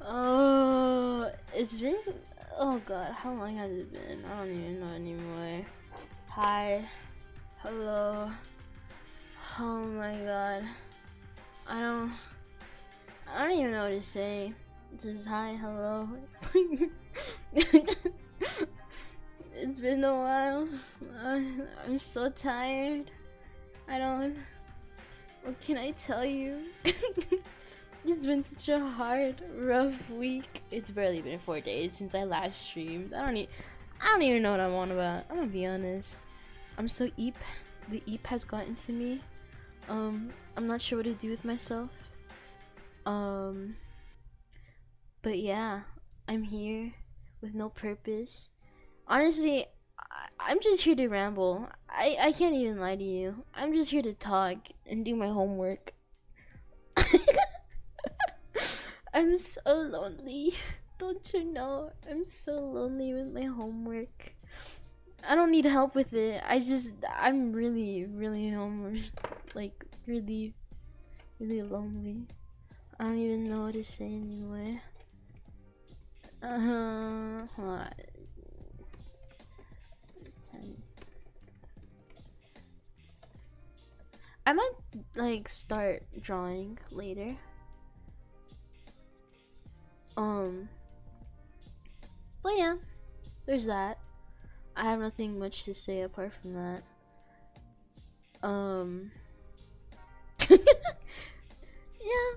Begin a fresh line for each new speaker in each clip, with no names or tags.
Oh, it's been. Oh god, how long has it been? I don't even know anymore. Hi. Hello. Oh my god. I don't. I don't even know what to say. Just hi, hello. It's been a while. I'm so tired. I don't. What can I tell you? It's been such a hard, rough week. It's barely been 4 days since I last streamed. I don't even know what I'm on about. I'm gonna be honest. I'm so eep. The eep has gotten to me. I'm not sure what to do with myself. But yeah, I'm here with no purpose. Honestly, I'm just here to ramble. I can't even lie to you. I'm just here to talk and do my homework. I'm so lonely. Don't you know? I'm so lonely with my homework. I don't need help with it. I'm really, really homeless. Like, really, really lonely. I don't even know what to say anymore. Hold on. I might, like, start drawing later. But yeah, there's that. I have nothing much to say apart from that. Yeah,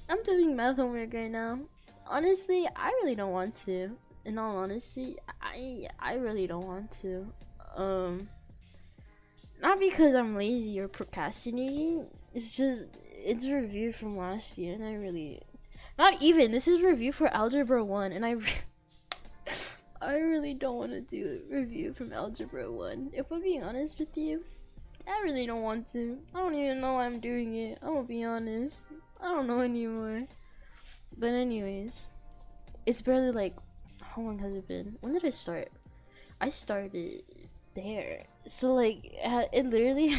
I'm doing math homework right now. Honestly, I really don't want to. In all honesty, I really don't want to. Not because I'm lazy or procrastinating. It's just it's a review from last year, and I really not even. This is review for Algebra 1, and I really don't want to do a review from Algebra 1. If I'm being honest with you, I really don't want to. I don't even know why I'm doing it. I'm gonna be honest. I don't know anymore. But anyways, it's barely like, how long has it been? When did I start? I started there. So like, it literally,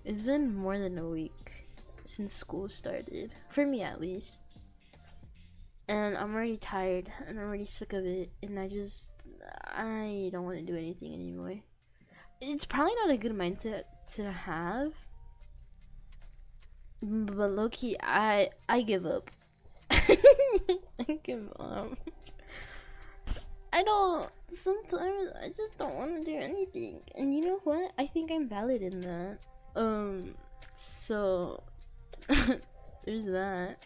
it's been more than a week since school started. For me at least. And I'm already tired and I'm already sick of it, and I don't want to do anything anymore. It's probably not a good mindset to have, but low-key, I give up. I give up. I don't, sometimes I just don't want to do anything, and you know what, I think I'm valid in that. So there's that.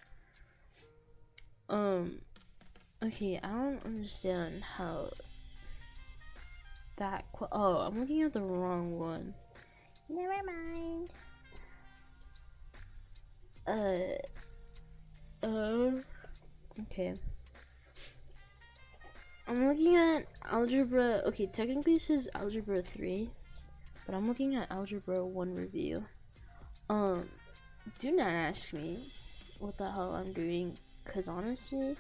Okay, I don't understand how that oh, I'm looking at the wrong one. Never mind. Okay. I'm looking at algebra. Okay, technically it says algebra 3, but I'm looking at algebra 1 review. Do not ask me what the hell I'm doing, cause honestly,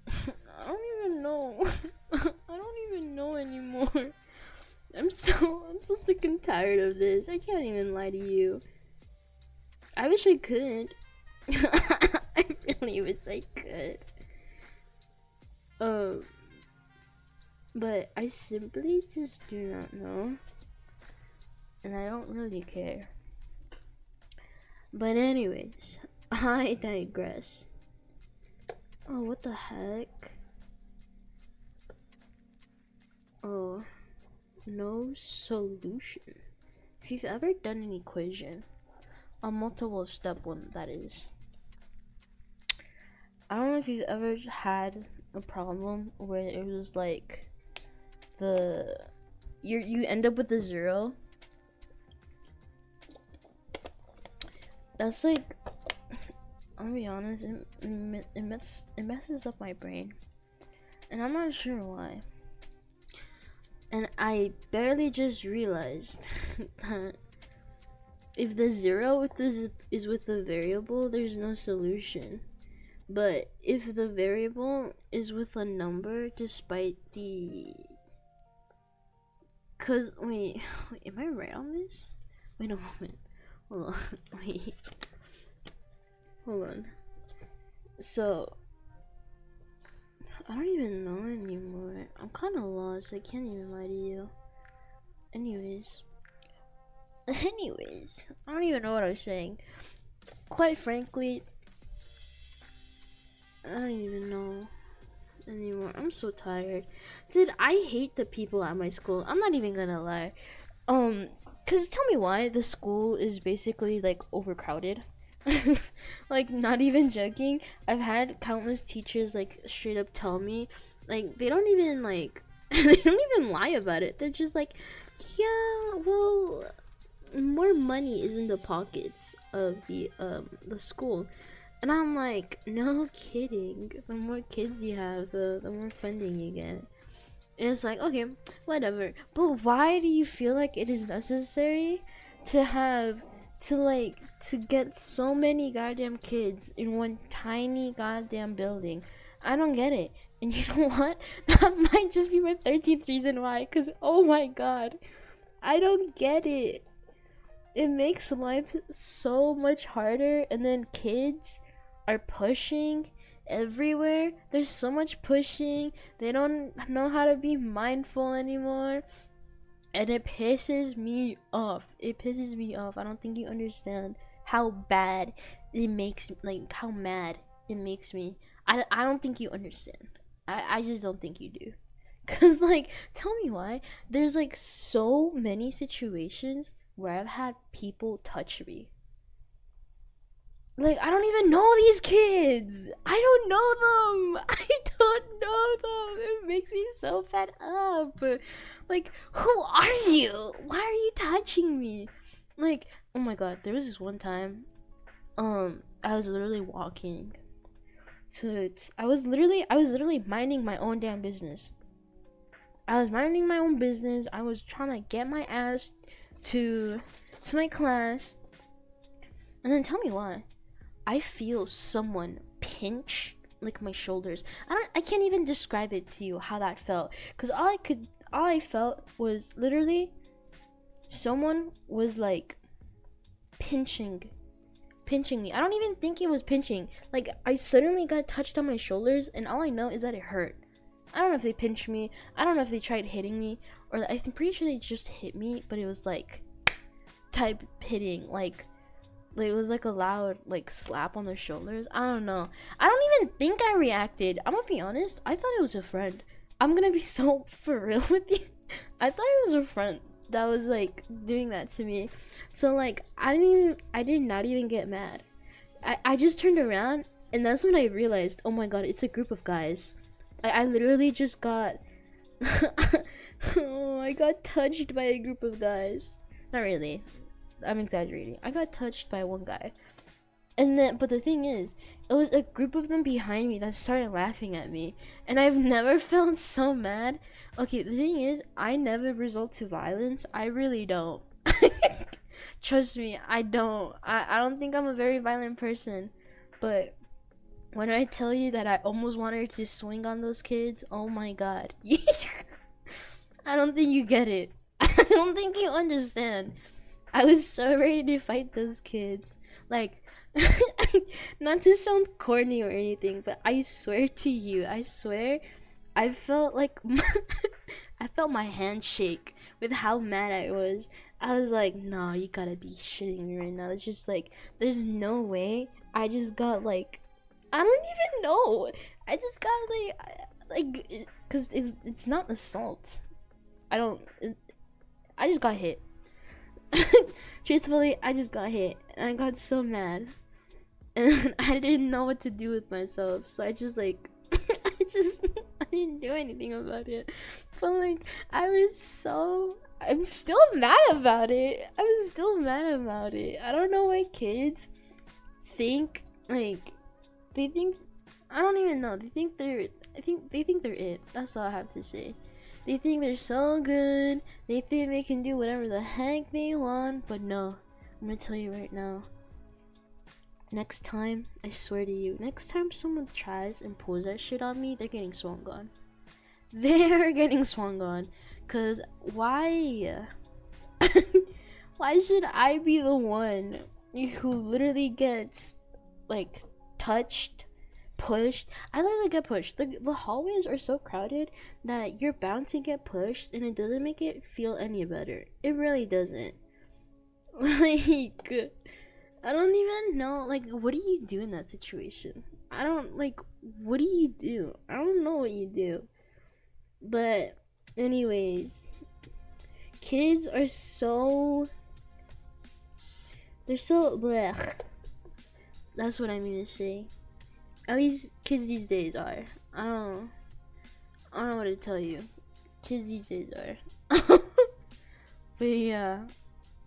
I don't even know. I don't even know anymore. I'm so sick and tired of this. I can't even lie to you. I wish I could. I really wish I could. But I simply just do not know. And I don't really care. But anyways, I digress. Oh, what the heck? Oh, no solution. If you've ever done an equation, a multiple step one that is, I don't know if you've ever had a problem where it was like you end up with a 0. That's like, I'll be honest, it messes up my brain, and I'm not sure why. And I barely just realized that if the 0 is with the variable, there's no solution. But if the variable is with a number, despite the... Cause, wait, am I right on this? Wait a moment. Hold on. Wait. Hold on. So, I don't even know anymore. I'm kind of lost. I can't even lie to you. Anyways, I don't even know what I was saying. Quite frankly, I don't even know anymore. I'm so tired. Dude, I hate the people at my school. I'm not even gonna lie. Cause tell me why the school is basically like overcrowded. Like, not even joking. I've had countless teachers like straight up tell me, like, they don't even like they don't even lie about it. They're just like, yeah, well, more money is in the pockets of the school. And I'm like, no kidding. The more kids you have, the more funding you get. And it's like, okay, whatever. But why do you feel like it is necessary to have to get so many goddamn kids in one tiny goddamn building? I don't get it. And you know what? That might just be my 13th reason why. Cause oh my god, I don't get it. It makes life so much harder. And then kids are pushing everywhere. There's so much pushing. They don't know how to be mindful anymore. And it pisses me off. I don't think you understand how bad it makes, like, how mad it makes me. I don't think you understand. I just don't think you do. Cause, like, tell me why. There's like so many situations where I've had people touch me. Like, I don't even know these kids. I don't know them. I don't know them. It makes me so fed up. Like, who are you? Why are you touching me? Like, oh my god, there was this one time, I was literally walking. So I was literally minding my own damn business. I was minding my own business. I was trying to get my ass to my class. And then tell me why. I feel someone pinch like my shoulders. I can't even describe it to you how that felt, cuz all I felt was literally someone was like pinching me. I don't even think it was pinching. Like, I suddenly got touched on my shoulders and all I know is that it hurt. I don't know if they pinched me. I don't know if they tried hitting me, or I'm pretty sure they just hit me, but it was like type hitting, like it was like a loud like slap on the shoulders. I don't know. I don't even think I reacted. I'm gonna be honest. I thought it was a friend. I'm gonna be so for real with you. I thought it was a friend that was like doing that to me. So like I did not even get mad. I just turned around and that's when I realized, oh my god, it's a group of guys. I literally just got oh, I got touched by a group of guys. Not really. I'm exaggerating. I got touched by one guy. And then, but the thing is, it was a group of them behind me that started laughing at me. And I've never felt so mad. Okay, the thing is, I never resort to violence. I really don't. Trust me, I don't. I don't think I'm a very violent person. But when I tell you that I almost wanted to swing on those kids, oh my god. I don't think you get it. I don't think you understand. I was so ready to fight those kids. Like, not to sound corny or anything, but I swear to you, I swear, I felt like I felt my hand shake with how mad I was. I was like, no, you gotta be shitting me right now. It's just like, there's no way. I just got like, I don't even know. I just got like, cause it's not assault. I just got hit. Truthfully, I just got hit and I got so mad and I didn't know what to do with myself, so I just like I didn't do anything about it. But like I'm still mad about it. I don't know why kids think like I don't even know. They think they're it. That's all I have to say. They think they're so good. They think they can do whatever the heck they want. But no, I'm gonna tell you right now. Next time, I swear to you, next time someone tries and pulls that shit on me, they're getting swung on. They're getting swung on. Cause why? Why should I be the one who literally gets like touched pushed. I literally get pushed. The hallways are so crowded that you're bound to get pushed, and it doesn't make it feel any better. It really doesn't. Like, I don't even know. Like, what do you do in that situation? I don't, like, what do you do? I don't know what you do. But, anyways, kids are so. They're so. Blech. That's what I mean to say. At least kids these days are. I don't know what to tell you. Kids these days are. But yeah.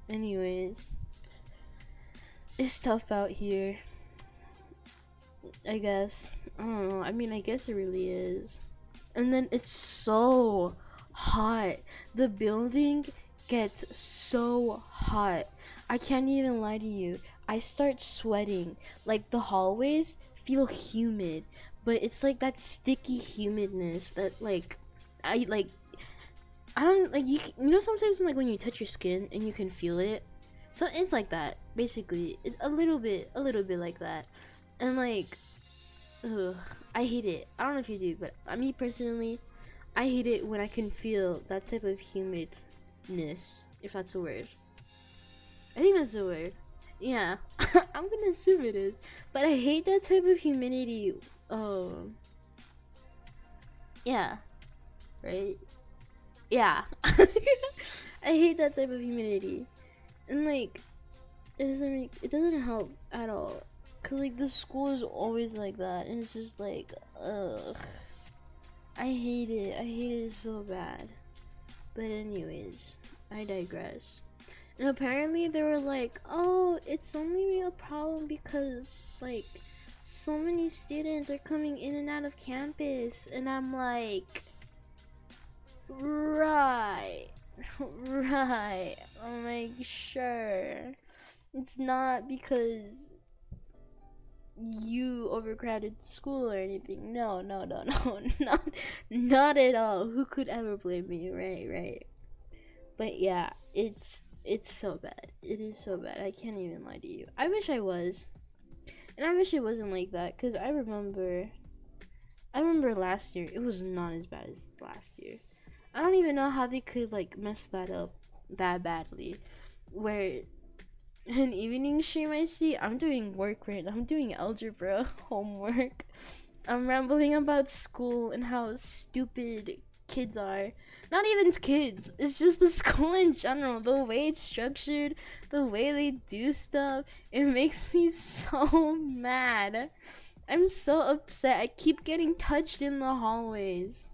Anyways. It's tough out here. I guess. I don't know. I mean, I guess it really is. And then it's so hot. The building gets so hot. I can't even lie to you. I start sweating. Like, the hallways feel humid, but it's like that sticky humidness that, like, I don't like, you know, sometimes when you touch your skin and you can feel it. So it's like that, basically. It's a little bit like that. And like, ugh, I hate it. I don't know if you do, but me personally, I hate it when I can feel that type of humidness, if that's a word. I think that's a word. Yeah, I'm gonna assume it is. But I hate that type of humidity. Yeah, right? Yeah. I hate that type of humidity. And like, it doesn't help at all. Cause like the school is always like that, and it's just like, ugh. I hate it so bad. But anyways, I digress. And apparently they were like, oh, it's only a problem because like so many students are coming in and out of campus. And I'm like, right. I'm like, sure. It's not because you overcrowded school or anything. No, not at all. Who could ever blame me? Right. But yeah, it's so bad. It is so bad. I can't even lie to you. I wish I was. And I wish it wasn't like that, because I remember last year, it was not as bad as last year. I don't even know how they could like mess that up that badly. Where an evening stream I see, I'm doing work right now. I'm doing algebra homework. I'm rambling about school and how stupid kids are. Not even kids, it's just the school in general. The way it's structured, the way they do stuff, it makes me so mad. I'm so upset. I keep getting touched in the hallways.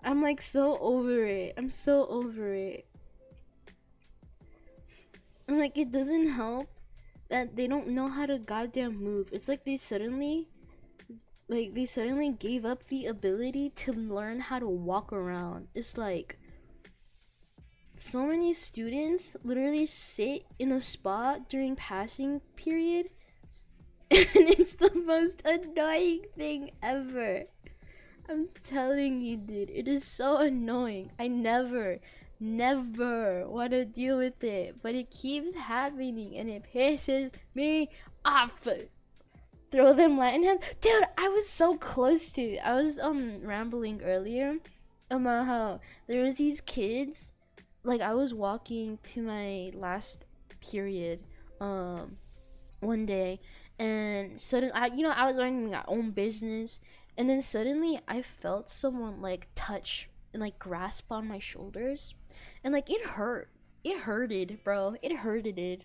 I'm like so over it. I'm so over it. And like, it doesn't help that they don't know how to goddamn move. It's like they suddenly gave up the ability to learn how to walk around. It's like so many students literally sit in a spot during passing period, and it's the most annoying thing ever. I'm telling you, dude, it is so annoying. I never want to deal with it, but it keeps happening and it pisses me off. Throw them Latin hands. Dude, I was so close to. I was rambling earlier about how there was these kids. Like, I was walking to my last period one day, and suddenly I was minding my own business, and then suddenly I felt someone like touch and like grasp on my shoulders, and like it hurted, bro. It hurted.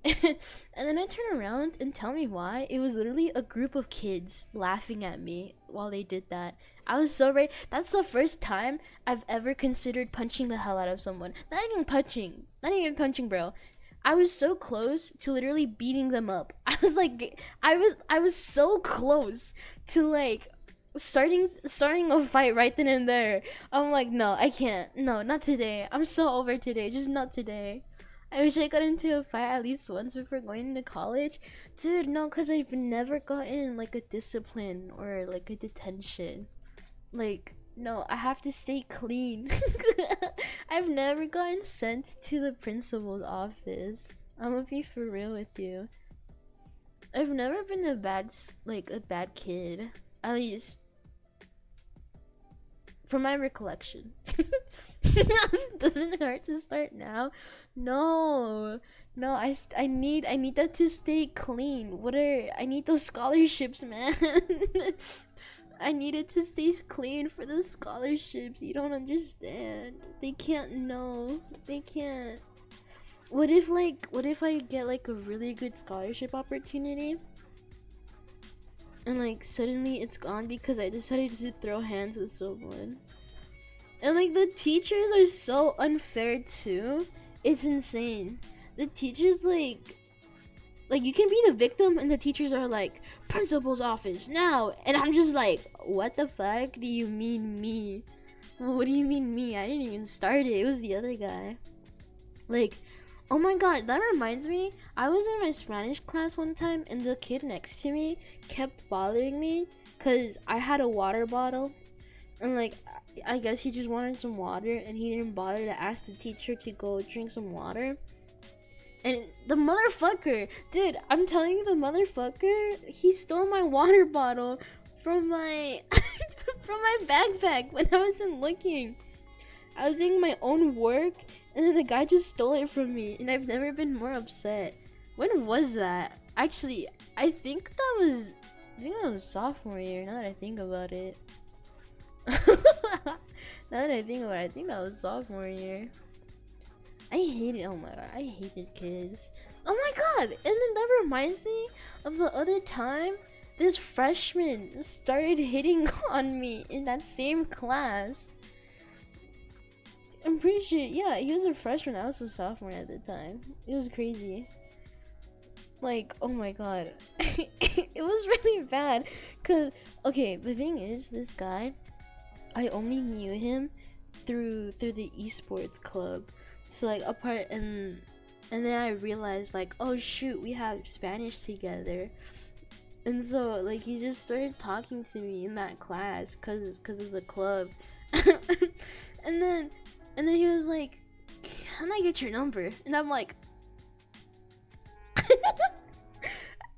And then I turn around and tell me why. It was literally a group of kids laughing at me while they did that. I was so ready. That's the first time I've ever considered punching the hell out of someone. Not even punching, bro. I was so close to literally beating them up. I was like, I was so close to like starting a fight right then and there. I'm like, no, I can't. No, not today. I'm so over today. Just not today. I wish I got into a fight at least once before going into college. Dude, no, because I've never gotten like a discipline or like a detention. Like, no, I have to stay clean. I've never gotten sent to the principal's office. I'm gonna be for real with you. I've never been a bad kid. At least from my recollection. Doesn't it hurt to start now? No. No, I need that to stay clean. I need those scholarships, man. I need it to stay clean for the scholarships. You don't understand. They can't know. They can't. What if I get like a really good scholarship opportunity and like suddenly it's gone because I decided to throw hands with someone? And like the teachers are so unfair too. It's insane. The teachers like you can be the victim and the teachers are like, principal's office now, and I'm just like, what the fuck do you mean me? What do you mean me? I didn't even start it. It was the other guy. Like, oh my god, that reminds me, I was in my Spanish class one time and the kid next to me kept bothering me because I had a water bottle and like I guess he just wanted some water and he didn't bother to ask the teacher to go drink some water. And the motherfucker, dude, I'm telling you, the motherfucker, he stole my water bottle from my from my backpack when I wasn't looking. I was doing my own work and then the guy just stole it from me, and I've never been more upset. When was that? Actually, I think that was sophomore year, now that I think about it. Now that I think about it, I think that was sophomore year. I hated, oh my god, I hated kids. Oh my god, and then that reminds me of the other time this freshman started hitting on me in that same class. I'm pretty sure, yeah, he was a freshman, I was a sophomore at the time. It was crazy. Like, oh my god. It was really bad. Cause, okay, the thing is, this guy, I only knew him through the esports club. So like and then I realized like, oh shoot, we have Spanish together. And so like he just started talking to me in that class cause of the club. and then he was like, can I get your number? And I'm like,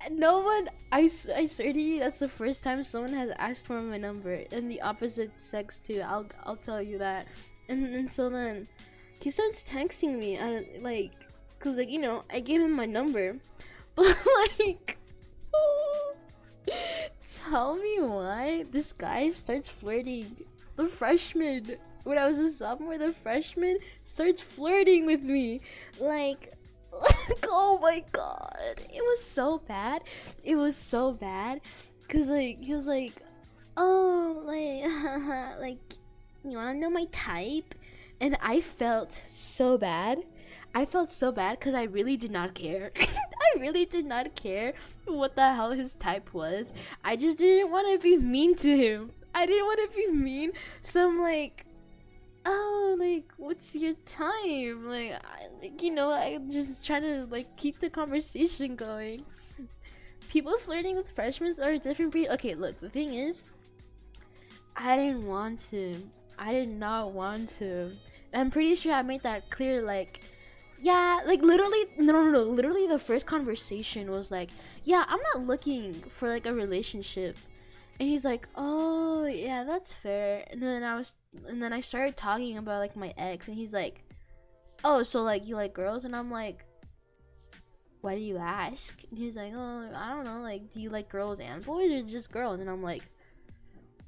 no one, I swear to you, that's the first time someone has asked for my number, and the opposite sex too. I'll tell you that. And so then he starts texting me, like, cause like, you know, I gave him my number, but like, tell me why this guy starts flirting. The freshman, when I was a sophomore, the freshman starts flirting with me, like, oh my god, it was so bad. It was so bad, cause like he was like, oh, like, like, you wanna know my type? And I felt so bad. I felt so bad because I really did not care. I really did not care what the hell his type was. I just didn't want to be mean to him. I didn't want to be mean. So I'm like, oh, like, what's your time? Like, you know, I just try to like keep the conversation going. People flirting with freshmen are a different breed. Okay, look, the thing is, I didn't want to. I did not want to. And I'm pretty sure I made that clear, like, yeah, like literally, no, literally the first conversation was like, yeah, I'm not looking for like a relationship. And he's like, oh, yeah, that's fair. And then I started talking about like my ex, and he's like, oh, so like you like girls? And I'm like, why do you ask? And he's like, oh, I don't know, like, do you like girls and boys or just girls? And I'm like,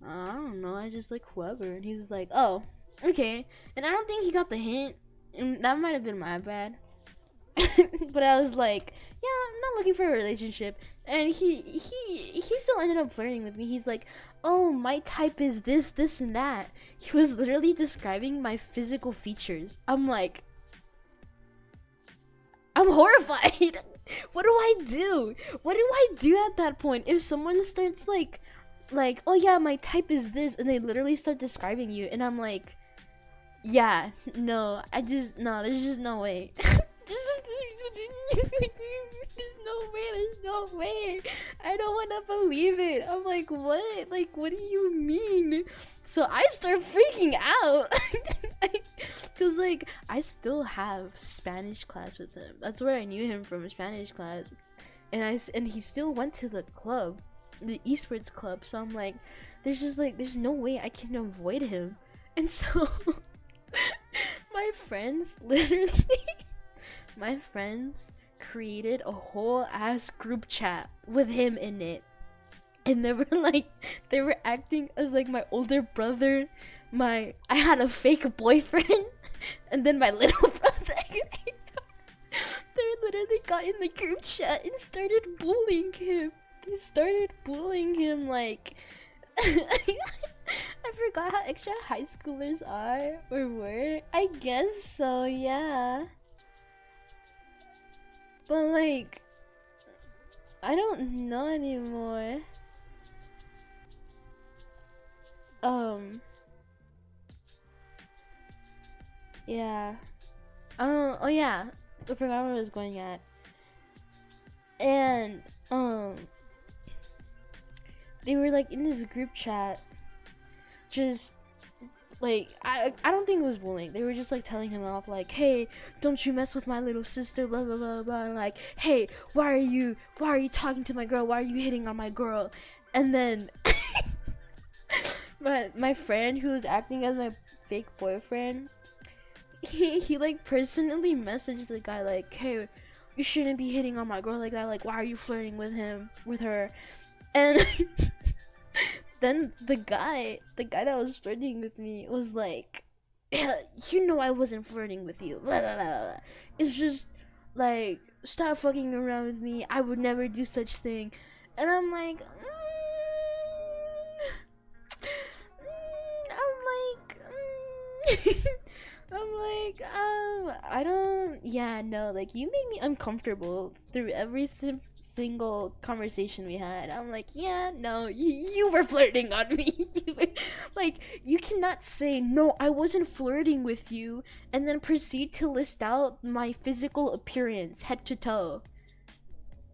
I don't know, I just like whoever. And he was like, oh, okay. And I don't think he got the hint, and that might have been my bad. But I was like, yeah, I'm not looking for a relationship. And he still ended up flirting with me. He's like, oh, my type is this and that. He was literally describing my physical features. I'm like, I'm horrified. What do I do? What do I do at that point? If someone starts like, oh yeah, my type is this, and they literally start describing you, and I'm like, yeah, no, there's just no way. There's no way. I don't want to believe it. I'm like, what? Like, what do you mean? So I start freaking out. Cause like, I still have Spanish class with him. That's where I knew him from, Spanish class. and he still went to the club, the esports club. So I'm like, there's no way I can avoid him. And so my friends literally my friends created a whole ass group chat with him in it. And they were like, they were acting as like my older brother, I had a fake boyfriend, and then my little brother. They literally got in the group chat and started bullying him. They started bullying him like, I forgot how extra high schoolers are or were. I guess so, yeah. But like, I don't know anymore. Yeah. I don't. Oh yeah, I forgot where I was going at. And they were like in this group chat, just like I don't think it was bullying. They were just like telling him off, like, hey, don't you mess with my little sister, blah blah blah blah. And like, hey, why are you talking to my girl? Why are you hitting on my girl? And then my friend who was acting as my fake boyfriend, he like personally messaged the guy like, hey, you shouldn't be hitting on my girl like that. Like, why are you flirting with her? And then the guy that was flirting with me was like, yeah, you know I wasn't flirting with you. Blah, blah, blah, blah. It's just like, stop fucking around with me. I would never do such thing. And I'm like, I'm like, I don't, yeah, no, like, you made me uncomfortable through every single conversation we had. I'm like, yeah, no, you were flirting on me. Like, you cannot say, no, I wasn't flirting with you, and then proceed to list out my physical appearance, head to toe.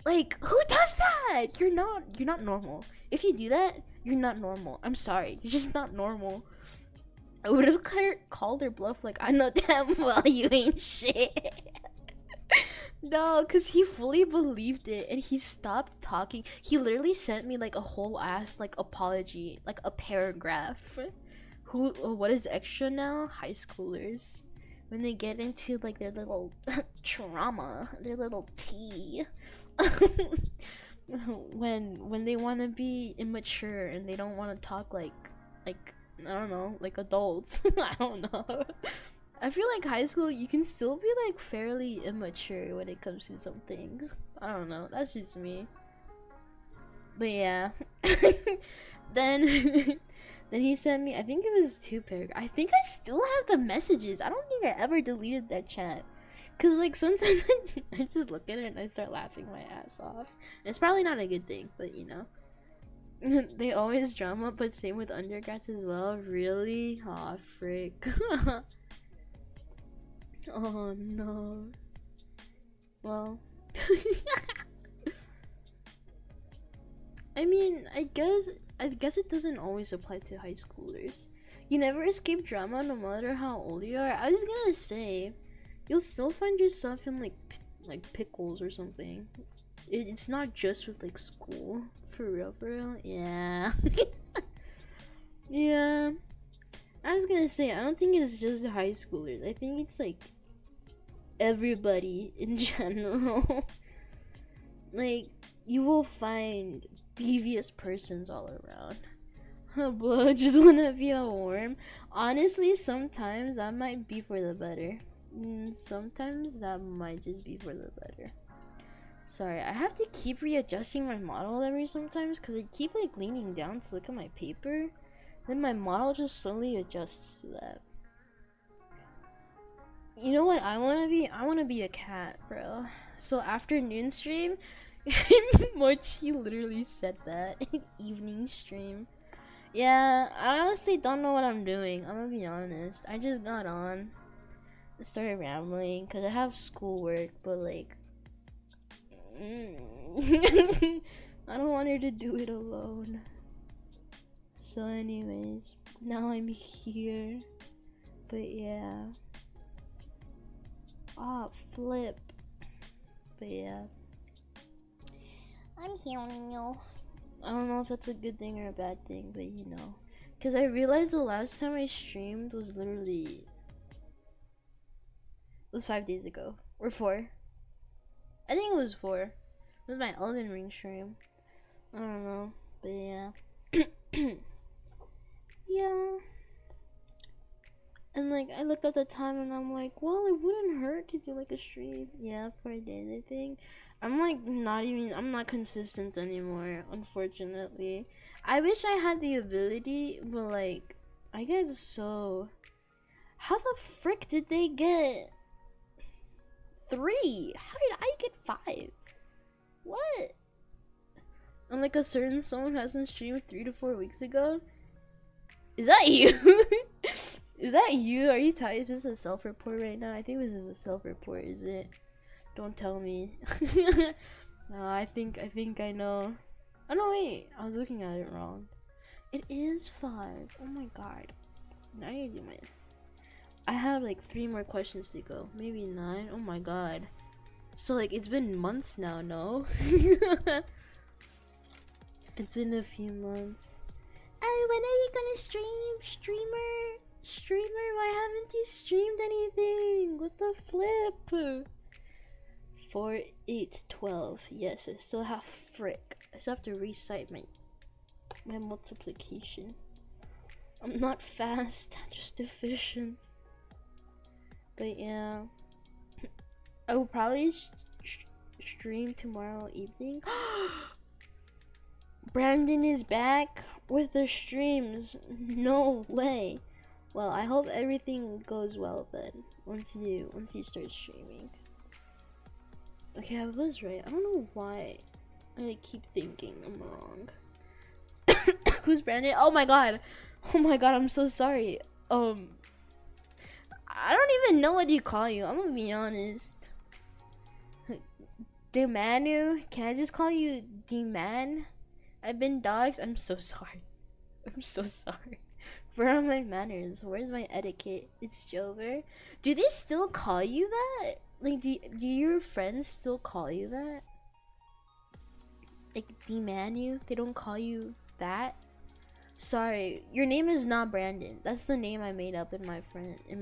Like, who does that? You're not normal. If you do that, you're not normal. I'm sorry, you're just not normal. I would have called her bluff, like, I know damn well you ain't shit. No, because he fully believed it and he stopped talking. He literally sent me like a whole ass like apology, like a paragraph. What is extra now? High schoolers, when they get into like their little trauma, their little tea. when they want to be immature and they don't want to talk like I don't know, like adults. I don't know. I feel like high school, you can still be like fairly immature when it comes to some things. I don't know. That's just me. But yeah. then then he sent me, I think it was 2 paragraphs. I think I still have the messages. I don't think I ever deleted that chat. Cause like sometimes I just look at it and I start laughing my ass off. It's probably not a good thing, but you know. They always drama, but same with undergrads as well. Really? Aw, frick. Oh no. Well. I mean, I guess it doesn't always apply to high schoolers. You never escape drama no matter how old you are. I was gonna say, you'll still find yourself in like pickles or something. It's not just with like school. For real, yeah. Yeah. I was gonna say, I don't think it's just the high schoolers. I think it's like everybody in general. Like, you will find devious persons all around. But just wanna be a worm. Honestly, sometimes that might be for the better. Sometimes that might just be for the better. Sorry, I have to keep readjusting my model every sometimes because I keep like leaning down to look at my paper. Then my model just slowly adjusts to that. You know what I want to be? I want to be a cat, bro. So afternoon stream, Mochi literally said that. Evening stream. Yeah, I honestly don't know what I'm doing. I'm gonna be honest. I just got on, started rambling because I have schoolwork, but like, I don't want her to do it alone. So anyways, now I'm here. But yeah. Ah, flip. But yeah. I'm hearing you. I don't know if that's a good thing or a bad thing, but you know. Because I realized the last time I streamed was literally... It was 5 days ago. Or 4. I think it was 4. It was my Elden Ring stream. I don't know. But yeah. Yeah. And like, I looked at the time and I'm like, well, it wouldn't hurt to do like a stream. Yeah, 4 days, I think. I'm like, I'm not consistent anymore, unfortunately. I wish I had the ability, but like, I get so... How the frick did they get 3? How did I get 5? What? And like a certain someone who hasn't streamed 3 to 4 weeks ago? Is that you? Is that you? Are you tired? Is this a self-report right now? I think this is a self-report, is it? Don't tell me. No, I think I know. Oh no, wait. I was looking at it wrong. It is 5. Oh my god. Now I need to do my... I have like 3 more questions to go. Maybe 9. Oh my god. So like it's been months now, no? It's been a few months. Oh, when are you gonna stream? Streamer, why haven't you streamed anything? What the flip? 4, 8, 12. Yes, I still have frick. I still have to recite my multiplication. I'm not fast, just efficient. But yeah, I will probably stream tomorrow evening. Brandon is back with the streams. No way. Well, I hope everything goes well then. Once you start streaming. Okay, I was right. I don't know why I keep thinking I'm wrong. Who's Brandon? Oh my god. Oh my god, I'm so sorry. I don't even know what you call you. I'm gonna be honest. Demanu? Can I just call you D-Man? I've been dogs. I'm so sorry. I'm so sorry. Where are my manners? Where's my etiquette? It's Jover. Do they still call you that? Like, do your friends still call you that? Like, D-Manu? They don't call you that? Sorry, your name is not Brandon. That's the name I made up in my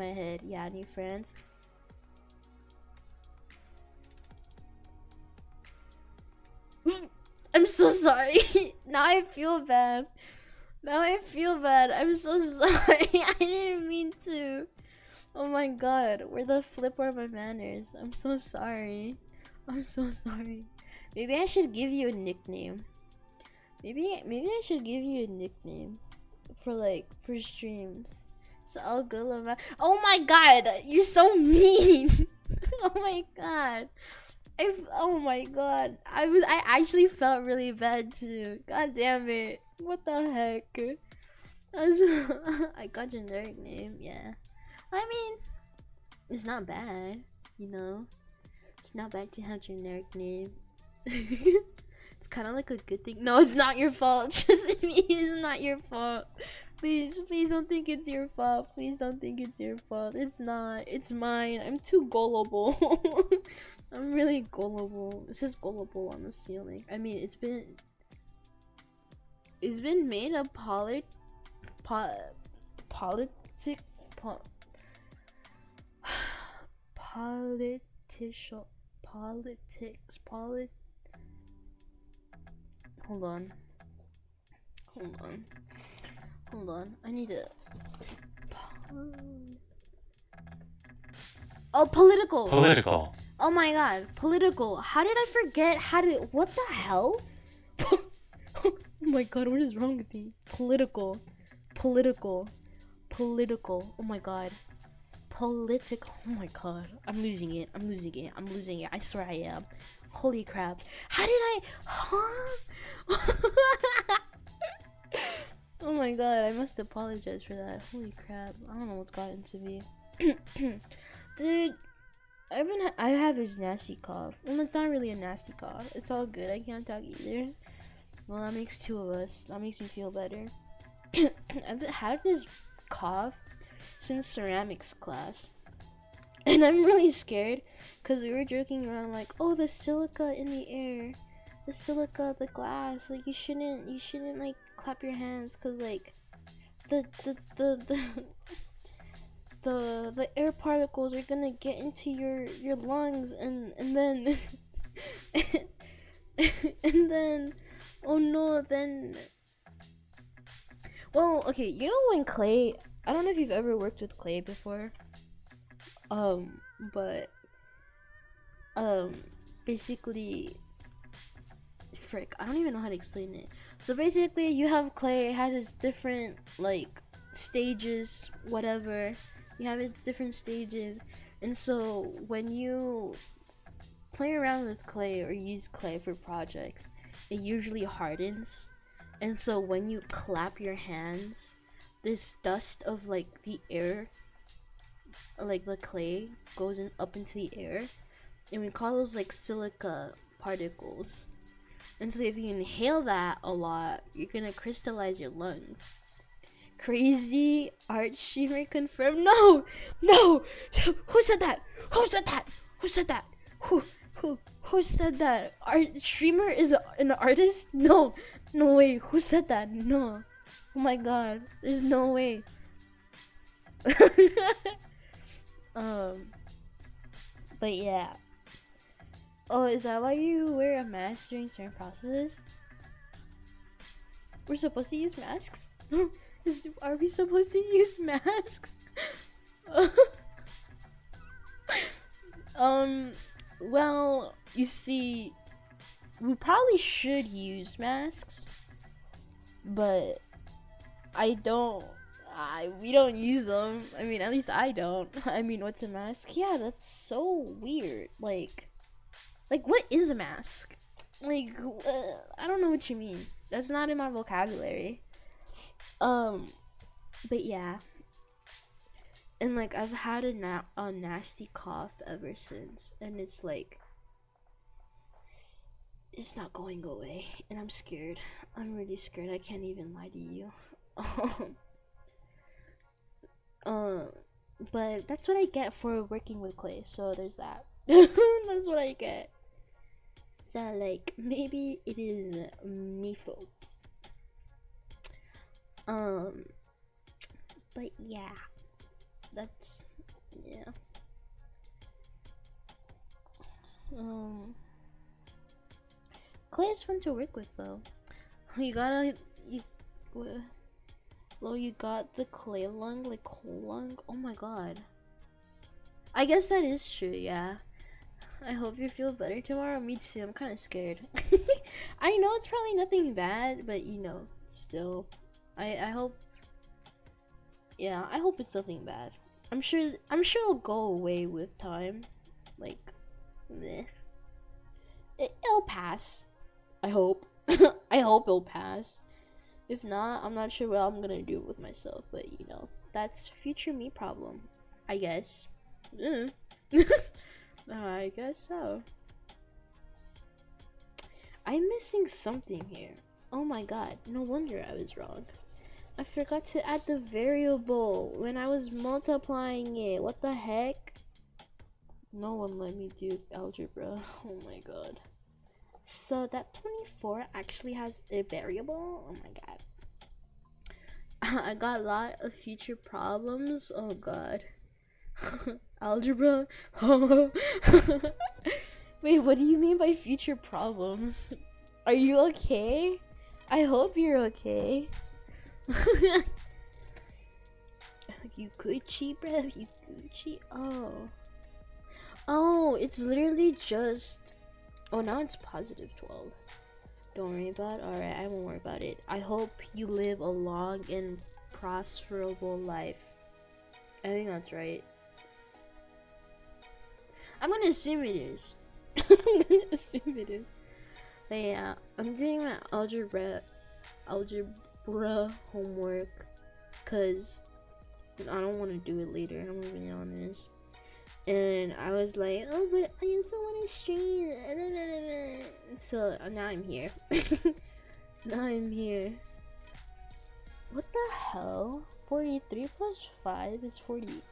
head. Yeah, new friends. I'm so sorry. Now I feel bad. I'm so sorry. I didn't mean to. Oh my god. Where the flip are my manners? I'm so sorry. Maybe I should give you a nickname. Maybe I should give you a nickname for streams. So I'll go. Oh my god. You're so mean. Oh my god. Oh my god. I actually felt really bad too. God damn it. What the heck? I got generic name, yeah. I mean, it's not bad, you know. It's not bad to have generic name. It's kind of like a good thing. No, it's not your fault. Trust me, it's not your fault. Please don't think it's your fault. Please don't think it's your fault. It's not. It's mine. I'm too gullible. I'm really gullible. It says gullible on the ceiling. I mean, it's been made a Hold on. I need to. Oh, political. Oh my god, political. How did I forget how to? What the hell? Oh my god, what is wrong with me? Political. Oh my god. Political. Oh my god. I'm losing it. I swear I am. Holy crap. How did I? Huh? Oh my god, I must apologize for that. Holy crap. I don't know what's gotten to me. Dude, I have this nasty cough. Well, it's not really a nasty cough. It's all good. I can't talk either. Well, that makes 2 of us. That makes me feel better. I've had this cough since ceramics class. And I'm really scared because we were joking around like, oh, the silica in the air. the silica, the glass. Like you shouldn't like clap your hands, cause like the the air particles are gonna get into your lungs, and then and then oh no, then well, okay, you know when clay, I don't know if you've ever worked with clay before, but basically, frick, I don't even know how to explain it. So basically you have clay, it has its different like stages, whatever. You have its different stages, and so when you play around with clay or use clay for projects, it usually hardens, and so when you clap your hands, this dust of like the air, like the clay, goes up into the air, and we call those like silica particles. And so if you inhale that a lot, you're gonna crystallize your lungs. Crazy art streamer confirmed. No, no. Who said that? Who said that? Who said that? Who said that? Art streamer is an artist? No, no way. Who said that? No. Oh my god. There's no way. But yeah. Oh, is that why you wear a mask during certain processes? We're supposed to use masks? Are we supposed to use masks? Well, you see, we probably should use masks, but we don't use them. I mean, at least I don't. I mean, what's a mask? Yeah, that's so weird. Like what is a mask? Like, I don't know what you mean. That's not in my vocabulary. But yeah. And like, I've had a nasty cough ever since, and it's like, it's not going away, and I'm scared. I'm really scared. I can't even lie to you. But that's what I get for working with clay, so there's that. That's what I get. So like, maybe it is me fault. But yeah, that's, yeah. Clay is fun to work with though. You got the clay lung, like whole lung. Oh my god. I guess that is true, yeah. I hope you feel better tomorrow. Me too. I'm kind of scared. I know it's probably nothing bad, but you know, still, I hope. Yeah, I hope it's nothing bad. I'm sure it'll go away with time. Like, meh. It'll pass. I hope. I hope it'll pass. If not, I'm not sure what I'm gonna do with myself. But you know, that's future me problem, I guess. I guess so. I'm missing something here. Oh my god, no wonder I was wrong. I forgot to add the variable when I was multiplying it. What the heck? No one let me do algebra. Oh my god. So that 24 actually has a variable? Oh my god. I got a lot of future problems. Oh god. Algebra? Wait, what do you mean by future problems? Are you okay? I hope you're okay. You Gucci, bro? You Gucci? Oh, it's literally just... Oh, now it's positive 12. Don't worry about it. Alright, I won't worry about it. I hope you live a long and prosperable life. I think that's right. I'm gonna assume it is. I'm gonna assume it is. But yeah, I'm doing my algebra homework because I don't want to do it later. I'm gonna be honest. And I was like, oh, but I also want to stream. So now I'm here. Now I'm here. What the hell? 43 plus 5 is 48.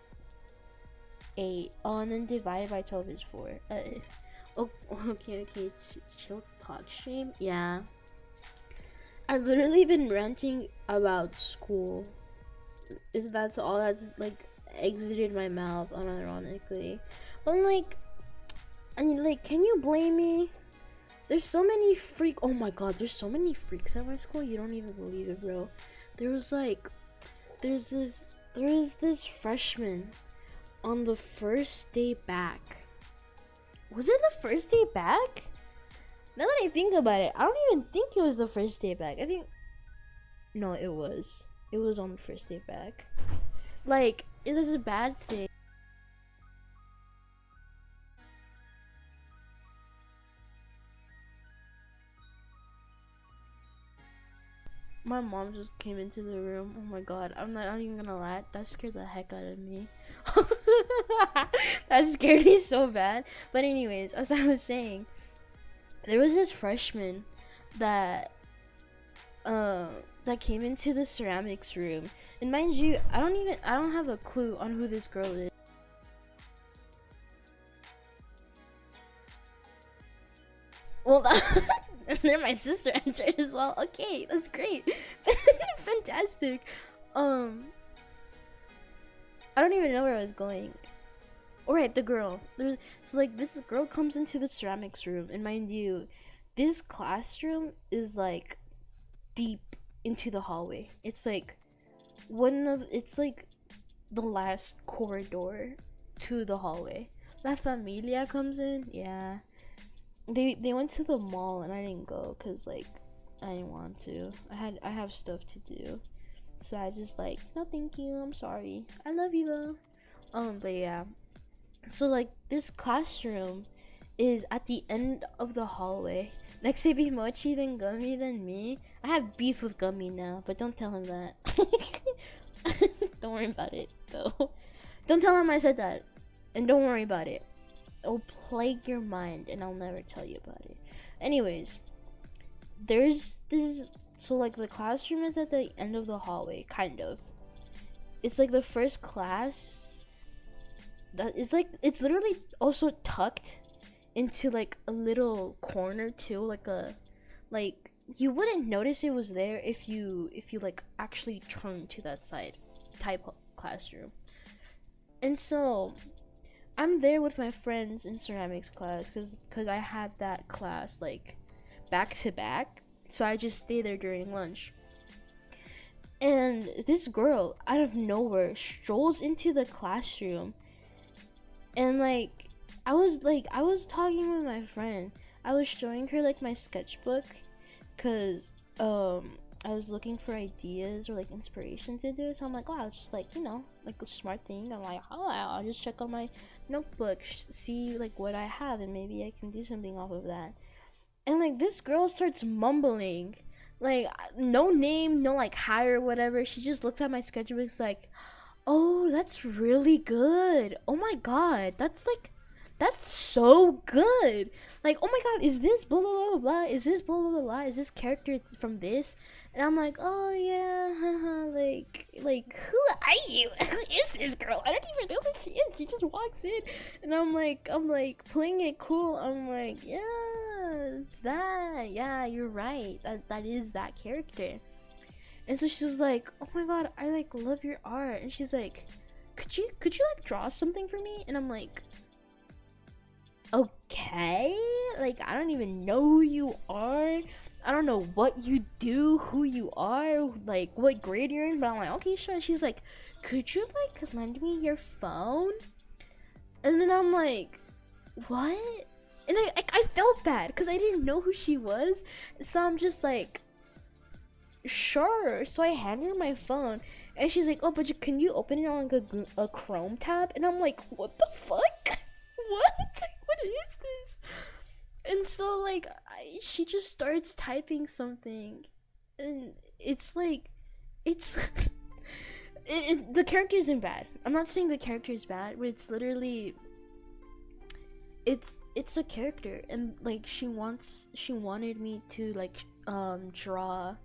Oh, and then divided by 12 is 4. Oh, okay. Chill talk stream. Yeah. I've literally been ranting about school. That's all that's like exited my mouth, unironically. But like, I mean, like, can you blame me? There's so many oh my god, there's so many freaks at my school. You don't even believe it, bro. There was like, there's this, there is this freshman on the first day back. Was it the first day back? Now that I think about it, I don't even think it was the first day back. I think, no, it was. It was on the first day back. Like, it was a bad thing. My mom just came into the room. Oh my god, I'm not even gonna lie. That scared the heck out of me. That scared me so bad. But anyways, as I was saying, there was this freshman that that came into the ceramics room. And mind you, I don't have a clue on who this girl is. Well, and then my sister entered as well. Okay, that's great. Fantastic. I don't even know where I was going. Alright, the girl. So like this girl comes into the ceramics room, and mind you, this classroom is like deep into the hallway. It's like it's like the last corridor to the hallway. La Familia comes in, yeah. They went to the mall and I didn't go because like I didn't want to. I have stuff to do, so I just like, no thank you, I'm sorry, I love you though. But yeah, so like this classroom is at the end of the hallway. Next to be Mochi, then Gummy, then me. I have beef with Gummy now, but don't tell him that. Don't worry about it though. Don't tell him I said that, and don't worry about it. It'll plague your mind and I'll never tell you about it. Anyways, there's this, so like the classroom is at the end of the hallway, kind of. It's like the first class that is like, it's literally also tucked into like a little corner too, like you wouldn't notice it was there if you like actually turn to that side type of classroom. And so I'm there with my friends in ceramics class because I had that class like back to back, so I just stay there during lunch. And this girl out of nowhere strolls into the classroom, and like I was talking with my friend. I was showing her like my sketchbook because I was looking for ideas or like inspiration to do. So I'm like, oh, I'll just like, like a smart thing. I'm like, oh, I'll just check on my notebook, see like what I have, and maybe I can do something off of that. And like this girl starts mumbling, like no name, no like hi or whatever. She just looks at my sketchbooks like, oh, that's really good. Oh my god, that's so good. Like, oh my god, is this blah blah blah blah? Is this blah blah blah blah? Is this character from this? And I'm like, oh yeah, haha, like who are you? Who is this girl? I don't even know who she is. She just walks in, and I'm like playing it cool. I'm like, yeah, it's that. Yeah, you're right. That is that character. And so she's like, oh my god, I like love your art. And she's like, could you like draw something for me? And I'm like, okay, like I don't even know who you are. I don't know what you do, who you are, like what grade you're in, but I'm like, okay, sure. And she's like, could you like lend me your phone? And then I'm like, what? And I felt bad because I didn't know who she was, so I'm just like, sure. So I hand her my phone, and she's like, oh, but can you open it on like a Chrome tab? And I'm like, what the fuck? What is this? And so like she just starts typing something, and it's like the character isn't bad. I'm not saying the character is bad, but it's literally it's a character, and like she wanted me to like draw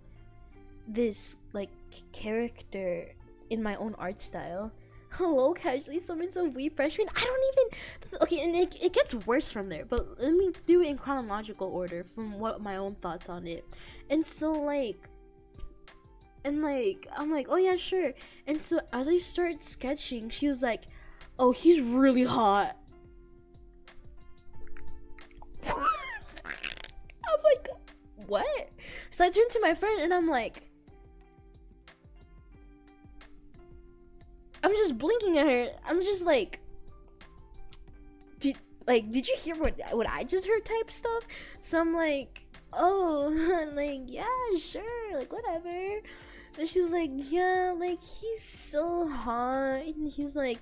this like character in my own art style. hello casually summons a wee freshman. I don't even, okay, and it gets worse from there, but let me do it in chronological order from what my own thoughts on it. And so like, and like I'm like, oh yeah, sure. And so as I start sketching, she was like, oh, he's really hot. I'm like, what? So I turned to my friend and I'm like, I'm just blinking at her. I'm just like, did you hear what I just heard type stuff? So I'm like, oh, like, yeah, sure, like, whatever. And she's like, yeah, like, he's so hot. And he's like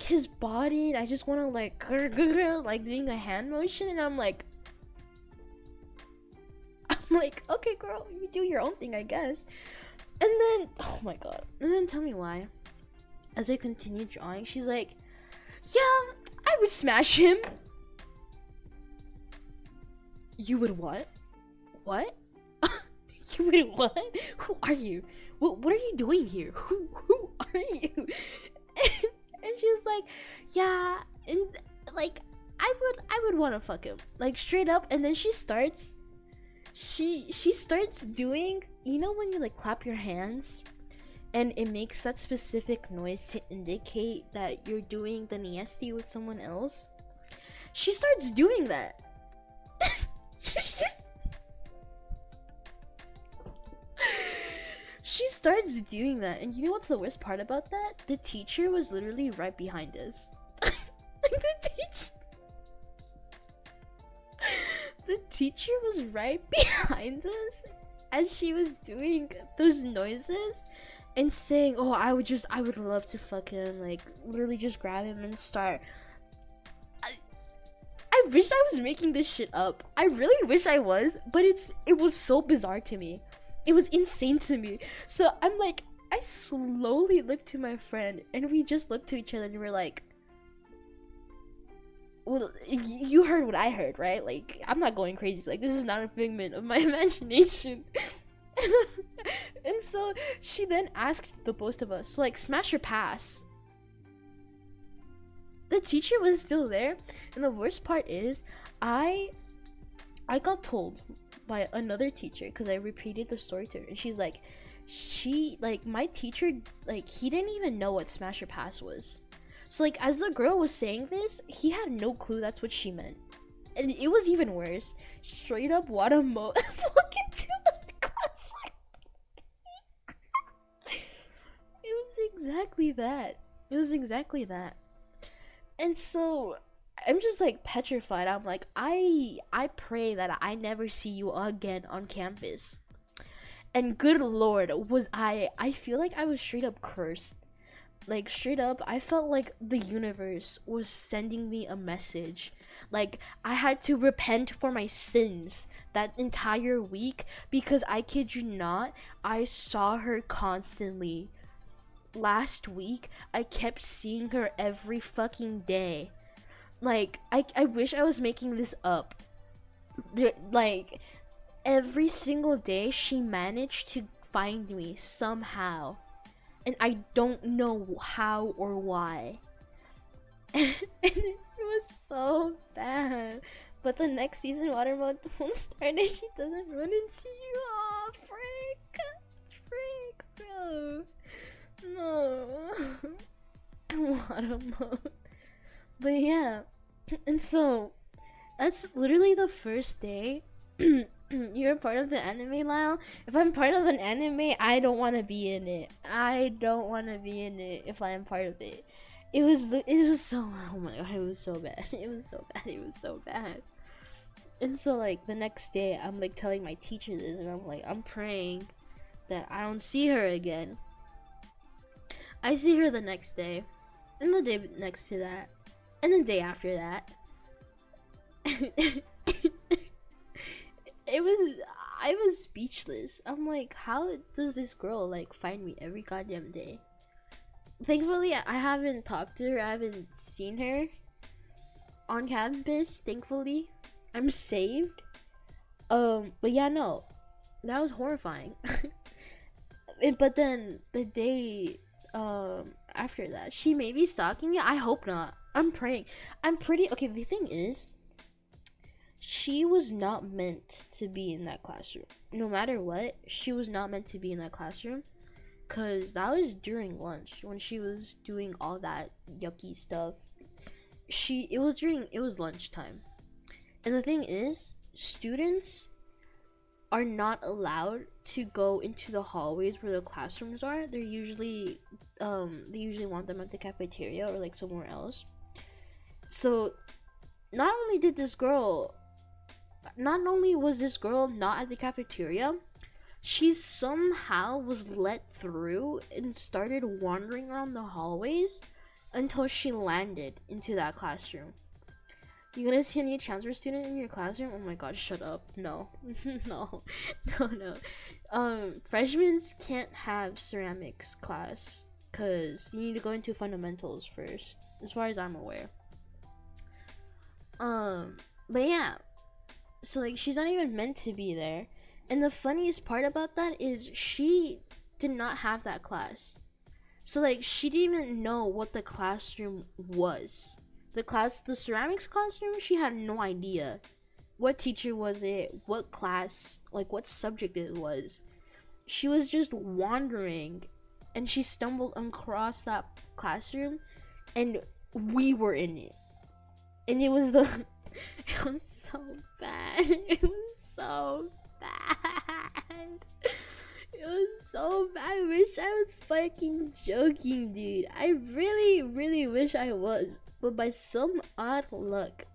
his body, I just want to like doing a hand motion. And I'm like, okay, girl, you do your own thing, I guess. And then, oh my god. And then tell me why. As I continue drawing, she's like, yeah, I would smash him. You would what? What? You would what? Who are you? What are you doing here? Who are you? And she's like, yeah, and like I would want to fuck him, like straight up. And then she starts doing, you know when you like clap your hands and it makes that specific noise to indicate that you're doing the nasty with someone else? She starts doing that. She starts doing that, and you know what's the worst part about that? The teacher was literally right behind us. Like the teacher was right behind us as she was doing those noises and saying, oh, I would love to fuck him, like literally just grab him and start. I wish I was making this shit up. I really wish I was, but it was so bizarre to me. It was insane to me. So I'm like, I slowly looked to my friend and we just looked to each other and we're like, well, you heard what I heard, right? Like, I'm not going crazy. Like, this is not a figment of my imagination. And so she then asked the both of us, like, smash or pass. The teacher was still there, and the worst part is I got told by another teacher, because I repeated the story to her, and she's like, my teacher, like, he didn't even know what smash or pass was. So like, as the girl was saying this, he had no clue that's what she meant. And it was even worse. Straight up Wadamo fucking to the class. It was exactly that. And so I'm just like petrified. I'm like, I pray that I never see you again on campus. And good lord, I feel like I was straight up cursed. Like, straight up, I felt like the universe was sending me a message. Like, I had to repent for my sins that entire week, because I kid you not, I saw her constantly. Last week, I kept seeing her every fucking day. Like, I wish I was making this up. Like, every single day, she managed to find me somehow. And I don't know how or why. And it was so bad. But the next season, water mode won't start and she doesn't run into you. Oh, frick, bro. No. Water mode. But yeah. And so, that's literally the first day. You're a part of the anime, Lial. If I'm part of an anime, I don't want to be in it. If I am part of it. It was so, oh my god, it was so bad. It was so bad. And so like the next day, I'm like telling my teacher this, and I'm like, I'm praying that I don't see her again. I see her the next day, and the day next to that, and the day after that. I was speechless. I'm like, how does this girl like find me every goddamn day? Thankfully, I haven't talked to her. I haven't seen her on campus. Thankfully, I'm saved. But yeah, no, that was horrifying. But then the day after that. She may be stalking you. I hope not. I'm praying. I'm pretty okay. The thing is, she was not meant to be in that classroom. No matter what, she was not meant to be in that classroom. Cause that was during lunch when she was doing all that yucky stuff. It was lunchtime. And the thing is, students are not allowed to go into the hallways where the classrooms are. They usually want them at the cafeteria or like somewhere else. So not only was this girl not at the cafeteria, she somehow was let through and started wandering around the hallways until she landed into that classroom. You gonna see any transfer student in your classroom? Oh my god, shut up. No. No. Freshmen can't have ceramics class because you need to go into fundamentals first, as far as I'm aware. But yeah. So like she's not even meant to be there. And the funniest part about that is she did not have that class. So like she didn't even know what the classroom was. The ceramics classroom, she had no idea. What teacher was it? What class? Like what subject it was. She was just wandering and she stumbled across that classroom and we were in it. And it was it was so bad. It was so bad. It was so bad. I wish I was fucking joking, dude. I really, really wish I was. But by some odd luck,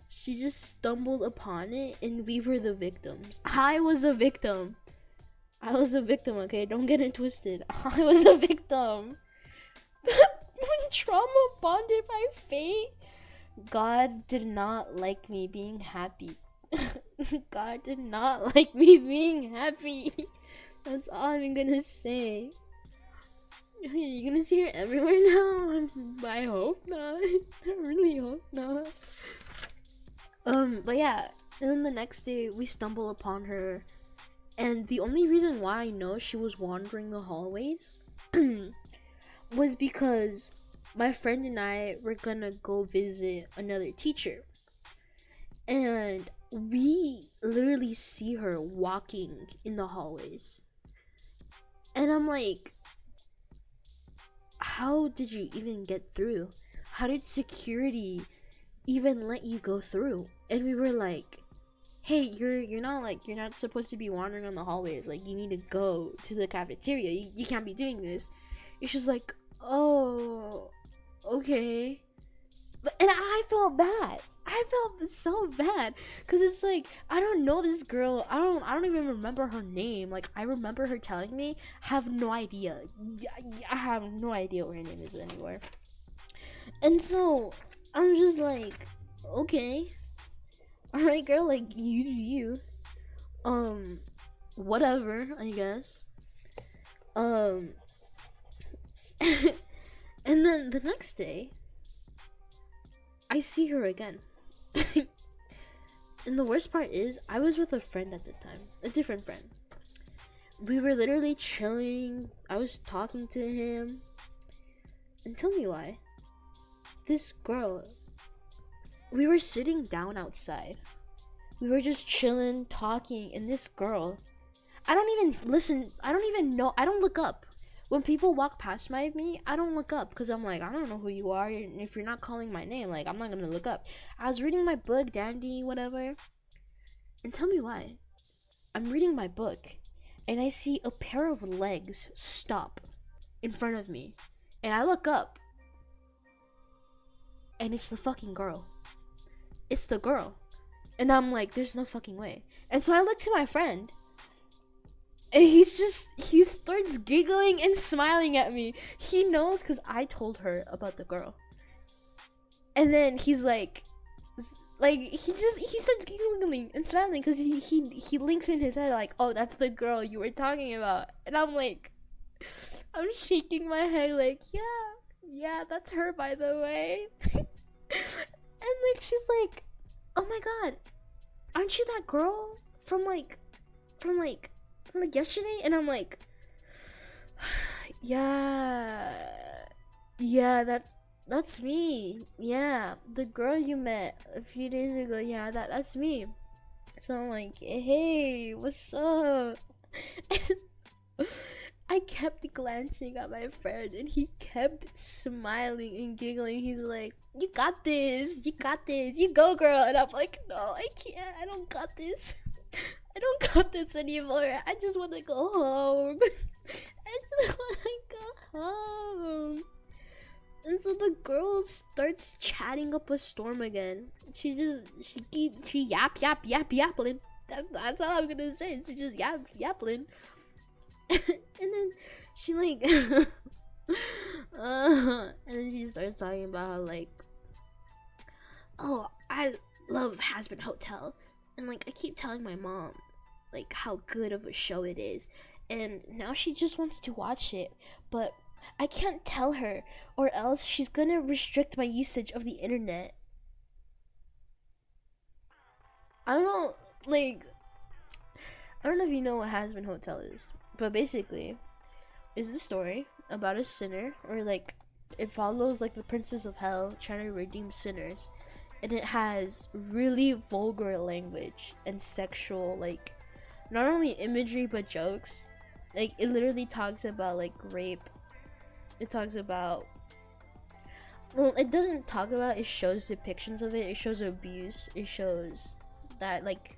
she just stumbled upon it and we were the victims. I was a victim, okay? Don't get it twisted. I was a victim. Trauma bonded by fate. God did not like me being happy. God did not like me being happy. That's all I'm gonna say. You're gonna see her everywhere now? I hope not. I really hope not. But yeah. And then the next day, we stumble upon her. And the only reason why I know she was wandering the hallways was because my friend and I were gonna go visit another teacher. And we literally see her walking in the hallways. And I'm like, how did you even get through? How did security even let you go through? And we were like, hey, you're not supposed to be wandering on the hallways. Like, you need to go to the cafeteria. You can't be doing this. It's just like, oh, okay. And I felt bad. I felt so bad because it's like, I don't know this girl. I don't even remember her name. Like, I remember her telling me. Have no idea. I have no idea what her name is anywhere. And so I'm just like, okay, all right, girl. Like, you whatever, I guess. And then the next day, I see her again. And the worst part is, I was with a friend at the time, a different friend. We were literally chilling. I was talking to him. And tell me why. This girl, we were sitting down outside. We were just chilling, talking, and this girl, I don't even listen. I don't even know. I don't look up. When people walk past me, I don't look up because I'm like, I don't know who you are. And if you're not calling my name, like, I'm not going to look up. I was reading my book, Dandy, whatever. And tell me why. I'm reading my book and I see a pair of legs stop in front of me. And I look up and it's the fucking girl. It's the girl. And I'm like, there's no fucking way. And so I look to my friend. And he starts giggling and smiling at me. He knows because I told her about the girl. And then he's like he starts giggling and smiling because he links in his head like, oh, that's the girl you were talking about. And I'm like, I'm shaking my head like, yeah, that's her, by the way. And like, she's like, oh my god, aren't you that girl from yesterday? And I'm like, Yeah. Yeah, that's me. Yeah, the girl you met a few days ago. Yeah, that's me. So I'm like, hey, what's up? I kept glancing at my friend and he kept smiling and giggling. He's like, you got this, you got this, you go, girl. And I'm like, no, I can't, I don't got this. I don't got this anymore. I just want to go home. I just want to go home. And so the girl starts chatting up a storm again. She yapping. That's all I'm gonna say. She just yapping. And then she like and then she starts talking about how like, oh, I love Has-Been Hotel, and like I keep telling my mom like how good of a show it is, and now she just wants to watch it, but I can't tell her or else she's gonna restrict my usage of the internet. I don't know, like, I don't know if you know what Has-Been Hotel is, but basically is a story about a sinner, or like it follows like the princess of hell trying to redeem sinners, and it has really vulgar language and sexual, like, not only imagery but jokes. Like it literally talks about like rape. It talks about, well, it doesn't talk about, it shows depictions of it. It shows abuse. It shows that like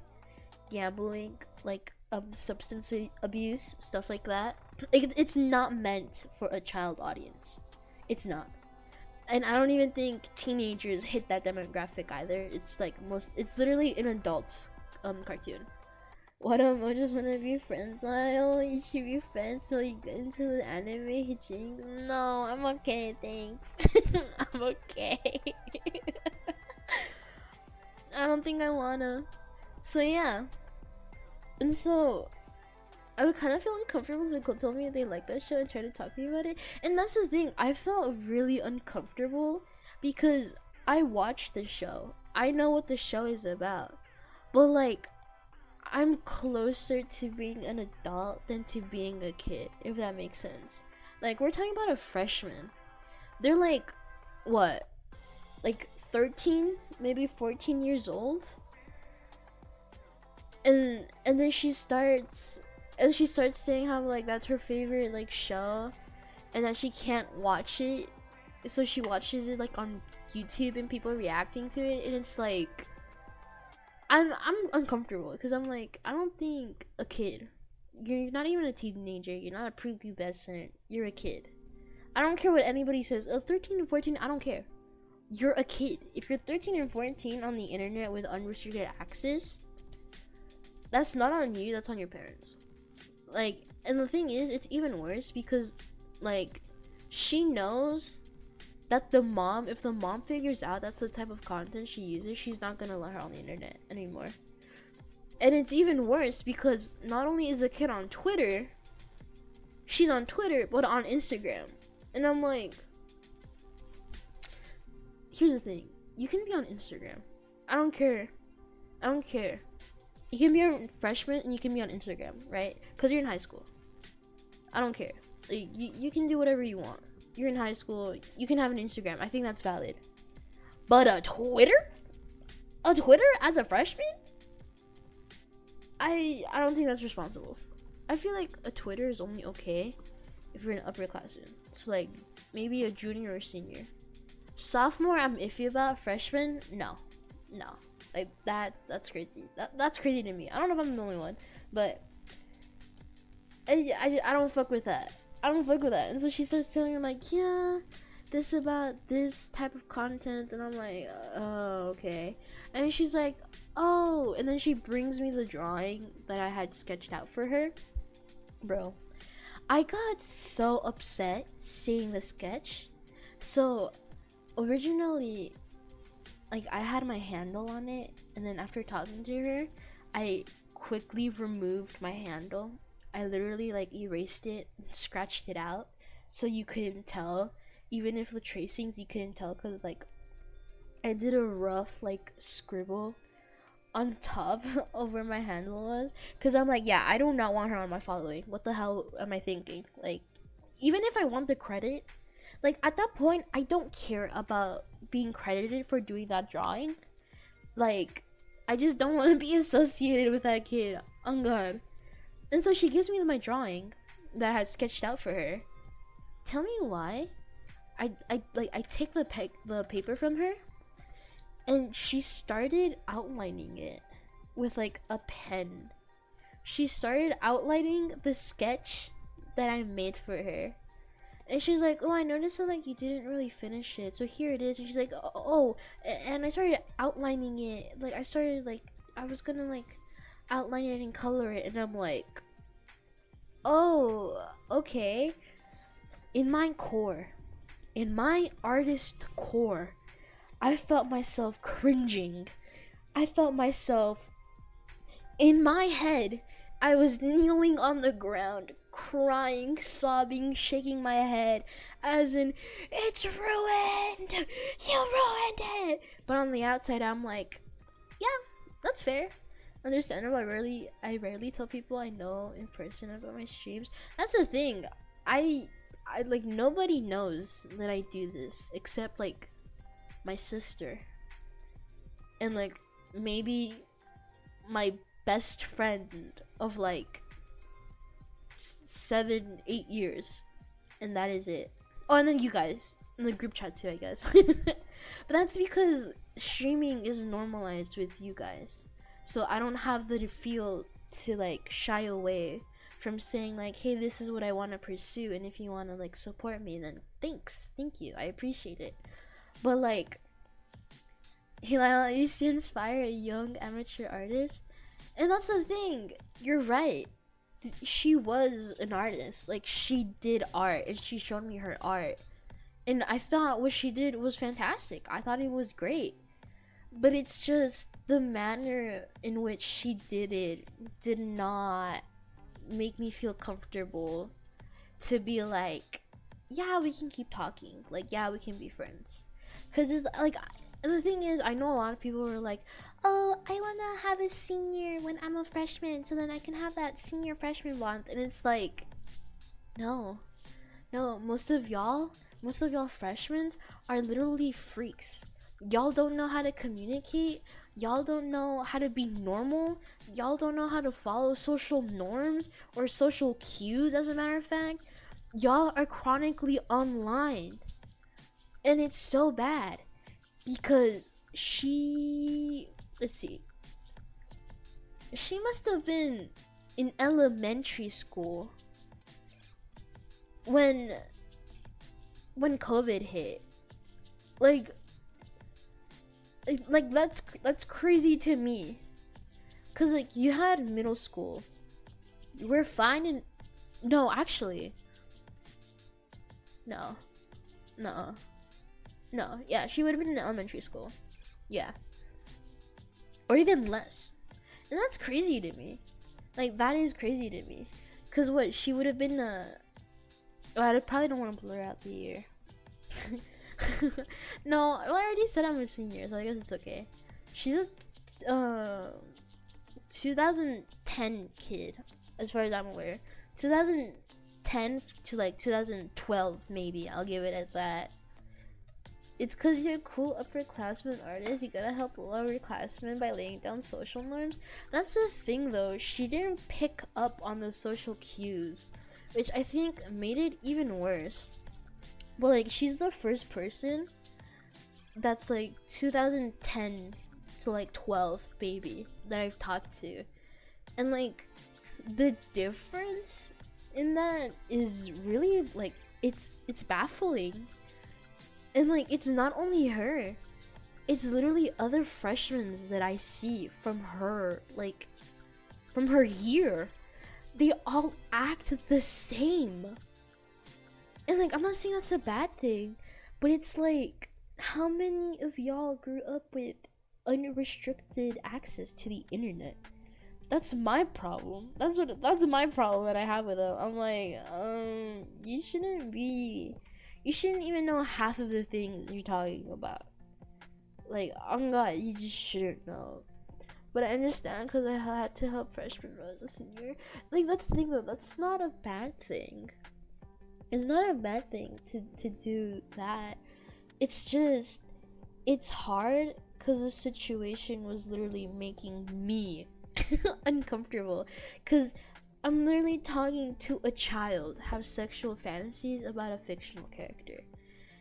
gambling, like substance abuse, stuff like that. It's not meant for a child audience. It's not. And I don't even think teenagers hit that demographic either. It's like it's literally an adult cartoon. What I just wanna be friends. Lyle, you should be friends so you get into the anime hitching. No, I'm okay, thanks. I'm okay. I don't think I wanna. So yeah. And so I would kind of feel uncomfortable if people told me they like that show and tried to talk to me about it. And that's the thing, I felt really uncomfortable because I watched the show. I know what the show is about. But like, I'm closer to being an adult than to being a kid, if that makes sense. Like, we're talking about a freshman. They're like, what? Like 13, maybe 14 years old? And then she starts saying how like that's her favorite like show, and that she can't watch it, so she watches it like on YouTube and people reacting to it, and it's like I'm uncomfortable because I'm like, I don't think a kid, you're not even a teenager, you're not a prepubescent, you're a kid. I don't care what anybody says, 13 and 14, I don't care. You're a kid. If you're 13 and 14 on the internet with unrestricted access, that's not on you, that's on your parents. Like, and the thing is, it's even worse because like she knows that the mom, if the mom figures out that's the type of content she uses, she's not gonna let her on the internet anymore. And it's even worse because not only is the kid on Twitter, she's on Twitter, but on Instagram. And I'm like, here's the thing, you can be on Instagram, I don't care. You can be a freshman and you can be on Instagram, right? Because you're in high school. I don't care. Like, you can do whatever you want. You're in high school, you can have an Instagram. I think that's valid. But a Twitter? A Twitter as a freshman? I don't think that's responsible. I feel like a Twitter is only okay if you're an upperclassman. So like maybe a junior or senior. Sophomore, I'm iffy about. Freshman, no. Like that's crazy. That's crazy to me. I don't know if I'm the only one, but I don't fuck with that. And so she starts telling her like, yeah, this about this type of content, and I'm like, oh, okay. And then she's like, oh, and then she brings me the drawing that I had sketched out for her. Bro, I got so upset seeing the sketch. So originally, like, I had my handle on it, and then after talking to her, I quickly removed my handle. I literally like erased it and scratched it out so you couldn't tell. Even if the tracings, you couldn't tell, because like I did a rough like scribble on top of where my handle was, because I'm like, yeah, I do not want her on my following. What the hell am I thinking? Like, even if I want the credit, like at that point I don't care about being credited for doing that drawing. Like I just don't want to be associated with that kid. Oh god. And so she gives me my drawing that I had sketched out for her. Tell me why. I take the paper from her, and she started outlining it with like a pen. She started outlining the sketch that I made for her. And she's like, oh, I noticed that like you didn't really finish it, so here it is. And she's like, oh, and I started outlining it. Like I was gonna like outline it and color it, and I'm like, oh, okay. In my core, in my artist core, I felt myself cringing. I felt myself in my head. I was kneeling on the ground, crying, sobbing, shaking my head, as in, it's ruined! You ruined it! But on the outside, I'm like, yeah, that's fair. Understandable. I rarely tell people I know in person about my streams. That's the thing. I like, nobody knows that I do this except like my sister and like maybe my best friend of like 7-8 years, and that is it. Oh, and then you guys in the group chat too, I guess. But that's because streaming is normalized with you guys, so I don't have the feel to like shy away from saying like, hey, this is what I want to pursue, and if you want to like support me, then thank you, I appreciate it. But like, Lial used to inspire a young amateur artist, and that's the thing. You're right. She was an artist. Like, she did art, and she showed me her art, and I thought what she did was fantastic. I thought it was great, but it's just the manner in which she did it did not make me feel comfortable to be like, yeah, we can keep talking, like, yeah, we can be friends. Because it's like, and the thing is, I know a lot of people are like, oh, I want to have a senior when I'm a freshman, so then I can have that senior freshman bond. And it's like, no, most of y'all freshmen are literally freaks. Y'all don't know how to communicate. Y'all don't know how to be normal. Y'all don't know how to follow social norms or social cues, as a matter of fact. Y'all are chronically online. And it's so bad. Because let's see. She must have been in elementary school when COVID hit. Like that's crazy to me. Cause like, you had middle school. We're fine in, no, actually. No. Yeah, she would have been in elementary school. Yeah. Or even less. And that's crazy to me. Like, that is crazy to me. Cause what, she would have been oh, I probably don't want to blur out the year. No, well, I already said I'm a senior, so I guess it's okay. She's a 2010 kid, as far as I'm aware. 2010 to like 2012, maybe. I'll give it at that. It's because you're a cool upperclassman artist. You gotta help lowerclassmen by laying down social norms. That's the thing, though. She didn't pick up on those social cues, which I think made it even worse. But like, she's the first person that's like 2010 to like 12 baby that I've talked to, and like, the difference in that is really like, it's baffling. And like, it's not only her, it's literally other freshmen that I see from her, like, from her year. They all act the same. And like, I'm not saying that's a bad thing, but it's like, how many of y'all grew up with unrestricted access to the internet? That's my problem. That's my problem that I have with them. I'm like, you shouldn't even know half of the things you're talking about. Like, on God, you just shouldn't know. But I understand, because I had to help freshmen when I was a senior. Like, that's the thing, though. That's not a bad thing. It's not a bad thing to do that. It's just, it's hard because the situation was literally making me uncomfortable, because I'm literally talking to a child have sexual fantasies about a fictional character.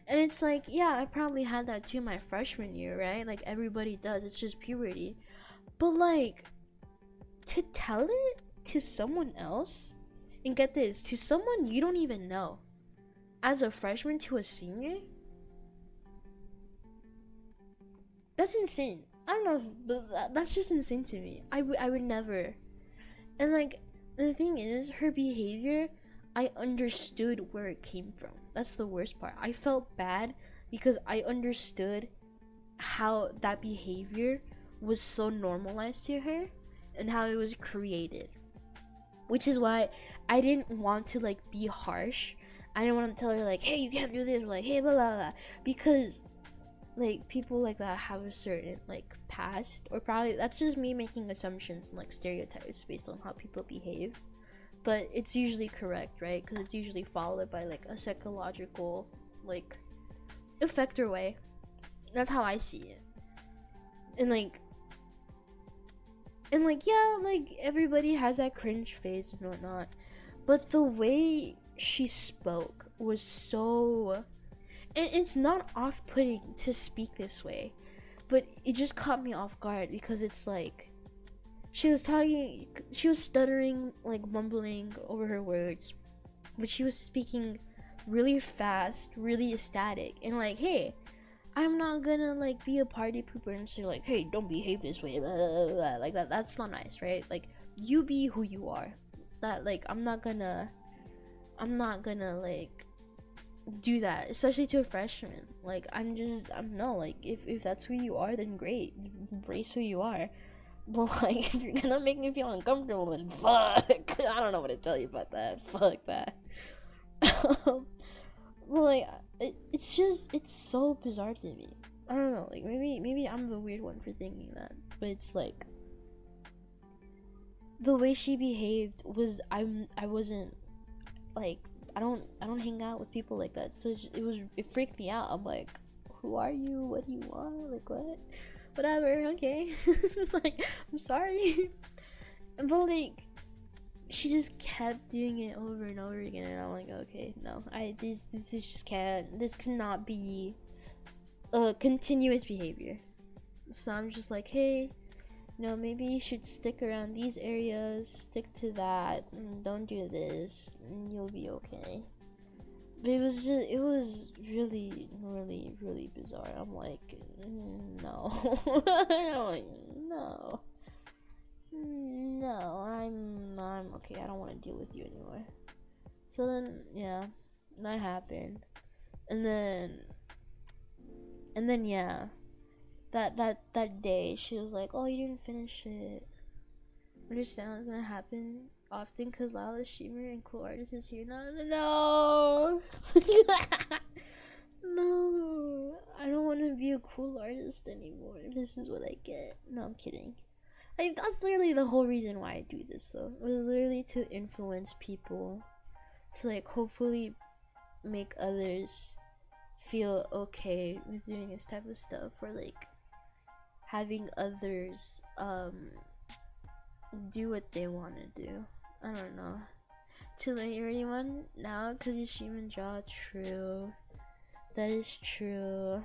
And it's like, yeah, I probably had that too my freshman year, right? Like everybody does. It's just puberty. But like, to tell it to someone else, and get this, to someone you don't even know, as a freshman to a senior, that's insane. I don't know if, but that's just insane to me. I would never. And like, the thing is, her behavior, I understood where it came from. That's the worst part. I felt bad because I understood how that behavior was so normalized to her and how it was created. Which is why I didn't want to like be harsh. I didn't want to tell her like, hey, you can't do this, or like, hey, blah blah blah, because like people like that have a certain like past, or probably that's just me making assumptions and like stereotypes based on how people behave. But it's usually correct, right? Because it's usually followed by like a psychological like effect or way. That's how I see it. And like yeah, like everybody has that cringe phase and whatnot, but the way she spoke was so, and it's not off-putting to speak this way, but it just caught me off guard because it's like she was stuttering, like mumbling over her words, but she was speaking really fast, really ecstatic, and like, hey, I'm not gonna like be a party pooper and say like, hey, don't behave this way, blah, blah, blah, blah. Like that's not nice, right? Like, you be who you are. That like, I'm not gonna like do that, especially to a freshman. Like, I'm no, like, if that's who you are, then great, embrace who you are. But like, if you're gonna make me feel uncomfortable, then fuck. I don't know what to tell you about that. Fuck that. Well, like, it's just, it's so bizarre to me. I don't know, like, maybe I'm the weird one for thinking that, but it's like, the way she behaved was, I wasn't like, I don't hang out with people like that, so it freaked me out. I'm like, who are you? What do you want? Like, what? Whatever, okay. Like, I'm sorry. But like, she just kept doing it over and over again, and I'm like, okay, no, this just can't, this cannot be a continuous behavior. So I'm just like, hey, maybe you should stick around these areas, stick to that, and don't do this, and you'll be okay. But it was really, really, really bizarre. I'm like, no. I'm like, no. No, I'm okay. I don't want to deal with you anymore. So then, yeah, that happened, and then yeah, that day she was like, "Oh, you didn't finish it." Understand what's gonna happen often because Lial the streamer and cool artist is here. No. No, I don't want to be a cool artist anymore. This is what I get. No, I'm kidding. Like, that's literally the whole reason why I do this, though. It was literally to influence people, to like hopefully make others feel okay with doing this type of stuff, or like having others do what they want to do. I don't know. Too late or anyone now because you stream and draw. True. That is true.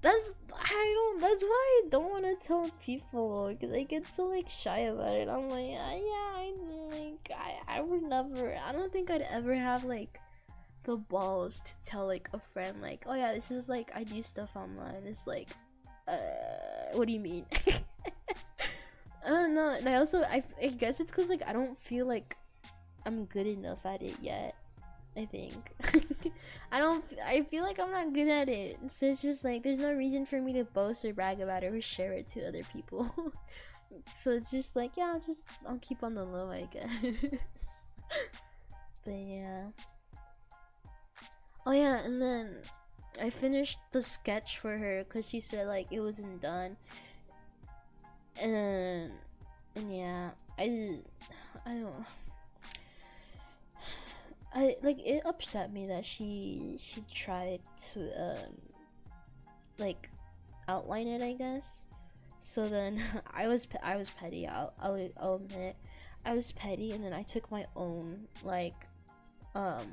That's why I don't want to tell people, because I get so like shy about it. I'm like, I would never, I don't think I'd ever have like the balls to tell like a friend like, oh yeah, this is like, I do stuff online. It's like, what do you mean? I don't know. And I guess it's because like I don't feel like I'm good enough at it yet. I think I feel like I'm not good at it, so it's just like there's no reason for me to boast or brag about it or share it to other people. So it's just like, yeah, I'll keep on the low, I guess. But yeah. Oh yeah, and then I finished the sketch for her because she said like it wasn't done, and yeah, I don't. it upset me that she tried to like outline it, I guess. So then I was petty. I'll admit, I was petty, and then I took my own like um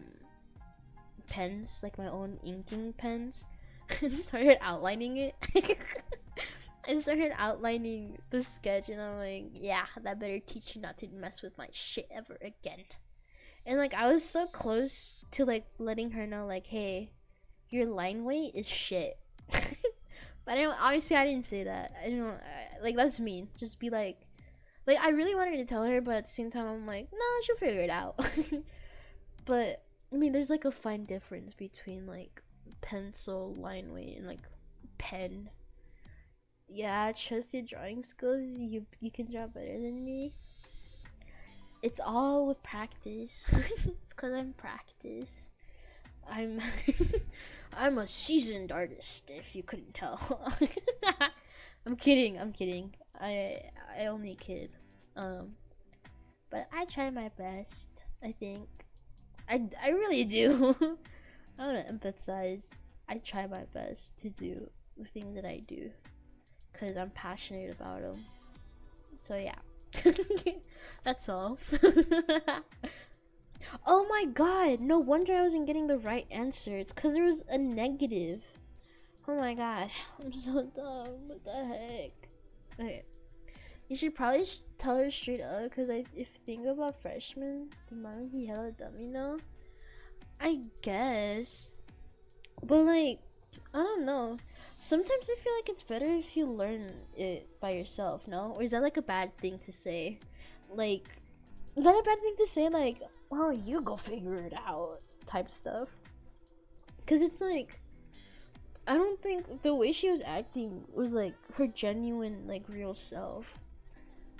pens, like my own inking pens, and started outlining it. I started outlining the sketch, and I'm like, yeah, that better teach you not to mess with my shit ever again. And like I was so close to like letting her know, like, hey, your line weight is shit. But I don't, obviously I didn't say that. I don't like, that's mean. Just be like I really wanted to tell her, but at the same time I'm like, no, she'll figure it out. But I mean, there's like a fine difference between like pencil line weight and like pen. Yeah, trust your drawing skills. You can draw better than me. It's all with practice. It's because I'm practice. I'm I'm a seasoned artist, if you couldn't tell. I'm kidding. I only kid. But I try my best. I think I really do. I want to empathize. I try my best to do the things that I do because I'm passionate about them. So yeah. That's all. Oh my god, no wonder I wasn't getting the right answer. It's because there was a negative. Oh my god, I'm so dumb. What the heck? Okay, you should probably tell her straight up, because if you think about freshmen, the amount he hella dumb, you know? I guess. But like, I don't know. Sometimes I feel like it's better if you learn it by yourself, no? Or is that like a bad thing to say? Like, is that a bad thing to say? Like, well, you go figure it out type stuff. Because it's like, I don't think the way she was acting was like her genuine, like, real self.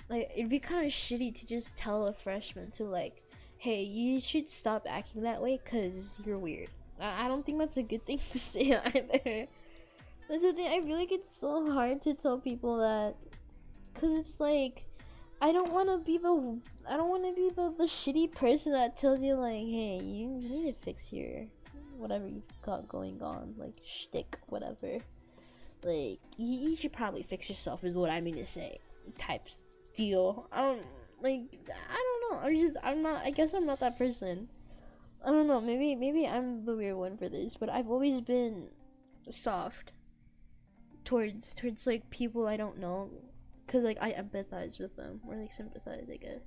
Like, it'd be kind of shitty to just tell a freshman to like, hey, you should stop acting that way because you're weird. I don't think that's a good thing to say either. That's the thing, I feel like it's so hard to tell people that, because it's like, I don't want to be the shitty person that tells you like, hey, you need to fix your whatever you've got going on, like shtick, whatever. Like, you should probably fix yourself is what I mean to say, type deal. I don't know. I guess I'm not that person. I don't know, maybe I'm the weird one for this, but I've always been soft towards like people I don't know, because like I empathize with them, or like sympathize, I guess.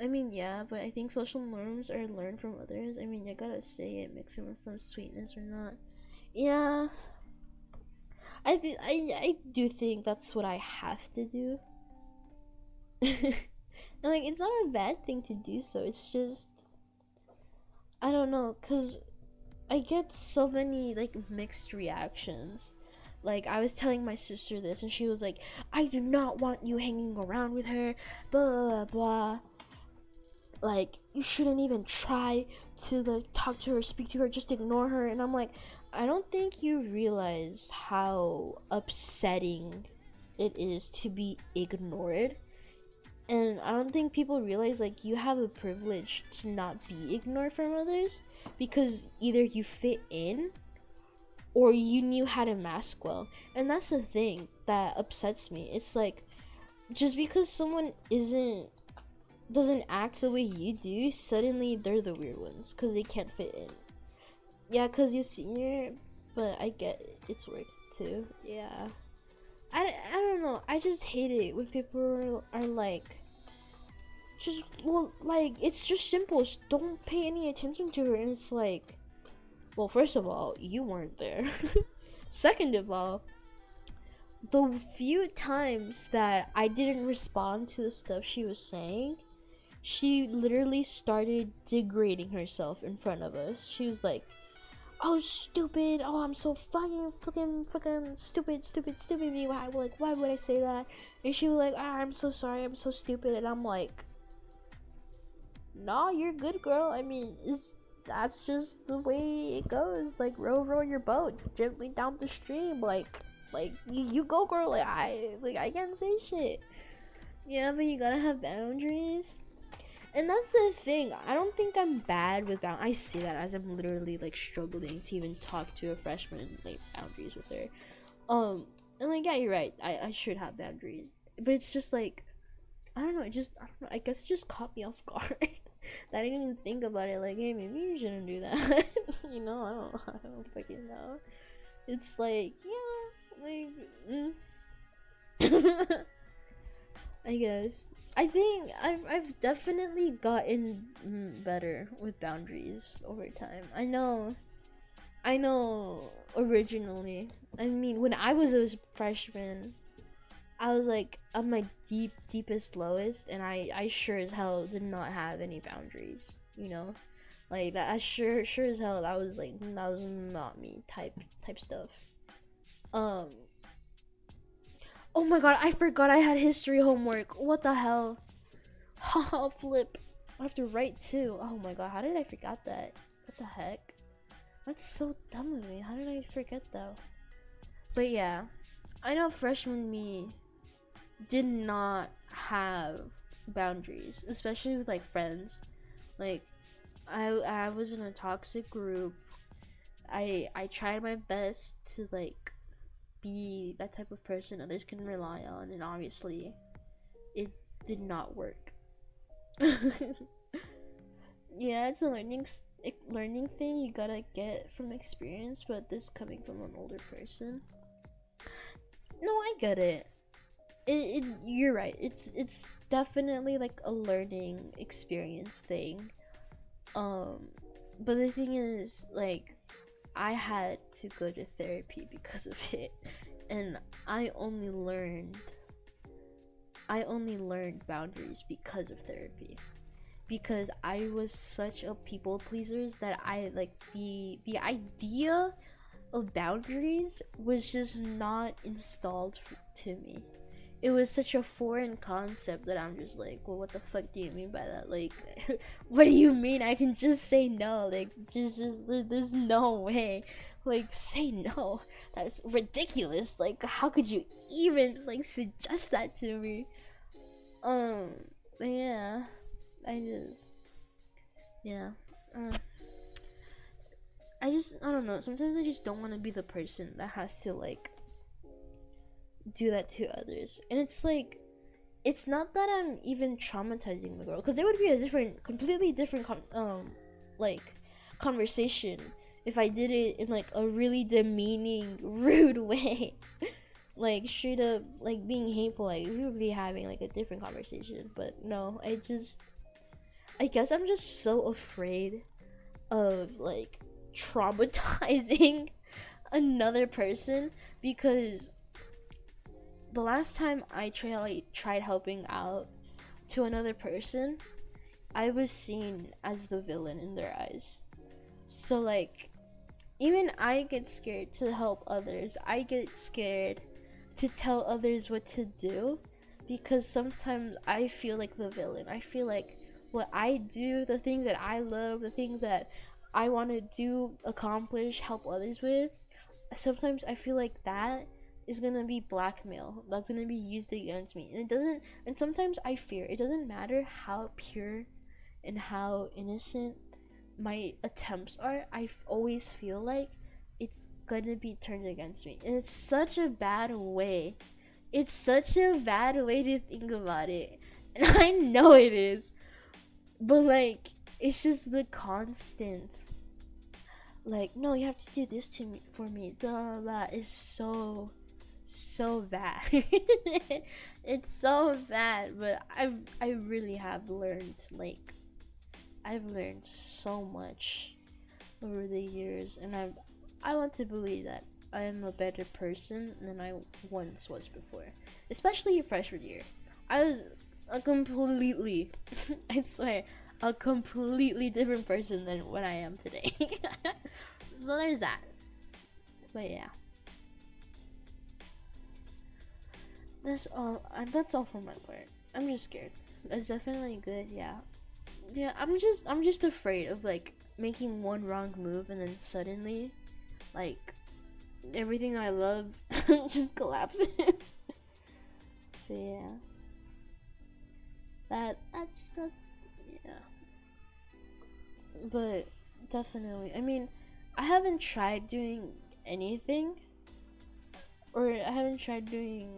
I mean, yeah, but I think social norms are learned from others. I mean, you gotta say it, mix it with some sweetness or not. Yeah, I do think that's what I have to do. And like, it's not a bad thing to do so. It's just, I don't know, cause I get so many like mixed reactions. Like, I was telling my sister this, and she was like, I do not want you hanging around with her, blah blah blah. Like, you shouldn't even try to like talk to her, speak to her, just ignore her. And I'm like, I don't think you realize how upsetting it is to be ignored. And I don't think people realize like you have a privilege to not be ignored from others, because either you fit in or you knew how to mask well. And that's the thing that upsets me. It's like, just because someone doesn't act the way you do, suddenly they're the weird ones because they can't fit in. Yeah, because you're senior, but I get it. It's worked too. Yeah. I don't know. I just hate it when people are like, just, well, like, it's just simple. Just don't pay any attention to her. And it's like, well, first of all, you weren't there. Second of all, the few times that I didn't respond to the stuff she was saying, she literally started degrading herself in front of us. She was like, oh, stupid. Oh, I'm so fucking stupid. Why would I say that? And she was like, I'm so sorry. I'm so stupid. And I'm like, nah, you're good, girl. I mean, that's just the way it goes. Like, row your boat gently down the stream. Like you go, girl. I can't say shit. Yeah, but you gotta have boundaries. And that's the thing. I don't think I'm bad with I say that as I'm literally like struggling to even talk to a freshman and like boundaries with her. And like, yeah, you're right. I should have boundaries, but it's just like, I don't know. I don't know. I guess it just caught me off guard. That I didn't even think about it. Like, hey, maybe you shouldn't do that. You know, I don't fucking know. It's like, yeah, like, I guess. I think I've definitely gotten better with boundaries over time. I know originally. I mean, when I was a freshman, I was like on my deepest lowest, and I sure as hell did not have any boundaries, you know? Like that I sure as hell that was not me type stuff. Um Oh my god, I forgot I had history homework. What the hell? Haha, flip. I have to write too. Oh my god, how did I forget that? What the heck? That's so dumb of me. How did I forget that? But yeah, I know freshman me did not have boundaries, especially with like friends. Like I was in a toxic group. I tried my best to like be that type of person others can rely on, and obviously it did not work. Yeah, it's a learning thing you gotta get from experience, but this coming from an older person. No, I get it. You're right. It's definitely like a learning experience thing. But the thing is, like, I had to go to therapy because of it, and I only learned boundaries because of therapy. Because I was such a people pleaser that I like the idea of boundaries was just not installed to me. It was such a foreign concept that I'm just like, well, what the fuck do you mean by that? Like, what do you mean I can just say no? Like, there's no way. Like, say no. That's ridiculous. Like, how could you even like suggest that to me? Yeah, yeah. I don't know. Sometimes I just don't want to be the person that has to like do that to others, and it's like, it's not that I'm even traumatizing the girl, because it would be a completely different like conversation if I did it in like a really demeaning, rude way. Like straight up like being hateful. Like we would be having like a different conversation, but no, I guess I'm just so afraid of like traumatizing another person, because the last time I tried helping out to another person, I was seen as the villain in their eyes. So like, even I get scared to help others. I get scared to tell others what to do, because sometimes I feel like the villain. I feel like what I do, the things that I love, the things that I want to do, accomplish, help others with, sometimes I feel like that is gonna be blackmail. That's gonna be used against me. And sometimes I fear it doesn't matter how pure and how innocent my attempts are, I always feel like it's gonna be turned against me. And it's such a bad way. It's such a bad way to think about it. And I know it is. But like, it's just the constant, like, no, you have to do this to me for me. Blah, blah, blah. Is so bad. It's so bad. But I really have learned, like, I've learned so much over the years, and I want to believe that I am a better person than I once was before, especially freshman year. I was a completely, I swear, a completely different person than what I am today. So there's that. But yeah, that's all. That's all for my part. I'm just scared. That's definitely good. Yeah. I'm just afraid of like making one wrong move and then suddenly, like, everything I love just collapses. So yeah, that's the, Yeah. But definitely, I mean, I haven't tried doing anything, or I haven't tried doing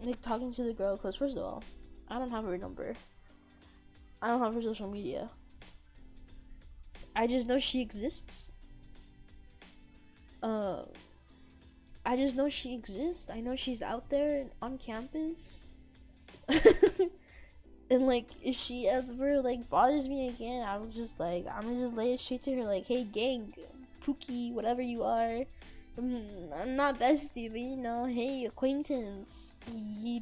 like talking to the girl, because first of all, I don't have her number, I don't have her social media, I just know she exists. I just know she exists. I know she's out there on campus. And like, if she ever like bothers me again, I'm gonna just lay it straight to her, like, hey gang, Pookie, whatever you are, I'm not bestie, but you know, hey acquaintance,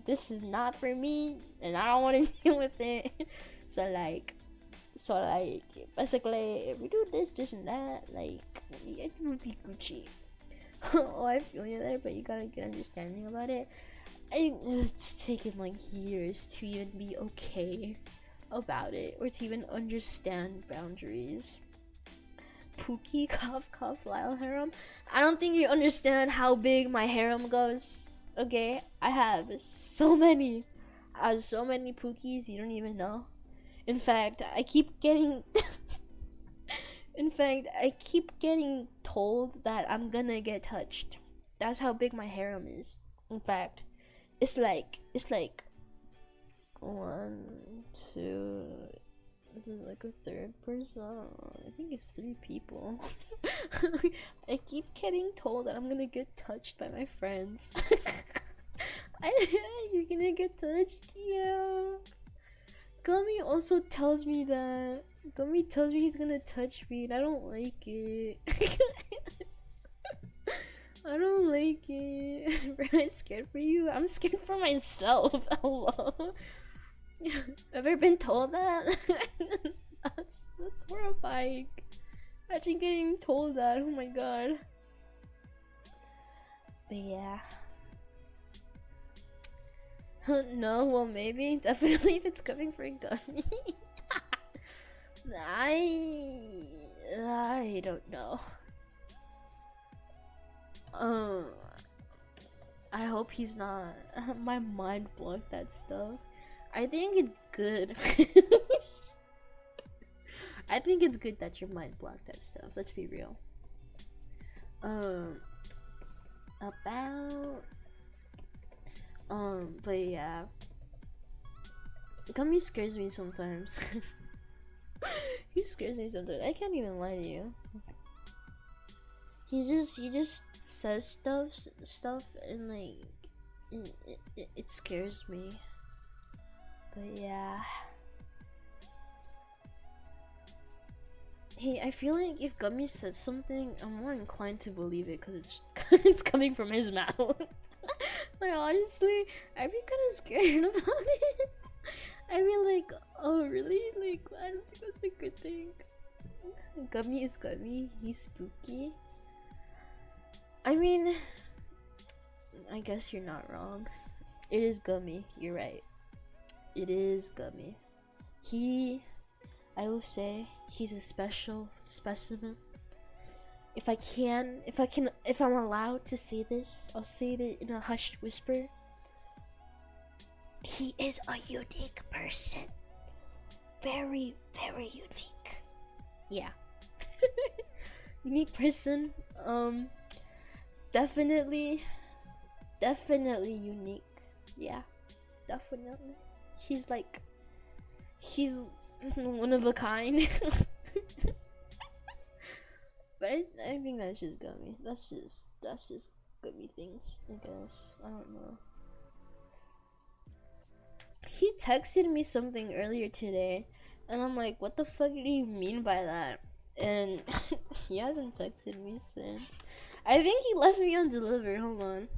this is not for me, and I don't want to deal with it. So like, basically, if we do this and that, like, it would be Gucci. Oh, I feel you there, but you gotta get understanding about it. It's taken like years to even be okay about it, or to even understand boundaries. Pookie, cough, cough, Lial harem. I don't think you understand how big my harem goes. Okay, I have so many Pookies you don't even know. In fact, I keep getting told that I'm gonna get touched. That's how big my harem is. In fact, it's like one, two. This is like a third person. I think it's 3 people. I keep getting told that I'm gonna get touched by my friends. You're gonna get touched, yeah. Gummy also tells me that. Gummy tells me he's gonna touch me, and I don't like it. I don't like it. I'm scared for you. I'm scared for myself. Hello. Ever been told that? that's horrifying. Imagine getting told that. Oh my god. But yeah. No, well maybe. Definitely if it's coming for Gummy. I don't know. I hope he's not. My mind blocked that stuff. I think it's good. I think it's good that your mind blocked that stuff. Let's be real. But yeah. Gummy scares me sometimes. He scares me sometimes. I can't even lie to you. He just says stuff and like it scares me. But yeah. Hey, I feel like if Gummy says something, I'm more inclined to believe it because it's coming from his mouth. Like honestly, I'd be kind of scared about it. I'd be like, oh really? Like, I don't think that's a good thing. Gummy is Gummy. He's spooky. I mean, I guess you're not wrong. It is Gummy. You're right. It is Gummy. I will say, he's a special specimen. If I'm allowed to say this, I'll say it in a hushed whisper. He is a unique person. Very, very unique. Yeah. Unique person. Definitely unique. Yeah, definitely. He's one of a kind. But I think that's just Gummy. That's just Gummy things, I guess. I don't know. He texted me something earlier today, and I'm like, what the fuck did he mean by that? And he hasn't texted me since. I think he left me undelivered. Hold on.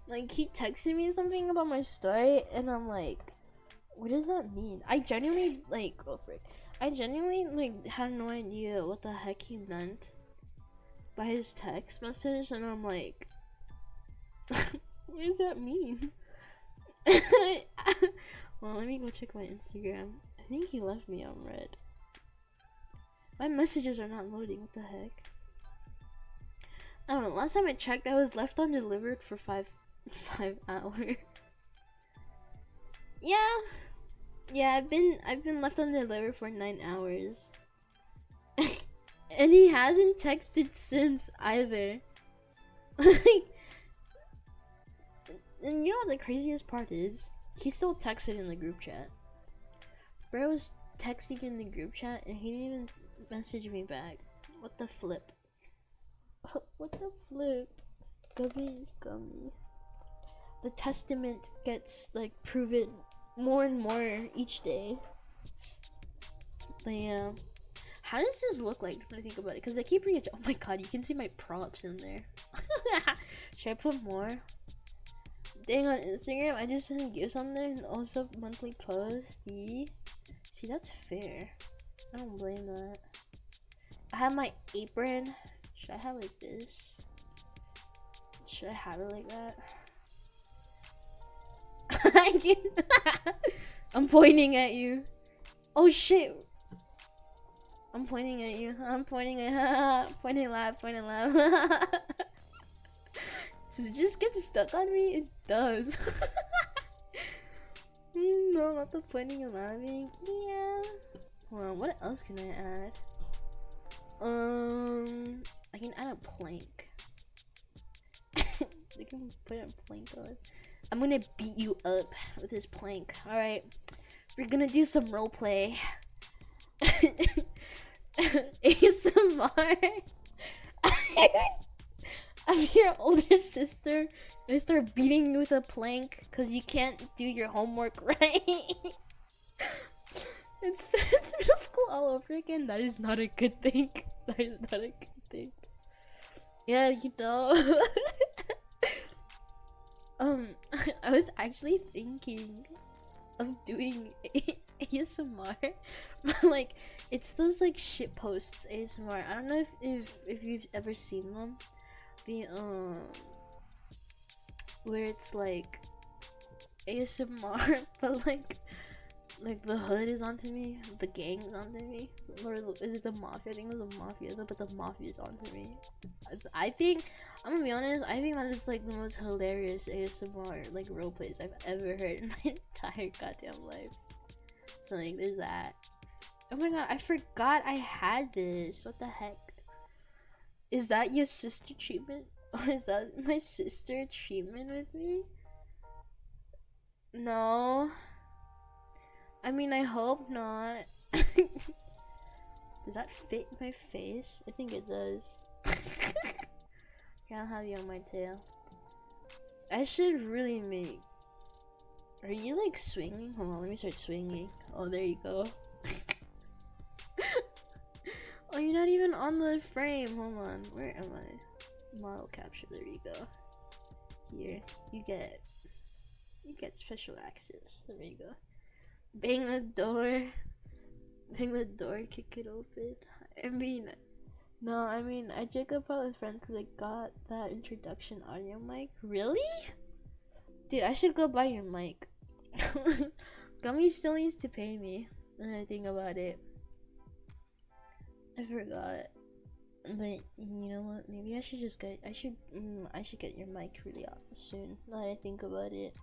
Like, he texted me something about my story, and I'm like, what does that mean? I genuinely had no idea what the heck he meant by his text message, and I'm like, what does that mean? Well, let me go check my Instagram. I think he left me on red. My messages are not loading. What the heck? I don't know. Last time I checked, I was left undelivered for 5 hours. Yeah, Yeah, I've been left on the liver for 9 hours. And he hasn't texted since either. Like, and you know what the craziest part is? He still texted in the group chat. Bro was texting in the group chat and he didn't even message me back. What the flip? What the flip? Gummy is gummy. The testament gets like proven more and more each day. But yeah. How does this look like when I think about it? Because I keep bringing it. Oh my god, you can see my props in there. Should I put more? Dang, on Instagram, I just didn't give something and also monthly post. See, that's fair. I don't blame that. I have my apron. Should I have like this? Should I have it like that? I can't. I'm pointing at you. Oh shit. I'm pointing at you. I'm pointing at pointing live. Does it just get stuck on me? It does. No, not the pointing and laughing. Yeah. Hold on, what else can I add? I can add a plank. I can put a plank on. I'm gonna beat you up with this plank. Alright. We're gonna do some roleplay. ASMR. I'm your older sister. I start beating you with a plank because you can't do your homework right. It's middle school all over again. That is not a good thing. That is not a good thing. Yeah, you know. I was actually thinking of doing ASMR, but like it's those like shit posts ASMR. I don't know if you've ever seen them. The where it's like ASMR, but like the hood is onto me, the gang is onto me, or is it the mafia? I think it was the mafia, but the mafia is onto me. I think, I'm gonna be honest, I think that is like the most hilarious ASMR like roleplays I've ever heard in my entire goddamn life. So like there's that. Oh my god, I forgot I had this. What the heck? Is that your sister treatment? Oh, is that my sister treatment with me? No. I mean, I hope not. Does that fit my face? I think it does. Can't have you on my tail. I should really make... Are you like swinging? Hold on, let me start swinging. Oh, there you go. Oh, you're not even on the frame. Hold on. Where am I? Model capture. There you go. Here. You get special access. There you go. Bang the door. Bang the door. Kick it open. I mean, no, I mean, I joke about with friends because I got that introduction audio mic. Really? Dude, I should go buy your mic. Gummy still needs to pay me. And I think about it. I forgot. But you know what? Maybe I should just get. I should get your mic really soon. Now that I think about it.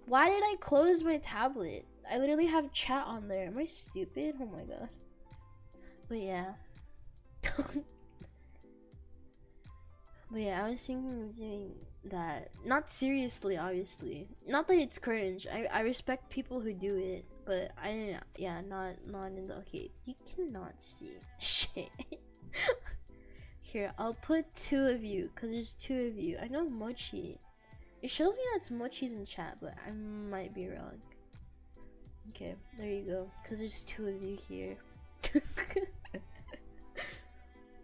Why did I close my tablet? I literally have chat on there. Am I stupid? Oh my god. But yeah. But yeah, I was thinking of doing that. Not seriously, obviously. Not that it's cringe. I respect people who do it, but I didn't. Yeah, not in the. Okay, you cannot see shit. Here, I'll put 2 of you, cause there's 2 of you. I know Mochi. It shows me that's Mochi's in chat, but I might be wrong. Okay, there you go. Cause there's 2 of you here.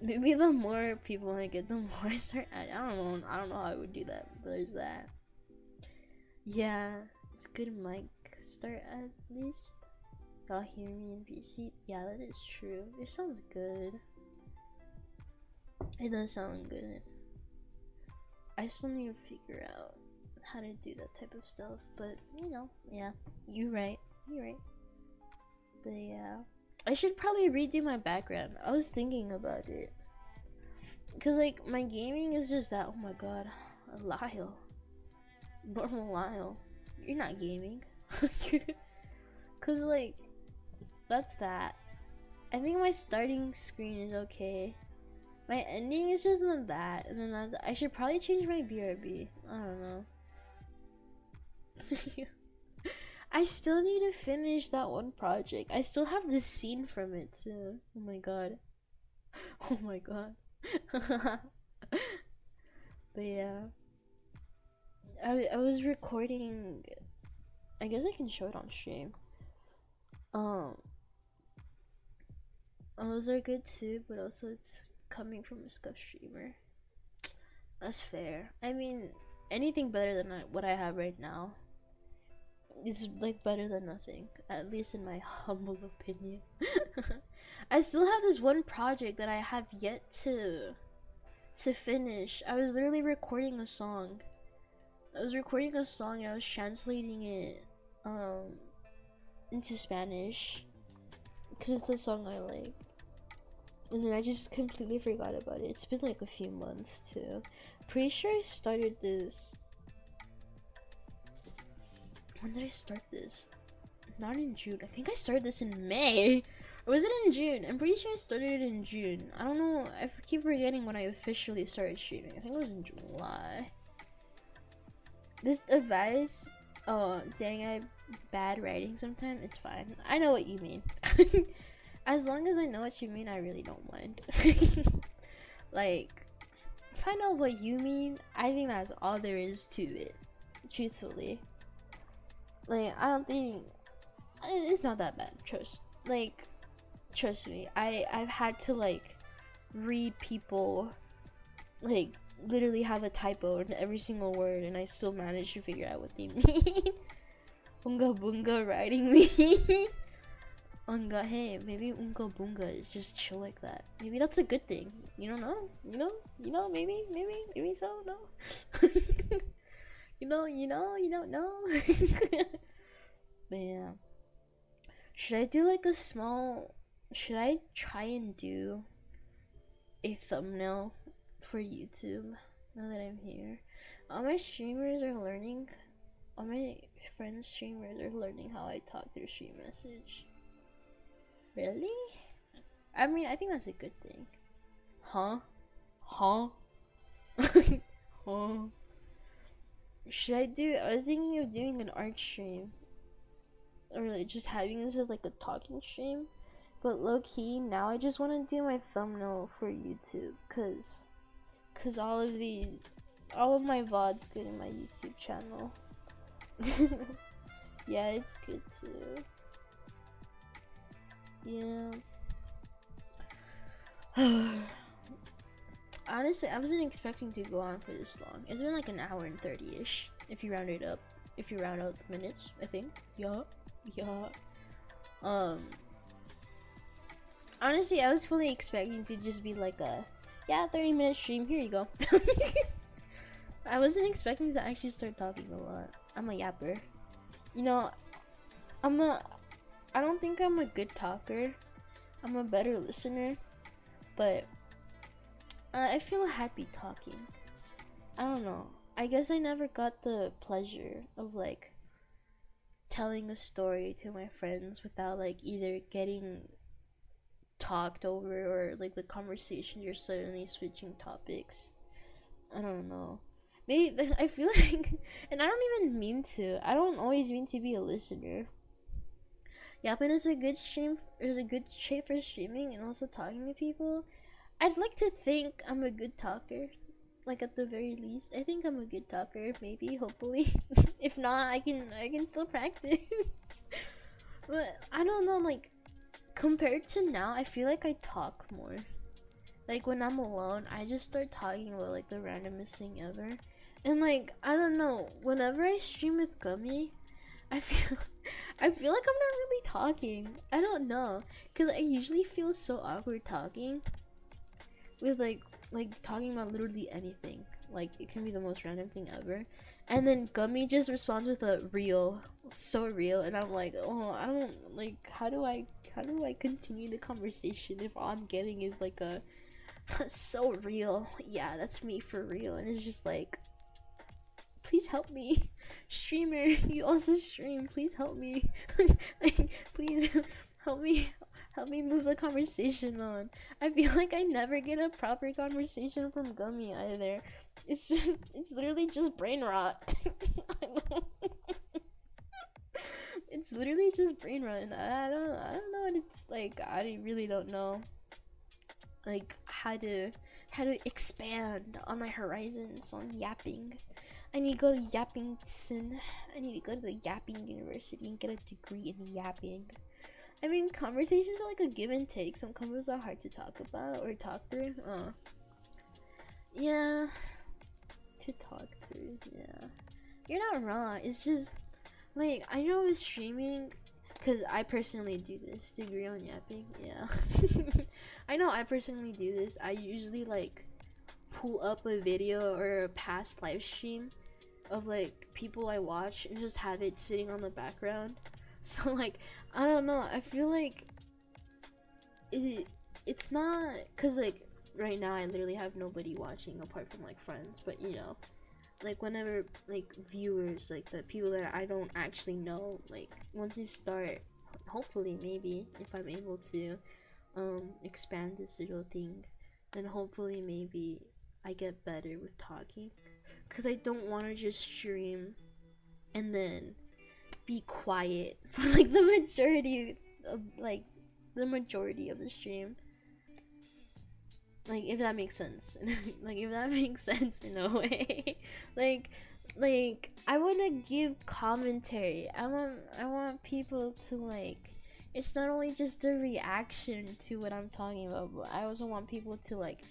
Maybe the more people I get, the more I start adding. I don't know how I would do that, but there's that. Yeah, it's good mic start at least. Y'all hear me in PC? Yeah, that is true. It sounds good. It does sound good. I still need to figure out how to do that type of stuff, but you know, yeah, you're right. But yeah, I should probably redo my background. I was thinking about it, cause like my gaming is just that. Oh my god, Lial, normal Lial, you're not gaming. Cause like that's that. I think my starting screen is okay. My ending is just not that, and then I should probably change my BRB. I don't know. I still need to finish that one project. I still have this scene from it too. Oh my god. Oh my god. But yeah. I was recording. I guess I can show it on stream. Those are good too, but also it's coming from a scuff streamer. That's fair. I mean, anything better than what I have right now is like better than nothing, at least in my humble opinion. I still have this one project that I have yet to finish. I was literally recording a song. I was recording a song and I was translating it into Spanish because it's a song I like. And then I just completely forgot about it. It's been like a few months too. Pretty sure I started this. When did I start this? Not in June. I think I started this in May. Or was it in June? I'm pretty sure I started it in June. I don't know. I keep forgetting when I officially started streaming. I think it was in July. This advice. Oh, dang, I have bad writing sometimes. It's fine. I know what you mean. As long as I know what you mean, I really don't mind. Like, if I know what you mean, I think that's all there is to it. Truthfully. Like, I don't think it's not that bad. Trust me. I've had to like read people like literally have a typo in every single word, and I still managed to figure out what they mean. Unga bunga writing me. Unga, hey, maybe unga bunga is just chill like that. Maybe that's a good thing. You don't know. You know. Maybe so. No. You don't know. But yeah. Should I try and do a thumbnail for YouTube now that I'm here? All my streamers are learning. All my friends streamers are learning how I talk through stream message. Really? I mean, I think that's a good thing. Huh? Huh? I was thinking of doing an art stream. Or like just having this as like a talking stream. But low key, now I just want to do my thumbnail for YouTube. Cause all of my VODs go to my YouTube channel. Yeah, it's good too. Yeah. Honestly, I wasn't expecting to go on for this long. It's been like an hour and 30-ish. If you round it up. If you round out the minutes, I think. Yeah. Honestly, I was fully expecting to just be like a 30-minute stream. Here you go. I wasn't expecting to actually start talking a lot. I'm a yapper. You know, I don't think I'm a good talker. I'm a better listener, but I feel happy talking. I don't know. I guess I never got the pleasure of like telling a story to my friends without like either getting talked over or like the conversation you're suddenly switching topics. I don't know. Maybe I feel like, and I don't even mean to. I don't always mean to be a listener. Yapping is a good stream. Is a good shape for streaming and also talking to people. I'd like to think I'm a good talker. Like at the very least, I think I'm a good talker. Maybe, hopefully. If not, I can still practice. But I don't know. Like compared to now, I feel like I talk more. Like when I'm alone, I just start talking about like the randomest thing ever. And like I don't know. Whenever I stream with Gummy, I feel like I'm not really talking. I don't know, cause I usually feel so awkward talking with like talking about literally anything. Like it can be the most random thing ever, and then Gummy just responds with a real, so real, and I'm like, oh, I don't like. How do I continue the conversation if all I'm getting is like a so real? Yeah, that's me for real, and it's just like please help me. Streamer, you also stream, please help me. Like, please help me move the conversation on. I feel like I never get a proper conversation from Gummy either. It's literally just brain rot. It's literally just brain rot, and I don't know what it's like. I really don't know, like, how to expand on my horizons on yapping. I need to go to Yappington. I need to go to the Yapping University and get a degree in yapping. I mean, conversations are like a give and take. Some convos are hard to talk about or talk through. Yeah, to talk through. Yeah, you're not wrong. It's just like, I know with streaming, because I personally do this degree on yapping. Yeah. I know I personally do this. I usually like pull up a video or a past live stream of like people I watch and just have it sitting on the background. So like, I don't know, I feel like it's not, because like right now I literally have nobody watching apart from like friends, but you know, like whenever like viewers, like the people that I don't actually know, like once they start, hopefully maybe if I'm able to expand this little thing, then hopefully maybe I get better with talking, because I don't want to just stream and then be quiet for like the majority of the stream, like if that makes sense. Like if that makes sense in a way. like I want to give commentary. I want people to like, it's not only just a reaction to what I'm talking about, but I also want people to like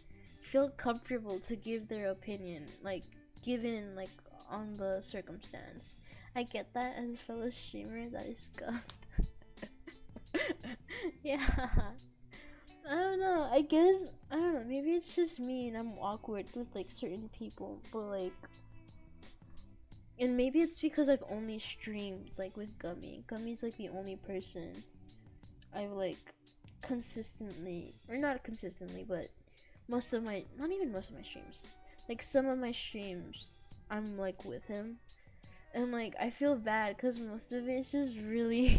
feel comfortable to give their opinion, like given like on the circumstance. I get that as a fellow streamer that is scuffed. Yeah. I don't know. I guess, I don't know. Maybe it's just me and I'm awkward with like certain people, but like, and maybe it's because I've only streamed like with Gummy. Gummy's like the only person I've like consistently, or not consistently, but most of my, not even most of my streams, like some of my streams, I'm like with him, and like I feel bad because most of it's just really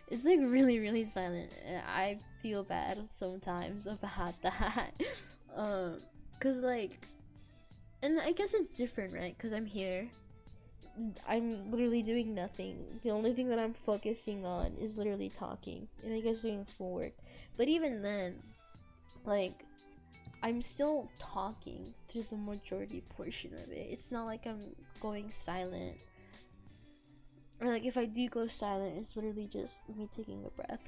it's like really silent, and I feel bad sometimes about that. Cause like, and I guess it's different, right? Cause I'm here, I'm literally doing nothing. The only thing that I'm focusing on is literally talking, and I guess doing schoolwork. But even then, like, I'm still talking through the majority portion of it. It's not like I'm going silent. Or like if I do go silent, it's literally just me taking a breath.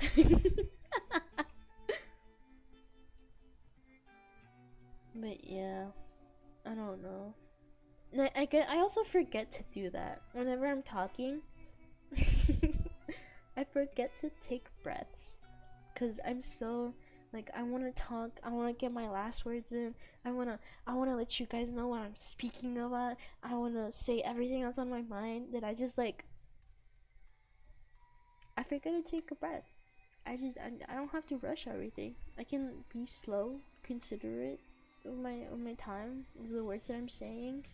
But yeah, I don't know. I also forget to do that whenever I'm talking. I forget to take breaths, cause I'm so like, I want to talk, I want to get my last words in, I want to let you guys know what I'm speaking about, I want to say everything that's on my mind, that I just like, I forget to take a breath. I don't have to rush everything. I can be slow, considerate of my time, of the words that I'm saying,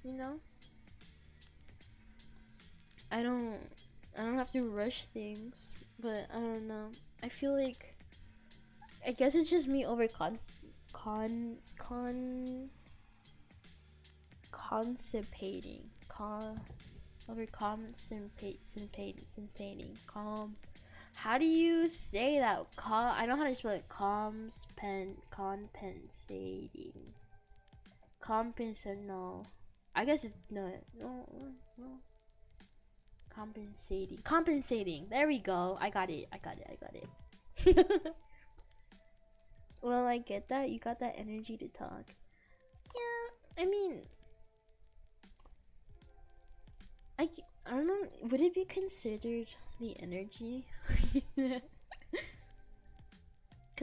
you know? I don't have to rush things, but I don't know. I feel like, I guess it's just me over constipating. Over constipating. How do you say that? I know how to spell it. Compensating. No. I guess it's no. Compensating. There we go. I got it. Well, I get that. You got that energy to talk. Yeah, I mean, I don't know. Would it be considered the energy? Because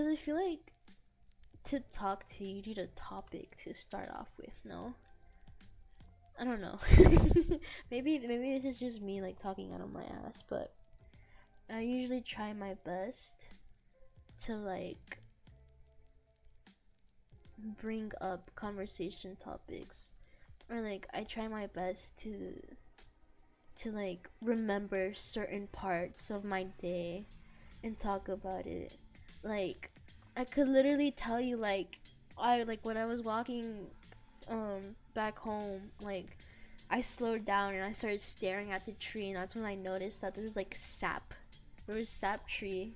I feel like to talk to, you need a topic to start off with. No, I don't know. maybe this is just me like talking out of my ass, but I usually try my best to like bring up conversation topics or like I try my best to like remember certain parts of my day and talk about it. Like I could literally tell you like I like when I was walking back home, like I slowed down and I started staring at the tree, and that's when I noticed that there was like sap. There was sap tree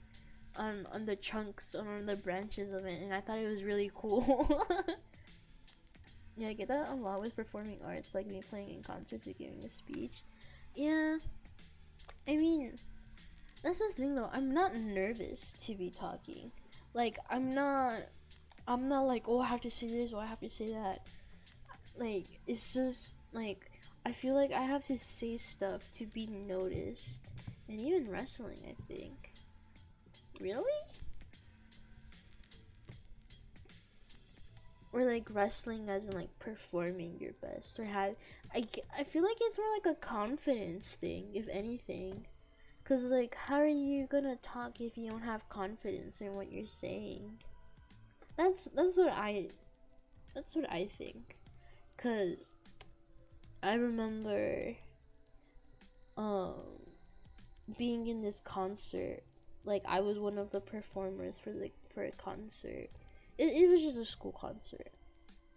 on the trunks, on the branches of it, and I thought it was really cool. Yeah, I get that a lot with performing arts, like me playing in concerts or giving a speech. Yeah, I mean, that's the thing though. I'm not nervous to be talking. Like I'm not like, oh, I have to say this or I have to say that. Like it's just like I feel like I have to say stuff to be noticed. And even wrestling, I think. Really? Or like wrestling as in like performing your best, or have I feel like it's more like a confidence thing, if anything. Cause like how are you gonna talk if you don't have confidence in what you're saying? That's what I think. Cause I remember um being in this concert. Like I was one of the performers for a concert. It was just a school concert,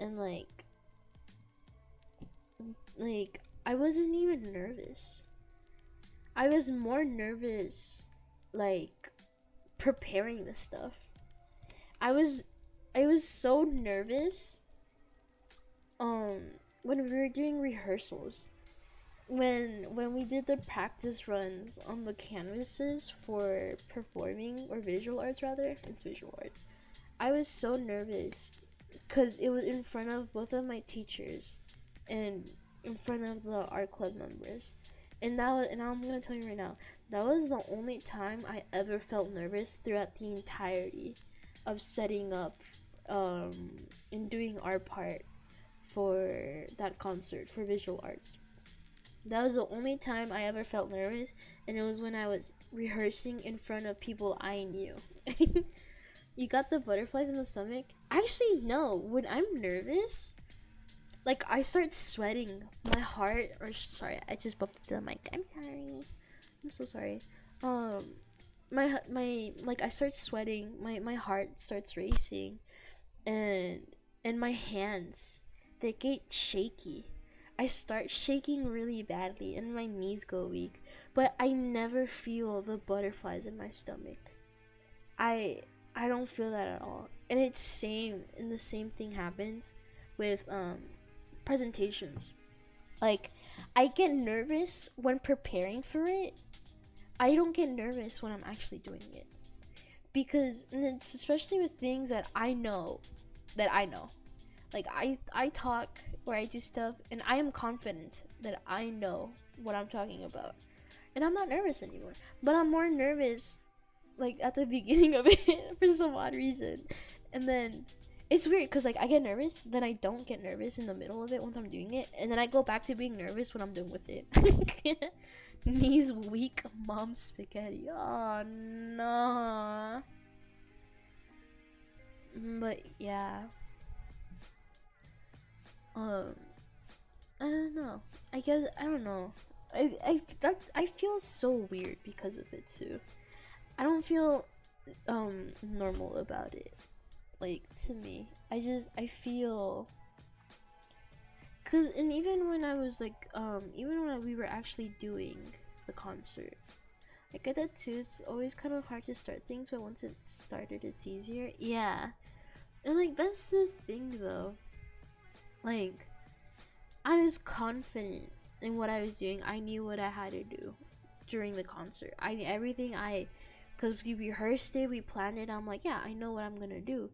and like I wasn't even nervous. I was more nervous like preparing the stuff. I was so nervous when we were doing rehearsals. When we did the practice runs on the canvases for performing, or visual arts rather, it's visual arts. I was so nervous because it was in front of both of my teachers and in front of the art club members. And I'm gonna tell you right now, that was the only time I ever felt nervous throughout the entirety of setting up and doing our part for that concert for visual arts. That was the only time I ever felt nervous, and it was when I was rehearsing in front of people I knew. You got the butterflies in the stomach? Actually, no. When I'm nervous, like I start sweating. My heart, or sorry, I just bumped into the mic. I'm sorry. I'm so sorry. My like I start sweating. My heart starts racing, and my hands, they get shaky. I start shaking really badly and my knees go weak, but I never feel the butterflies in my stomach. I don't feel that at all. And the same thing happens with presentations. Like I get nervous when preparing for it. I don't get nervous when I'm actually doing it. Because, and it's especially with things that I know. Like I talk or I do stuff and I am confident that I know what I'm talking about. And I'm not nervous anymore. But I'm more nervous like at the beginning of it for some odd reason. And then it's weird because like I get nervous, then I don't get nervous in the middle of it once I'm doing it, and then I go back to being nervous when I'm done with it. Knees weak, mom spaghetti. Oh no. But yeah. I don't know. I guess I don't know. I feel so weird because of it too. I don't feel normal about it. Like to me, I feel. Cause and even when I was like even when we were actually doing the concert, I get that too. It's always kind of hard to start things, but once it started, it's easier. Yeah, and like that's the thing though. Like, I was confident in what I was doing. I knew what I had to do during the concert. I knew everything. Because we rehearsed it, we planned it. I'm like, yeah, I know what I'm gonna do.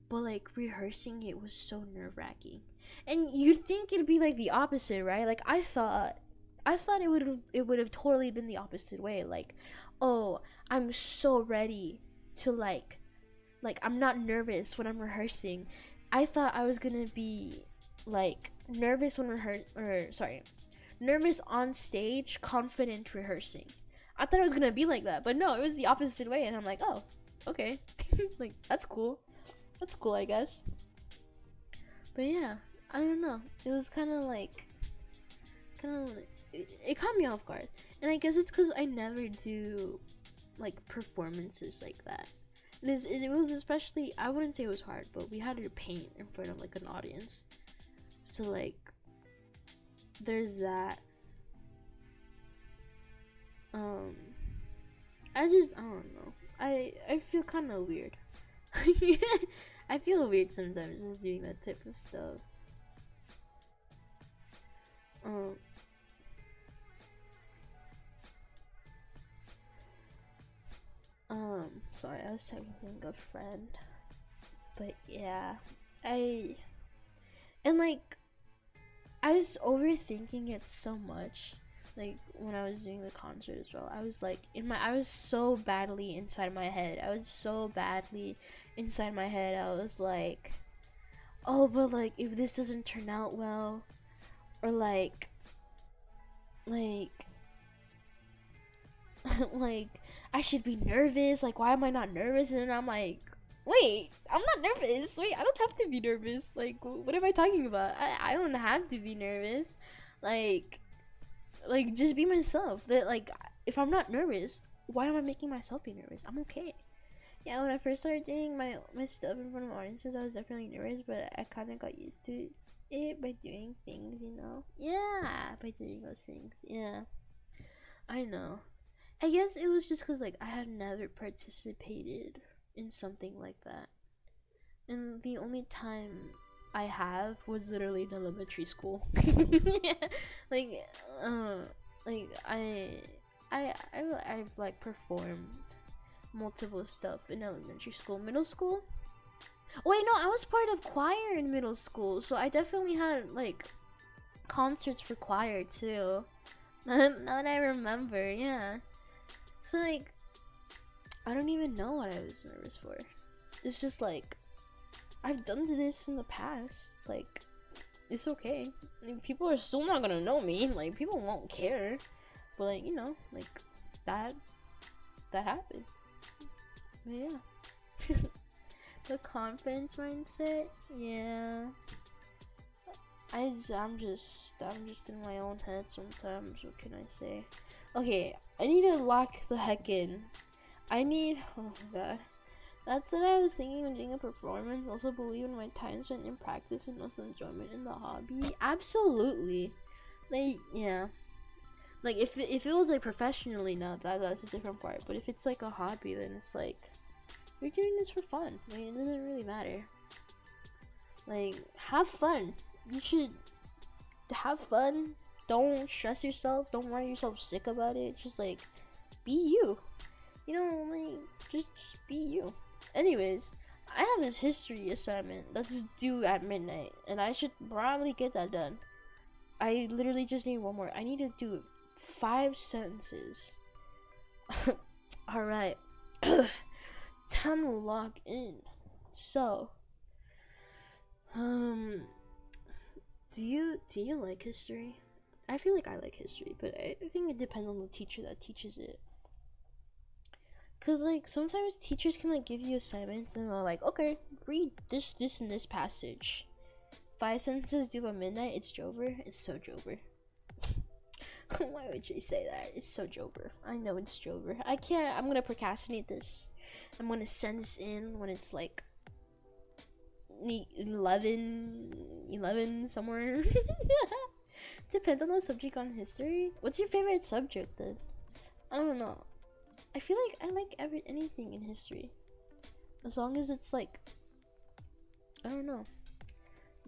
But like rehearsing it was so nerve-wracking. And you'd think it'd be like the opposite, right? Like I thought it would have totally been the opposite way. Like, oh, I'm so ready to like I'm not nervous when I'm rehearsing. I thought I was gonna be like nervous when nervous on stage, confident rehearsing. I thought it was gonna be like that, but no, it was the opposite way, and I'm like, oh, okay. Like that's cool, I guess. But yeah, I don't know. It was kind of like, it caught me off guard, and I guess it's because I never do like performances like that. And it was especially, I wouldn't say it was hard, but we had to paint in front of like an audience, so like there's that. I don't know. I feel kind of weird. I feel weird sometimes just doing that type of stuff. Sorry, I was texting a friend, but yeah, and like, I was overthinking it so much. Like when I was doing the concert as well, I was like I was so badly inside my head. I was like, oh, but like if this doesn't turn out well, or like like I should be nervous. Like, why am I not nervous? And then I'm like, wait, I'm not nervous. Wait, I don't have to be nervous. Like, what am I talking about? I don't have to be nervous. Like just be myself. That, like, if I'm not nervous, why am I making myself be nervous? I'm okay. Yeah, when I first started doing my stuff in front of audiences, I was definitely nervous, but I kind of got used to it by doing things, you know? Yeah, by doing those things. Yeah, I know. I guess it was just because, like, I had never participated in something like that. And the only time I have was literally in elementary school. Yeah, like, I've like performed multiple stuff in elementary school. Middle school, wait, no, I was part of choir in middle school, so I definitely had like concerts for choir too. Now that I remember, yeah. So like, I don't even know what I was nervous for. It's just like, I've done this in the past. Like, it's okay. I mean, people are still not gonna know me. Like, people won't care. But like, you know, like that happened. But yeah. The confidence mindset, yeah. I'm just in my own head sometimes. What can I say? Okay, I need to lock the heck in. Oh my god. That's what I was thinking when doing a performance. Also believe in my time spent in practice and also enjoyment in the hobby. Absolutely. Like, yeah. Like, if it was like professionally, now that's a different part. But if it's like a hobby, then it's like, you're doing this for fun. Like, it doesn't really matter. Like, have fun. You should have fun. Don't stress yourself. Don't worry yourself sick about it. Just like, be you. You know, like, just be you. Anyways, I have this history assignment that's due at midnight, and I should probably get that done. I literally just need one more. I need to do 5 sentences. Alright. Time to log in. So, do you like history? I feel like I like history, but I think it depends on the teacher that teaches it. Cause like sometimes teachers can like give you assignments and they're like, okay, read this and this passage. 5 sentences due by midnight. It's Jover. It's so Jover. Why would you say that? It's so Jover. I know it's Jover. I can't. I'm gonna procrastinate this. I'm gonna send this in when it's like 11 somewhere. Depends on the subject on history. What's your favorite subject then? I don't know. I feel like I like anything in history, as long as it's like, I don't know,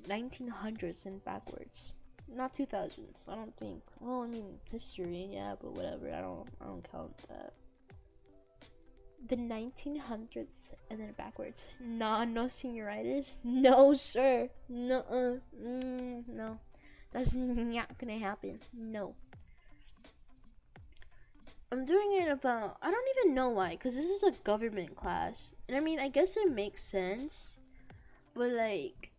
1900s and backwards, not 2000s. I don't think. Well, I mean history, yeah, but whatever. I don't count that. The 1900s and then backwards. Nah, no senioritis. No, sir. No, no, that's not gonna happen. No. I'm doing it about, I don't even know why, because this is a government class. And I mean, I guess it makes sense. But like,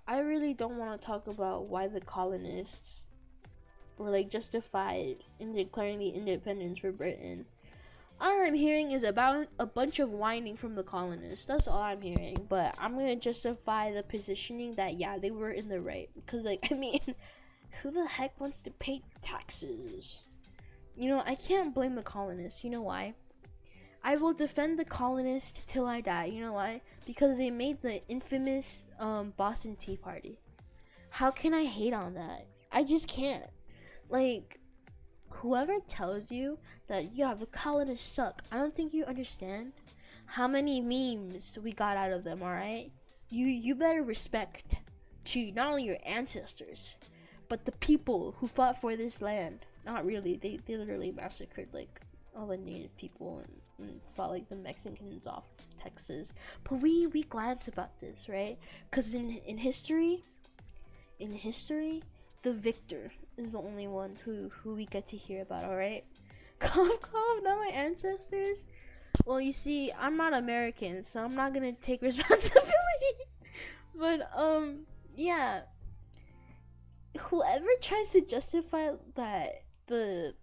I really don't want to talk about why the colonists were like justified in declaring the independence for Britain. All I'm hearing is about a bunch of whining from the colonists. That's all I'm hearing. But I'm gonna justify the positioning that yeah, they were in the right. Because like, I mean, who the heck wants to pay taxes? You know, I can't blame the colonists. You know why? I will defend the colonists till I die. You know why? Because they made the infamous Boston Tea Party. How can I hate on that? I just can't. Like, whoever tells you that yeah, the colonists suck, I don't think you understand how many memes we got out of them. All right, you better respect to not only your ancestors, but the people who fought for this land. Not really. They literally massacred like all the native people and fought like the Mexicans off Texas. But we glance about this, right? Because in history, the victor is the only one who we get to hear about. All right, cough cough, not my ancestors. Well, you see, I'm not American, so I'm not gonna take responsibility. But yeah, whoever tries to justify that the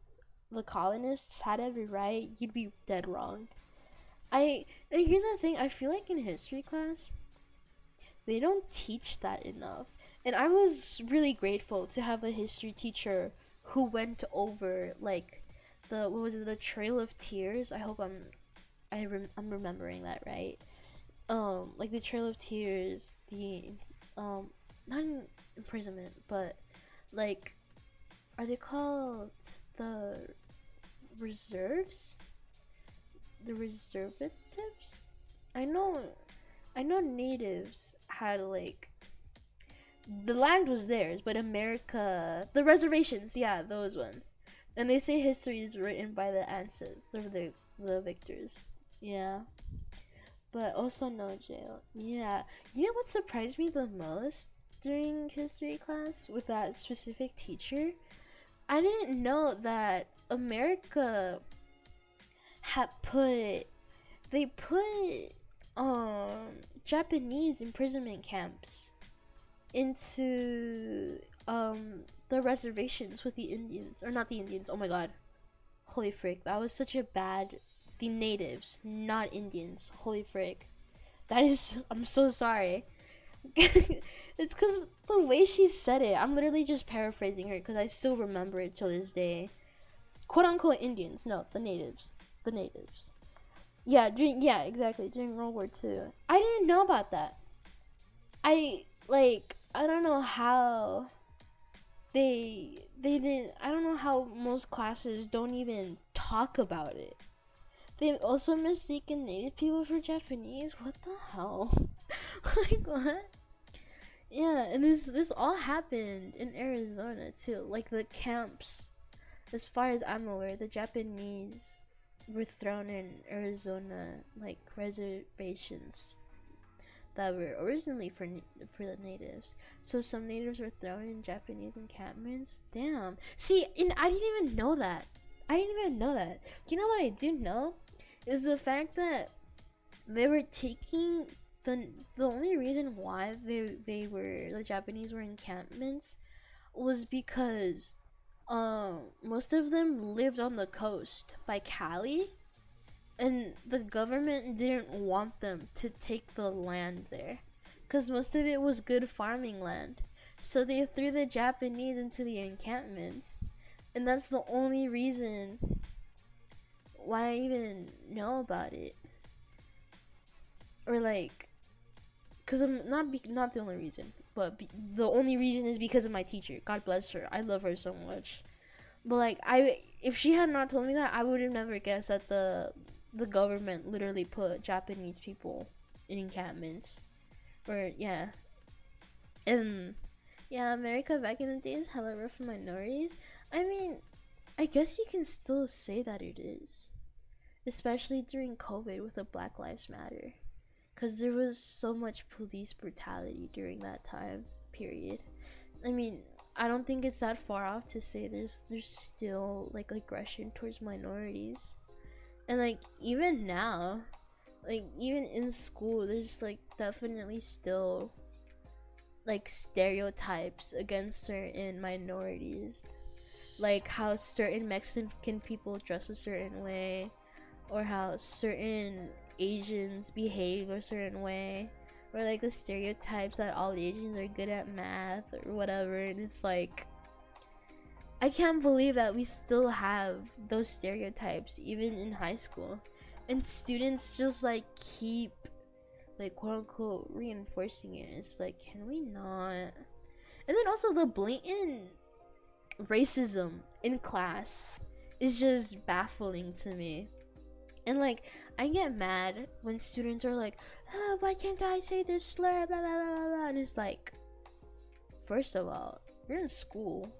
colonists had every right, you'd be dead wrong. And here's the thing, I feel like in history class they don't teach that enough. And I was really grateful to have a history teacher who went over like the what was it, the Trail of Tears. I hope I'm remembering that right. Like the Trail of Tears, the not imprisonment, but like, are they called the reserves? The reservatives? I know natives had like, the land was theirs, but America, the reservations, yeah, those ones. And they say history is written by the ancestors, the victors. Yeah. But also no jail. Yeah. You know what surprised me the most during history class with that specific teacher? I didn't know that America had they put Japanese imprisonment camps into the reservations with the Indians, or not the Indians. Oh my god, holy frick, that was such a bad, the natives, not Indians. Holy frick, that is, I'm so sorry. It's because the way she said it, I'm literally just paraphrasing her because I still remember it till this day. Quote unquote Indians, no, the natives. Yeah, exactly, during World War II. I didn't know about that. I don't know how they didn't. I don't know how most classes don't even talk about it. They've also mistaken native people for Japanese. What the hell? Like, what? Yeah, and this all happened in Arizona too. Like the camps, as far as I'm aware, the Japanese were thrown in Arizona, like reservations that were originally for the natives. So some natives were thrown in Japanese encampments. Damn. See, and I didn't even know that. You know what I do know is the fact that they were taking the only reason why the Japanese were encampments was because most of them lived on the coast by Cali, and the government didn't want them to take the land there because most of it was good farming land. So they threw the Japanese into the encampments, and that's the only reason why I even know about it. Or like, because I'm not the only reason, but the only reason is because of my teacher. God bless her. I love her so much. But like, if she had not told me that, I would have never guessed that the government literally put Japanese people in encampments. Or yeah. And yeah, America back in the day is hella rough for minorities. I mean, I guess you can still say that it is, especially during COVID with the Black Lives Matter, because there was so much police brutality during that time period. I mean, I don't think it's that far off to say there's still like aggression towards minorities. And like even now, like even in school, there's like definitely still like stereotypes against certain minorities, like how certain Mexican people dress a certain way, or how certain Asians behave a certain way, or like the stereotypes that all Asians are good at math or whatever. And it's like, I can't believe that we still have those stereotypes even in high school, and students just like keep like quote unquote reinforcing it. It's like, can we not? And then also the blatant racism in class is just baffling to me. And like, I get mad when students are like, oh, why can't I say this slur, blah blah blah blah. And it's like, first of all, you're in school,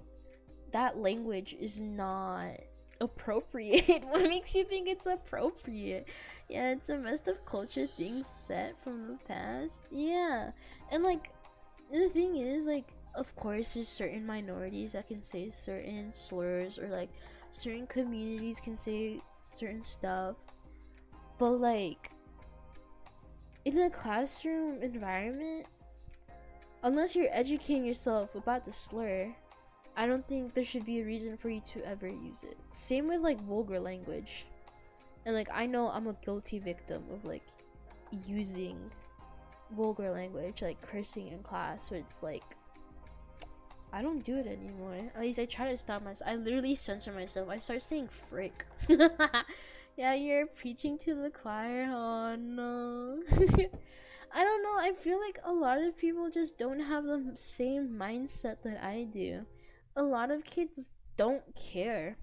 that language is not appropriate. What makes you think it's appropriate? Yeah, it's a messed up culture thing set from the past. Yeah. And like, the thing is, like, of course there's certain minorities that can say certain slurs, or like certain communities can say certain stuff, but like in a classroom environment, unless you're educating yourself about the slur, I don't think there should be a reason for you to ever use it. Same with like vulgar language. And like, I know I'm a guilty victim of like using vulgar language, like cursing in class, but it's like, I don't do it anymore. At least I try to stop myself. I literally censor myself. I start saying frick. Yeah, you're preaching to the choir. Oh no. I don't know. I feel like a lot of people just don't have the same mindset that I do. A lot of kids don't care.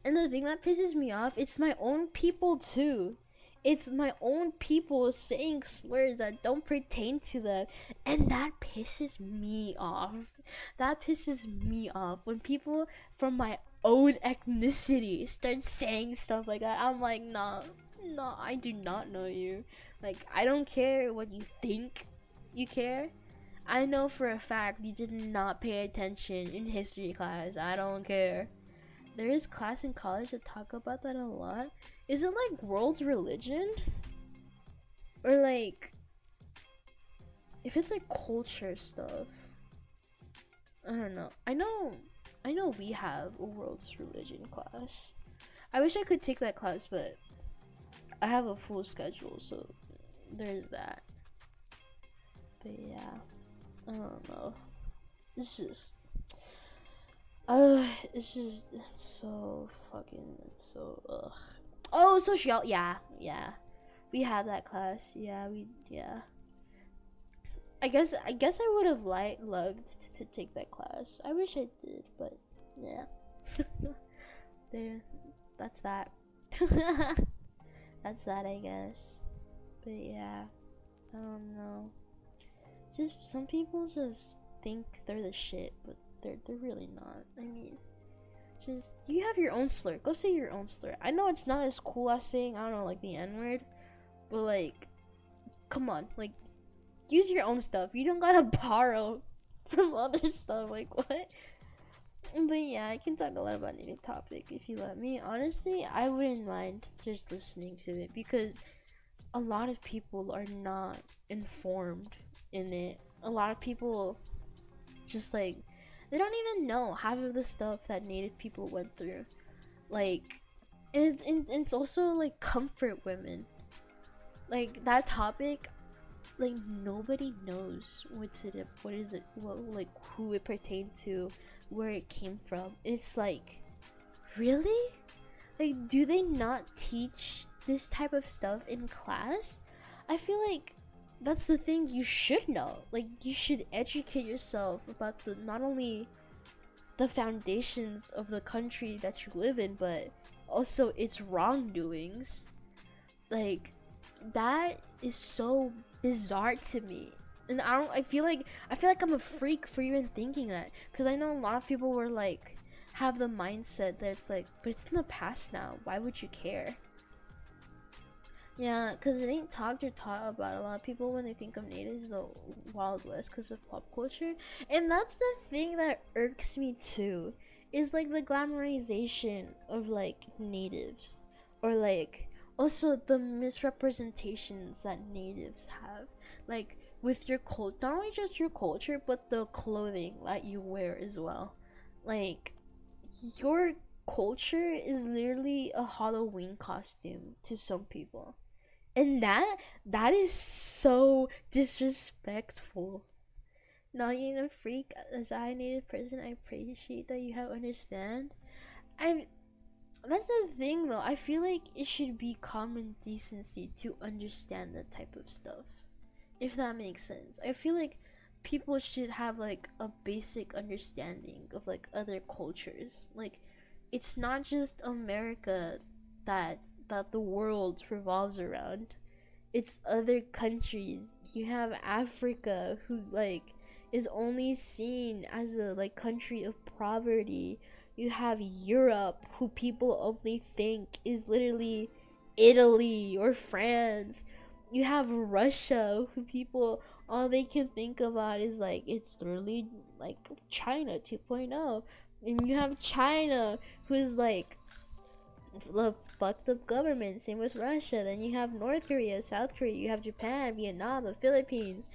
And the thing that pisses me off, it's my own people too. It's my own people saying slurs that don't pertain to them. And that pisses me off. That pisses me off. When people from my own ethnicity start saying stuff like that, I'm like, nah, I do not know you. Like, I don't care what you think you care. I know for a fact you did not pay attention in history class. I don't care. There is class in college that talk about that a lot. Is it like world's religion? Or like, if it's like culture stuff, I don't know. I know we have a world's religion class. I wish I could take that class, but I have a full schedule, so there's that. But yeah, I don't know. It's just it's so fucking, it's so, ugh. Oh, social, yeah. We have that class. Yeah. I guess I would have loved to take that class. I wish I did, but yeah. There, that's that. That's that, I guess. But yeah, I don't know. Just some people just think they're the shit, but they're really not. I mean, just, you have your own slur. Go say your own slur. I know it's not as cool as saying, I don't know, like the N-word, but like, come on, like, use your own stuff. You don't gotta borrow from other stuff. Like, what? But yeah, I can talk a lot about any topic if you let me. Honestly, I wouldn't mind just listening to it, because a lot of people are not informed in it. A lot of people just like, they don't even know half of the stuff that Native people went through. Like, it's also like comfort women. Like, that topic, like, nobody knows what is it, like, who it pertained to, where it came from. It's like, really? Like, do they not teach this type of stuff in class? I feel like that's the thing you should know. Like, you should educate yourself about the, not only the foundations of the country that you live in, but also its wrongdoings. Like, that is so bizarre to me. And I feel like I'm a freak for even thinking that, because I know a lot of people were like, have the mindset that it's like, but it's in the past now, why would you care? Yeah, because it ain't talked or taught about. A lot of people, when they think of natives, the Wild West, because of pop culture. And that's the thing that irks me too, is like the glamorization of like natives, or like also the misrepresentations that natives have, like with your culture, not only just your culture, but the clothing that you wear as well. Like, your culture is literally a Halloween costume to some people. And that is so disrespectful. Not being a freak as I native person, I appreciate that you have understand. I That's the thing though. I feel like it should be common decency to understand that type of stuff. If that makes sense. I feel like people should have like a basic understanding of like other cultures. Like it's not just America that the world revolves around. It's other countries. You have Africa who like is only seen as a like country of poverty. You have Europe who people only think is literally Italy or France. You have Russia who people all they can think about is like it's literally like China 2.0. And you have China who's like the fucked up government. Same with Russia. Then you have North Korea, South Korea, you have Japan, Vietnam, the Philippines.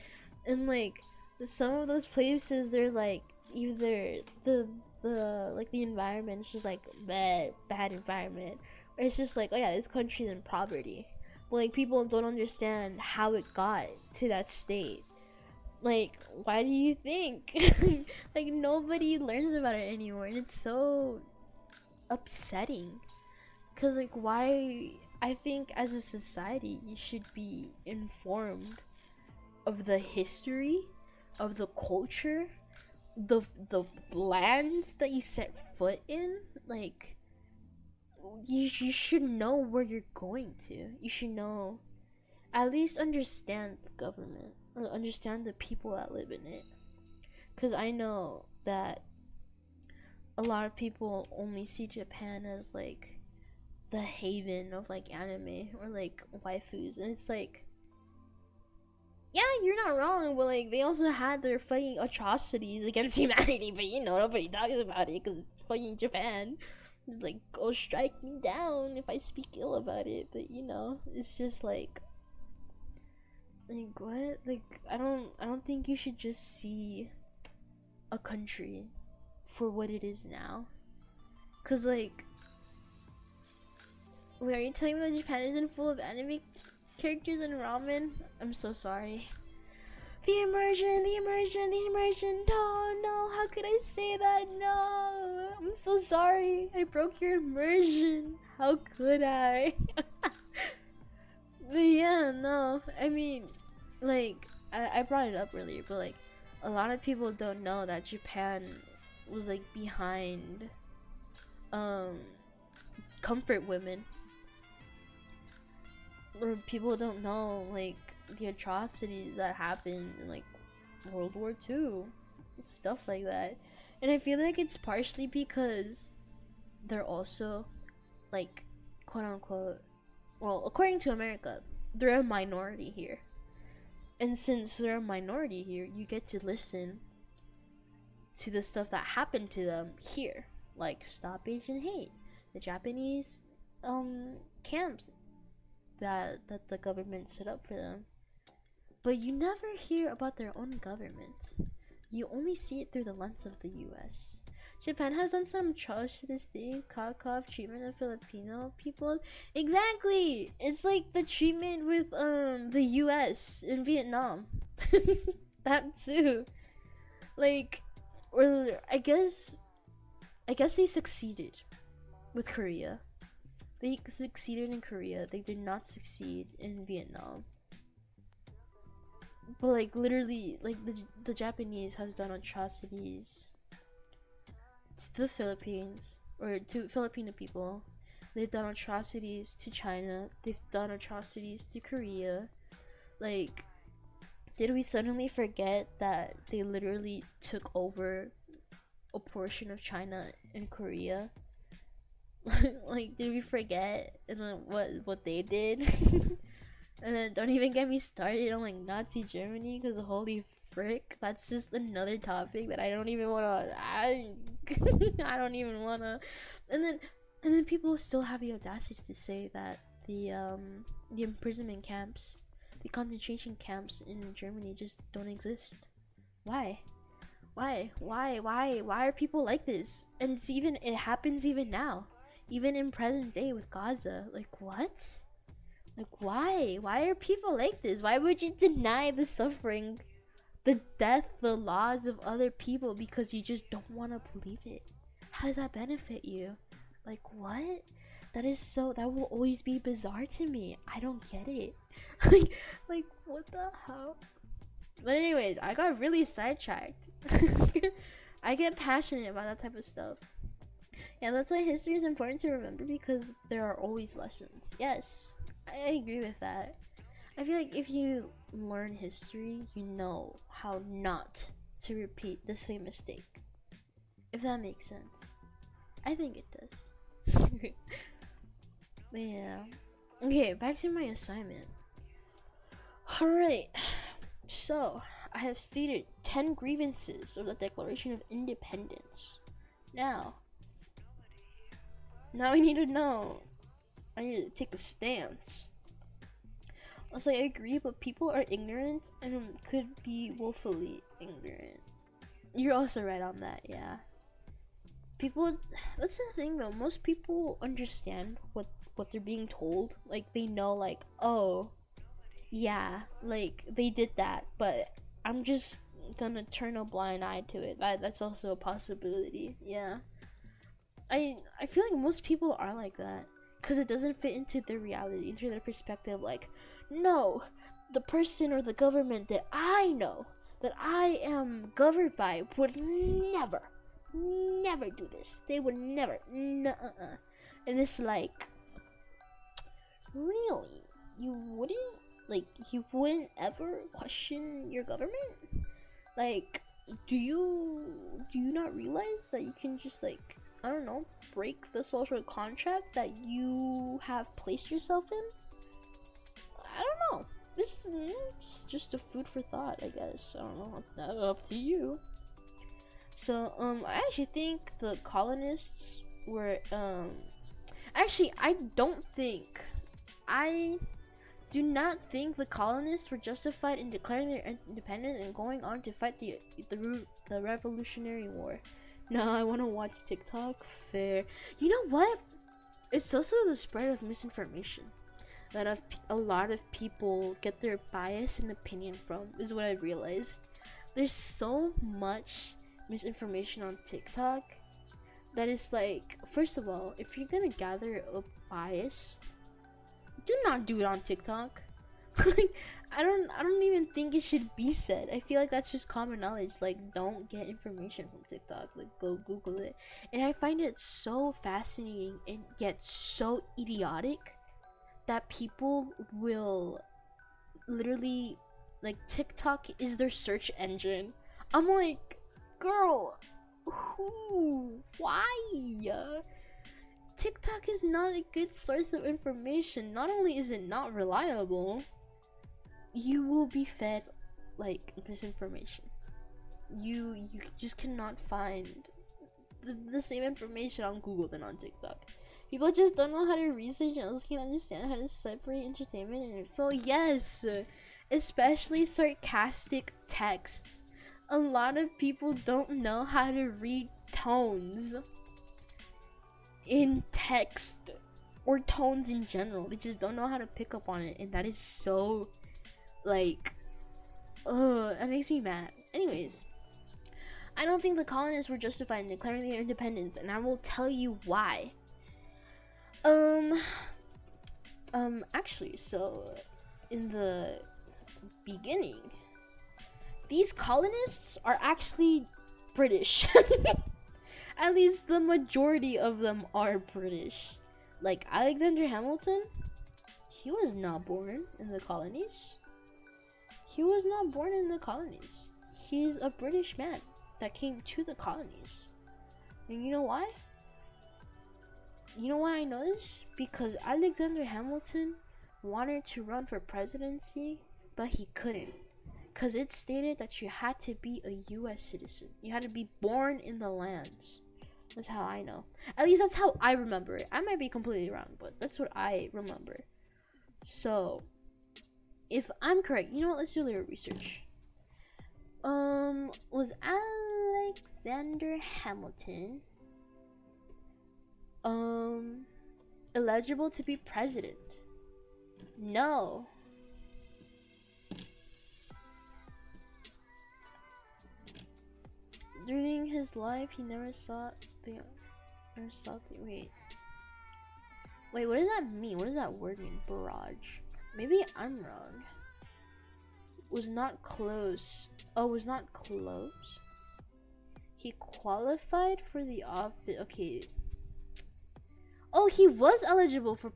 And like some of those places they're like either the like the environment's just like bad environment, or it's just like, oh yeah, this country's in poverty, but like people don't understand how it got to that state. Like why do you think like nobody learns about it anymore, and it's so upsetting because like why. I think as a society you should be informed of the history, of the culture, the land that you set foot in. Like you should know where you're going to. You should know, at least understand the government or understand the people that live in it, because I know that a lot of people only see Japan as like the haven of like anime or like waifus, and it's like, yeah, you're not wrong, but like they also had their fucking atrocities against humanity, but you know nobody talks about it because it's fucking Japan. Like, go strike me down if I speak ill about it, but you know, it's just like what? Like I don't think you should just see a country for what it is now, cause like, wait, are you telling me that Japan isn't full of anime characters and ramen? I'm so sorry. The immersion. No, how could I say that? No, I'm so sorry. I broke your immersion. How could I? But yeah, no. I mean, like, I brought it up earlier, but like, a lot of people don't know that Japan was like behind, comfort women. Or people don't know like the atrocities that happened in like World War II, stuff like that. And I feel like it's partially because they're also like, quote unquote, well, according to America, they're a minority here. And since they're a minority here, you get to listen to the stuff that happened to them here, like Stop Asian Hate, the Japanese camps that the government set up for them. But you never hear about their own government. You only see it through the lens of the US. Japan has done some atrocious thing, cock-off treatment of Filipino people. Exactly! It's like the treatment with the US in Vietnam. That too. Like, or I guess they succeeded with Korea. They succeeded in Korea. They did not succeed in Vietnam. But like literally, like the Japanese has done atrocities to the Philippines or to Filipino people. They've done atrocities to China. They've done atrocities to Korea. Like, did we suddenly forget that they literally took over a portion of China and Korea? Like, did we forget and then what they did? And then don't even get me started on like Nazi Germany, because holy frick, that's just another topic that I don't even wanna. I don't even wanna. And then people still have the audacity to say that the imprisonment camps, the concentration camps in Germany just don't exist. Why? Why are people like this? And it happens even now, even in present day with Gaza. Like, what? Like, why are people like this? Why would you deny the suffering, the death, the laws of other people because you just don't want to believe it? How does that benefit you? Like, what? That will always be bizarre to me. I don't get it. like what the hell? But anyways, I got really sidetracked. I get passionate about that type of stuff. Yeah, that's why history is important to remember, because there are always lessons. Yes, I agree with that. I feel like if you learn history, you know how not to repeat the same mistake. If that makes sense. I think it does. But yeah. Okay, back to my assignment. Alright. So, I have stated 10 grievances of the Declaration of Independence. Now I need to know. I need to take a stance. Also, I agree, but people are ignorant and could be willfully ignorant. You're also right on that, yeah. People, that's the thing though, most people understand what they're being told. Like, they know, like, oh, yeah, like, they did that, but I'm just gonna turn a blind eye to it. That's also a possibility, yeah. I feel like most people are like that, because it doesn't fit into their reality, into their perspective. Like, no, the person or the government that I know, that I am governed by, would never do this. They would never. Nuh-uh. And it's like, really? You wouldn't ever question your government? Like, do you not realize that you can just, like, I don't know, break the social contract that you have placed yourself in? I don't know. This is just a food for thought, I guess. I don't know. That's up to you. So, I actually think the colonists were, actually, I do not think the colonists were justified in declaring their independence and going on to fight the Revolutionary War. No, I want to watch TikTok. Fair. You know what? It's also the spread of misinformation that a lot of people get their bias and opinion from, is what I realized. There's so much misinformation on TikTok that is like, first of all, if you're gonna gather a bias, do not do it on TikTok. Like, I don't even think it should be said. I feel like that's just common knowledge. Like, don't get information from TikTok. Like, go Google it. And I find it so fascinating and yet so idiotic that people will literally, like, TikTok is their search engine. I'm like, girl, who? Why? TikTok is not a good source of information. Not only is it not reliable, you will be fed, like, misinformation. You just cannot find the same information on Google than on TikTok. People just don't know how to research and also can't understand how to separate entertainment and info. Yes, especially sarcastic texts. A lot of people don't know how to read tones in text or tones in general. They just don't know how to pick up on it, and that is so, like, that makes me mad. Anyways, I don't think the colonists were justified in declaring their independence, and I will tell you why. Actually, so in the beginning, these colonists are actually British. At least the majority of them are British. Like, Alexander Hamilton, he was not born in the colonies. He's a British man that came to the colonies. And you know why? You know why I know this? Because Alexander Hamilton wanted to run for presidency, but he couldn't. Because it stated that you had to be a US citizen. You had to be born in the lands. That's how I know. At least that's how I remember it. I might be completely wrong, but that's what I remember. So, if I'm correct, you know what? Let's do a little research. Was Alexander Hamilton eligible to be president? No. During his life, he never sought the wait, what does that mean? What does that word mean? Barrage. Maybe I'm wrong. Was not close. Oh, was not close. He qualified for the office. Okay. Oh, he was eligible for.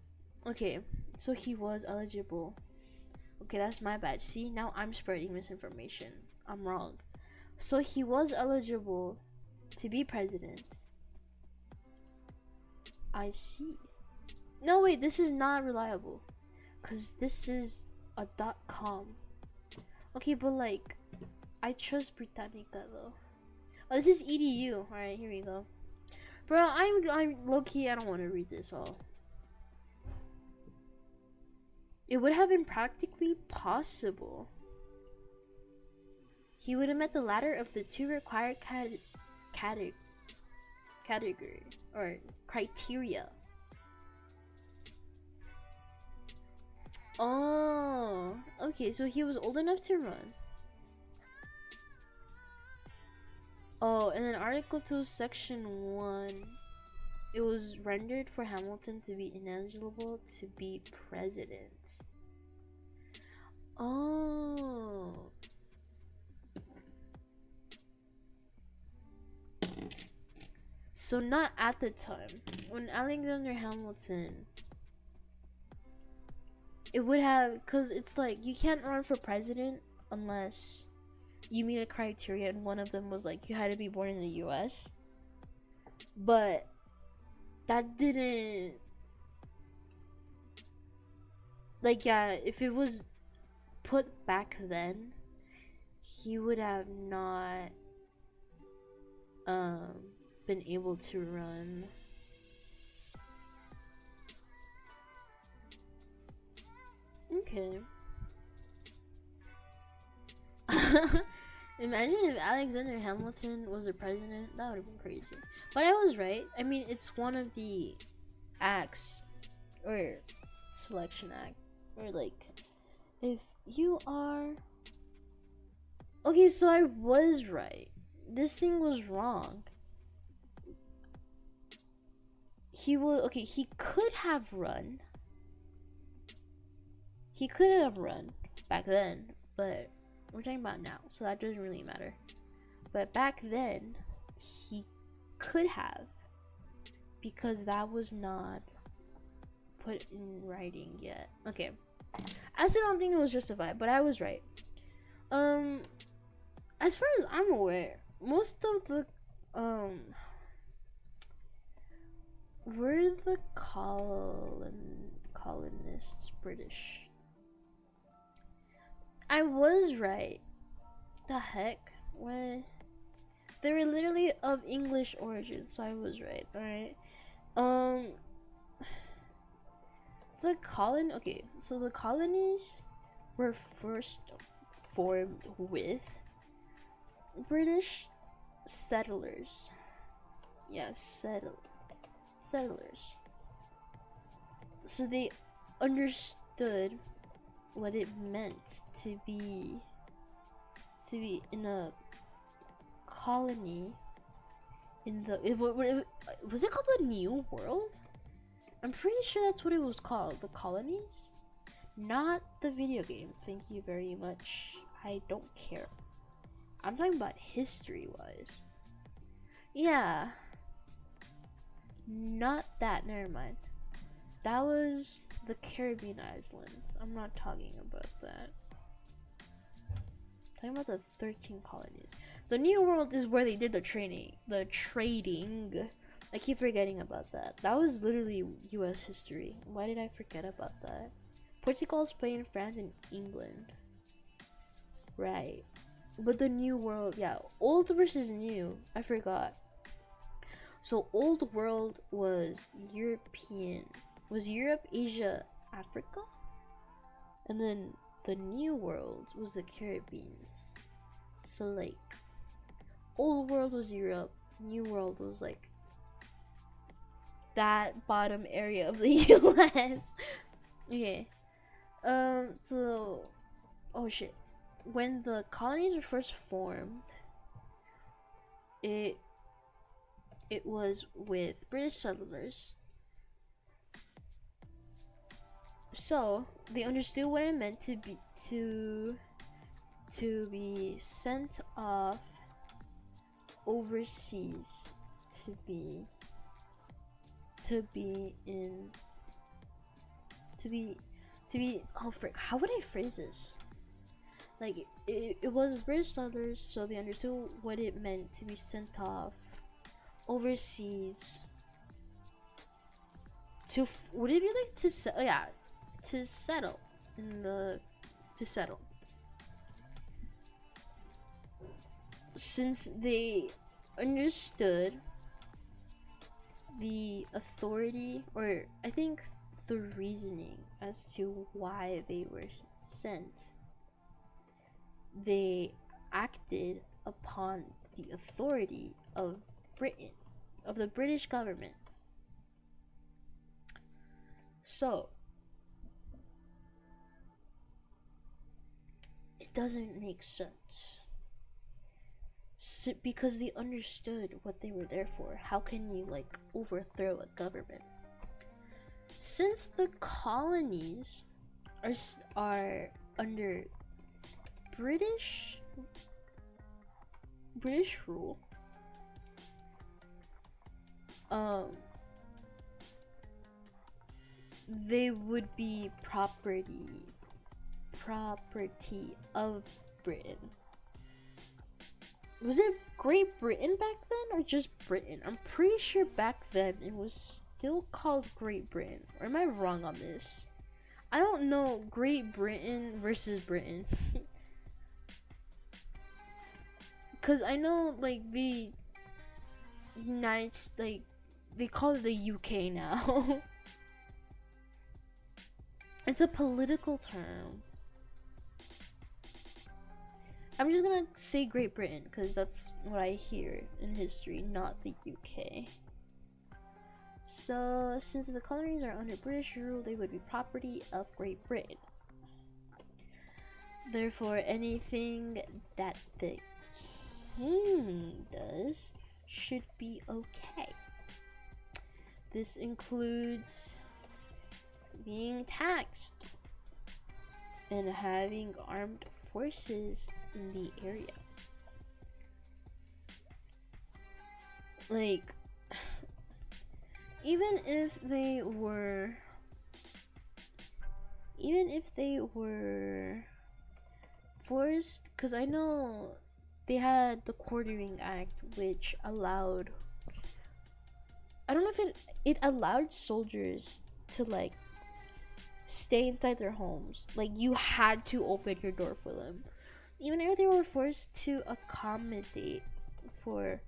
Okay, so he was eligible. Okay, that's my bad. See, now I'm spreading misinformation. I'm wrong. So he was eligible to be president. I see. No, wait, this is not reliable. Because this is a .com. Okay, but like, I trust Britannica though. Oh, this is edu. Alright, here we go. Bro, I'm low-key, I don't want to read this all. It would have been practically possible. He would have met the latter of the two required category or criteria. Oh, okay, so he was old enough to run. Oh, and then Article 2, Section 1, it was rendered for Hamilton to be ineligible to be president. Oh. So not at the time. When Alexander Hamilton, it would have, because it's like, you can't run for president unless you meet a criteria, and one of them was like you had to be born in the US. But that didn't, like, yeah, if it was put back then, he would have not been able to run. Okay. Imagine if Alexander Hamilton was a president. That would have been crazy. But I was right. I mean, it's one of the acts or selection act or like, if you are okay, so I was right. This thing was wrong. He was okay. He could have run. He could have run back then, but we're talking about now, so that doesn't really matter. But back then, he could have, because that was not put in writing yet. Okay, I still don't think it was justified, but I was right. As far as I'm aware, most of the were the colonists British? I was right. The heck? What? They were literally of English origin, so I was right. Alright. Okay, so the colonies were first formed with British settlers. Yeah, settlers. So they understood what it meant to be in a colony in the was it called the New World? I'm pretty sure that's what it was called, the colonies, not the video game. Thank you very much. I don't care. I'm talking about history wise. Yeah, not that. Never mind. That was the Caribbean islands. I'm not talking about that. I'm talking about the 13 colonies. The New World is where they did the trading. I keep forgetting about that. That was literally US history. Why did I forget about that? Portugal, Spain, France, and England. Right. But the New World, yeah. Old versus new. I forgot. So Old World was European. Was Europe, Asia, Africa? And then the New World was the Caribbeans. So like, Old World was Europe, New World was like that bottom area of the US. Okay. So, oh shit. When the colonies were first formed, it was with British settlers. So they understood what it meant to be sent off overseas to be oh frick, how would I phrase this? Like it was British settlers, so they understood what it meant to be sent off overseas to would it be like to to settle since they understood the authority, or I think the reasoning as to why they were sent, they acted upon the authority of Britain, of the British government. So it doesn't make sense. Because they understood what they were there for. How can you like overthrow a government? Since the colonies are under British rule, they would be property of Britain. Was it Great Britain back then or just Britain? I'm pretty sure back then it was still called Great Britain. Or am I wrong on this? I don't know. Great Britain versus Britain. Cause I know like the United States, like they call it the UK now. It's a political term. I'm just gonna say Great Britain because that's what I hear in history, not the UK. So, since the colonies are under British rule, they would be property of Great Britain. Therefore, anything that the king does should be okay. This includes being taxed and having armed forces in the area. Like, even if they were forced, because I know they had the Quartering Act, which allowed, I don't know if it allowed soldiers to like stay inside their homes. Like, you had to open your door for them, even if they were forced to accommodate for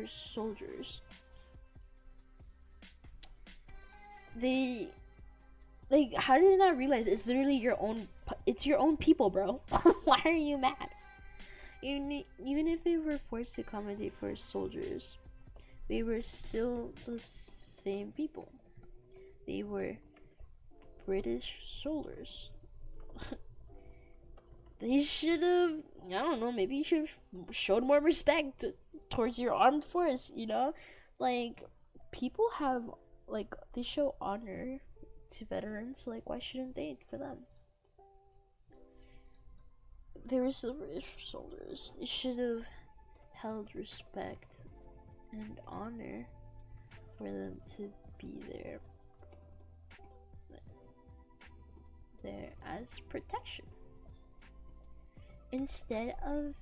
soldiers. They, like, how did they not realize it's literally your own people, bro? Why are you mad? Even if they were forced to accommodate for soldiers, they were still the same people. They were British soldiers. They should have, I don't know, maybe you should have showed more respect towards your armed force, you know? Like, people have, like, they show honor to veterans, so, like, why shouldn't they for them? They were still British soldiers. They should have held respect and honor for them to be there as protection, instead of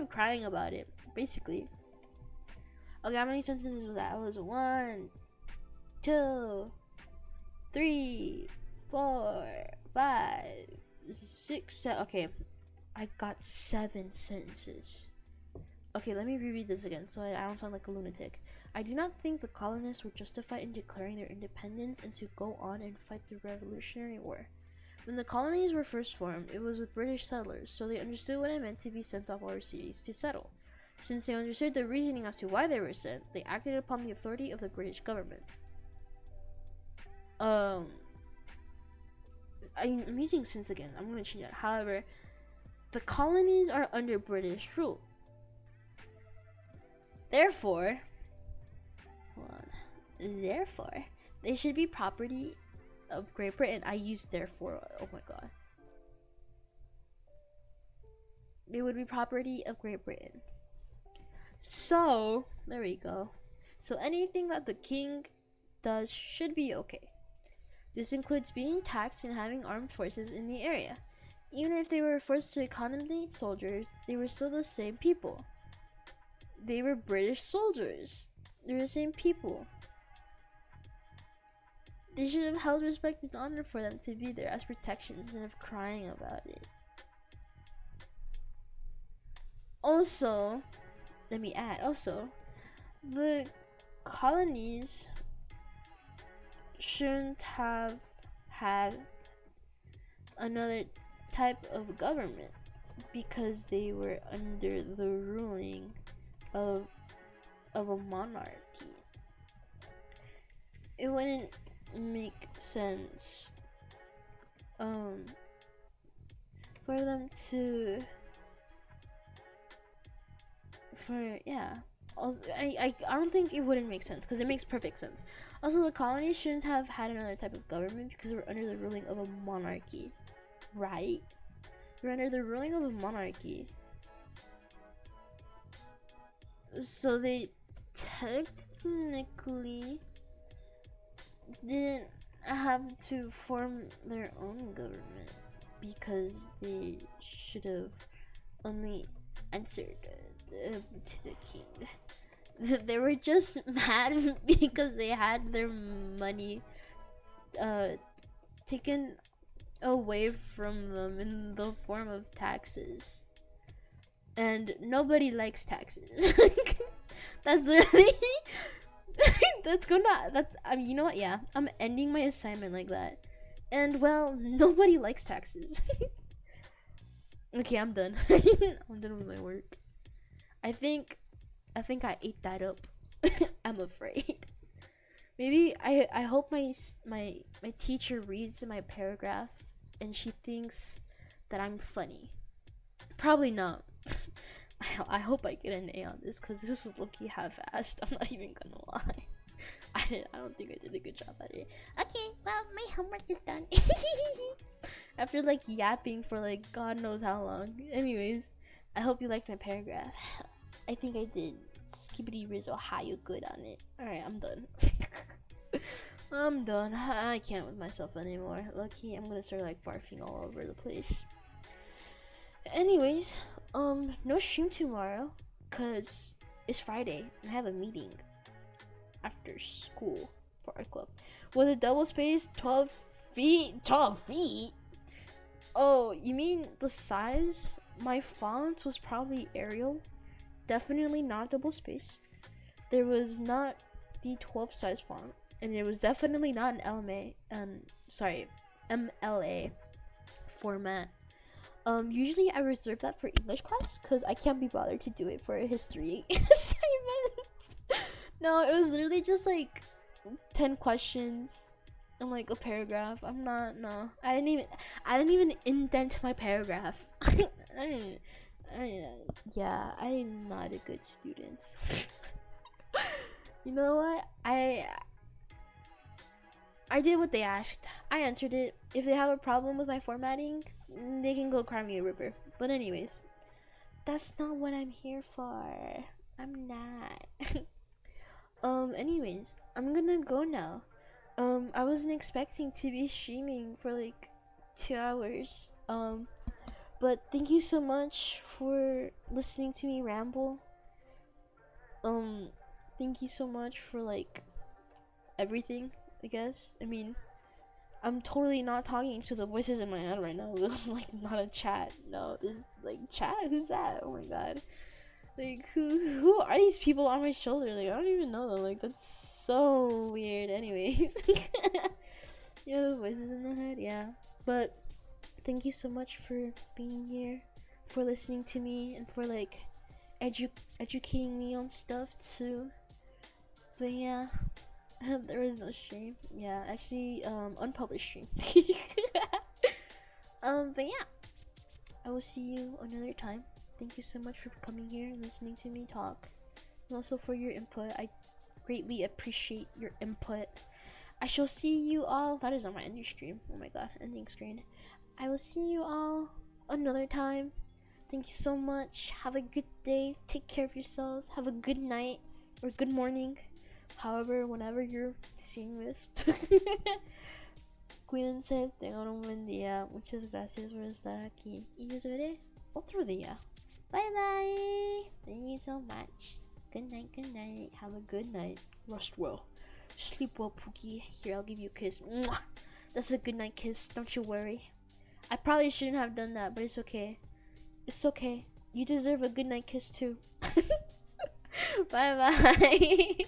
crying about it, basically. Okay, how many sentences was that? It was 1, 2, 3, 4, 5, 6, 7. Okay, I got 7 sentences. Okay, let me reread this again so I don't sound like a lunatic. I do not think the colonists were justified in declaring their independence and to go on and fight the Revolutionary War. When the colonies were first formed, it was with British settlers, so they understood what it meant to be sent off overseas to settle. Since they understood the reasoning as to why they were sent, they acted upon the authority of the British government. I'm using since again. I'm gonna change that. However, the colonies are under British rule. Therefore, therefore, they should be property of Great Britain. I used therefore. Oh my god. They would be property of Great Britain. So, there we go. So anything that the king does should be okay. This includes being taxed and having armed forces in the area. Even if they were forced to accommodate soldiers, they were still the same people. They were British soldiers. They were the same people. They should have held respect and honor for them to be there as protection instead of crying about it. Also, let me add, the colonies shouldn't have had another type of government because they were under the ruling of a monarchy. It wouldn't make sense for them to also, I don't think it wouldn't make sense because it makes perfect sense. Also, the colonies shouldn't have had another type of government because we're under the ruling of a monarchy, right? We're under the ruling of a monarchy, so they technically didn't have to form their own government because they should have only answered to the king. They were just mad because they had their money taken away from them in the form of taxes, and nobody likes taxes. That's literally you know what, yeah, I'm ending my assignment like that. And well, nobody likes taxes. Okay, I'm done. I'm done with my work. I think I ate that up. I'm afraid. Maybe I hope my teacher reads my paragraph and she thinks that I'm funny. Probably not. I hope I get an A on this because this is low-key half-assed. I'm not even gonna lie. I don't think I did a good job at it. Okay, well, my homework is done. After like yapping for like God knows how long. Anyways, I hope you liked my paragraph. I think I did skibbity rizzo how good on it. Alright, I'm done. I'm done. I can't with myself anymore. Lucky, I'm gonna start like barfing all over the place. Anyways, no stream tomorrow cause it's Friday and I have a meeting after school for our club. Was it double space? 12 feet? 12 feet? Oh, you mean the size? My font was probably Arial. Definitely not double spaced. There was not the 12 size font. And it was definitely not an MLA format. Usually I reserve that for English class because I can't be bothered to do it for a history assignment. No, it was literally just like 10 questions and like a paragraph. I didn't even indent my paragraph. Yeah, I am not a good student. You know what? I did what they asked. I answered it. If they have a problem with my formatting, they can go cry me a river. But anyways, that's not what I'm here for. I'm not. Anyways, I'm gonna go now. I wasn't expecting to be streaming for like 2 hours. But thank you so much for listening to me ramble. Thank you so much for like everything, I guess. I mean, I'm totally not talking to the voices in my head right now. There's like not a chat. No, there's like chat. Who's that? Oh my god. Like who are these people on my shoulder? Like I don't even know them. Like that's so weird. Anyways. Yeah, the voices in the head, yeah. But thank you so much for being here, for listening to me, and for like educating me on stuff too. But yeah, there is no stream. Yeah, actually, unpublished stream. But yeah, I will see you another time. Thank you so much for coming here and listening to me talk, and also for your input. I greatly appreciate your input. I shall see you all. That is on my ending stream. Oh my god, ending screen. I will see you all another time. Thank you so much. Have a good day. Take care of yourselves. Have a good night or good morning. However, whenever you're seeing this. Cuídense, tengan un buen día. Muchas gracias por estar aquí. Y nos veré otro día. Bye bye. Thank you so much. Good night, good night. Have a good night. Rest well. Sleep well, Pookie. Here, I'll give you a kiss. Mwah! That's a good night kiss. Don't you worry. I probably shouldn't have done that, but it's okay. It's okay. You deserve a good night kiss too. Bye bye.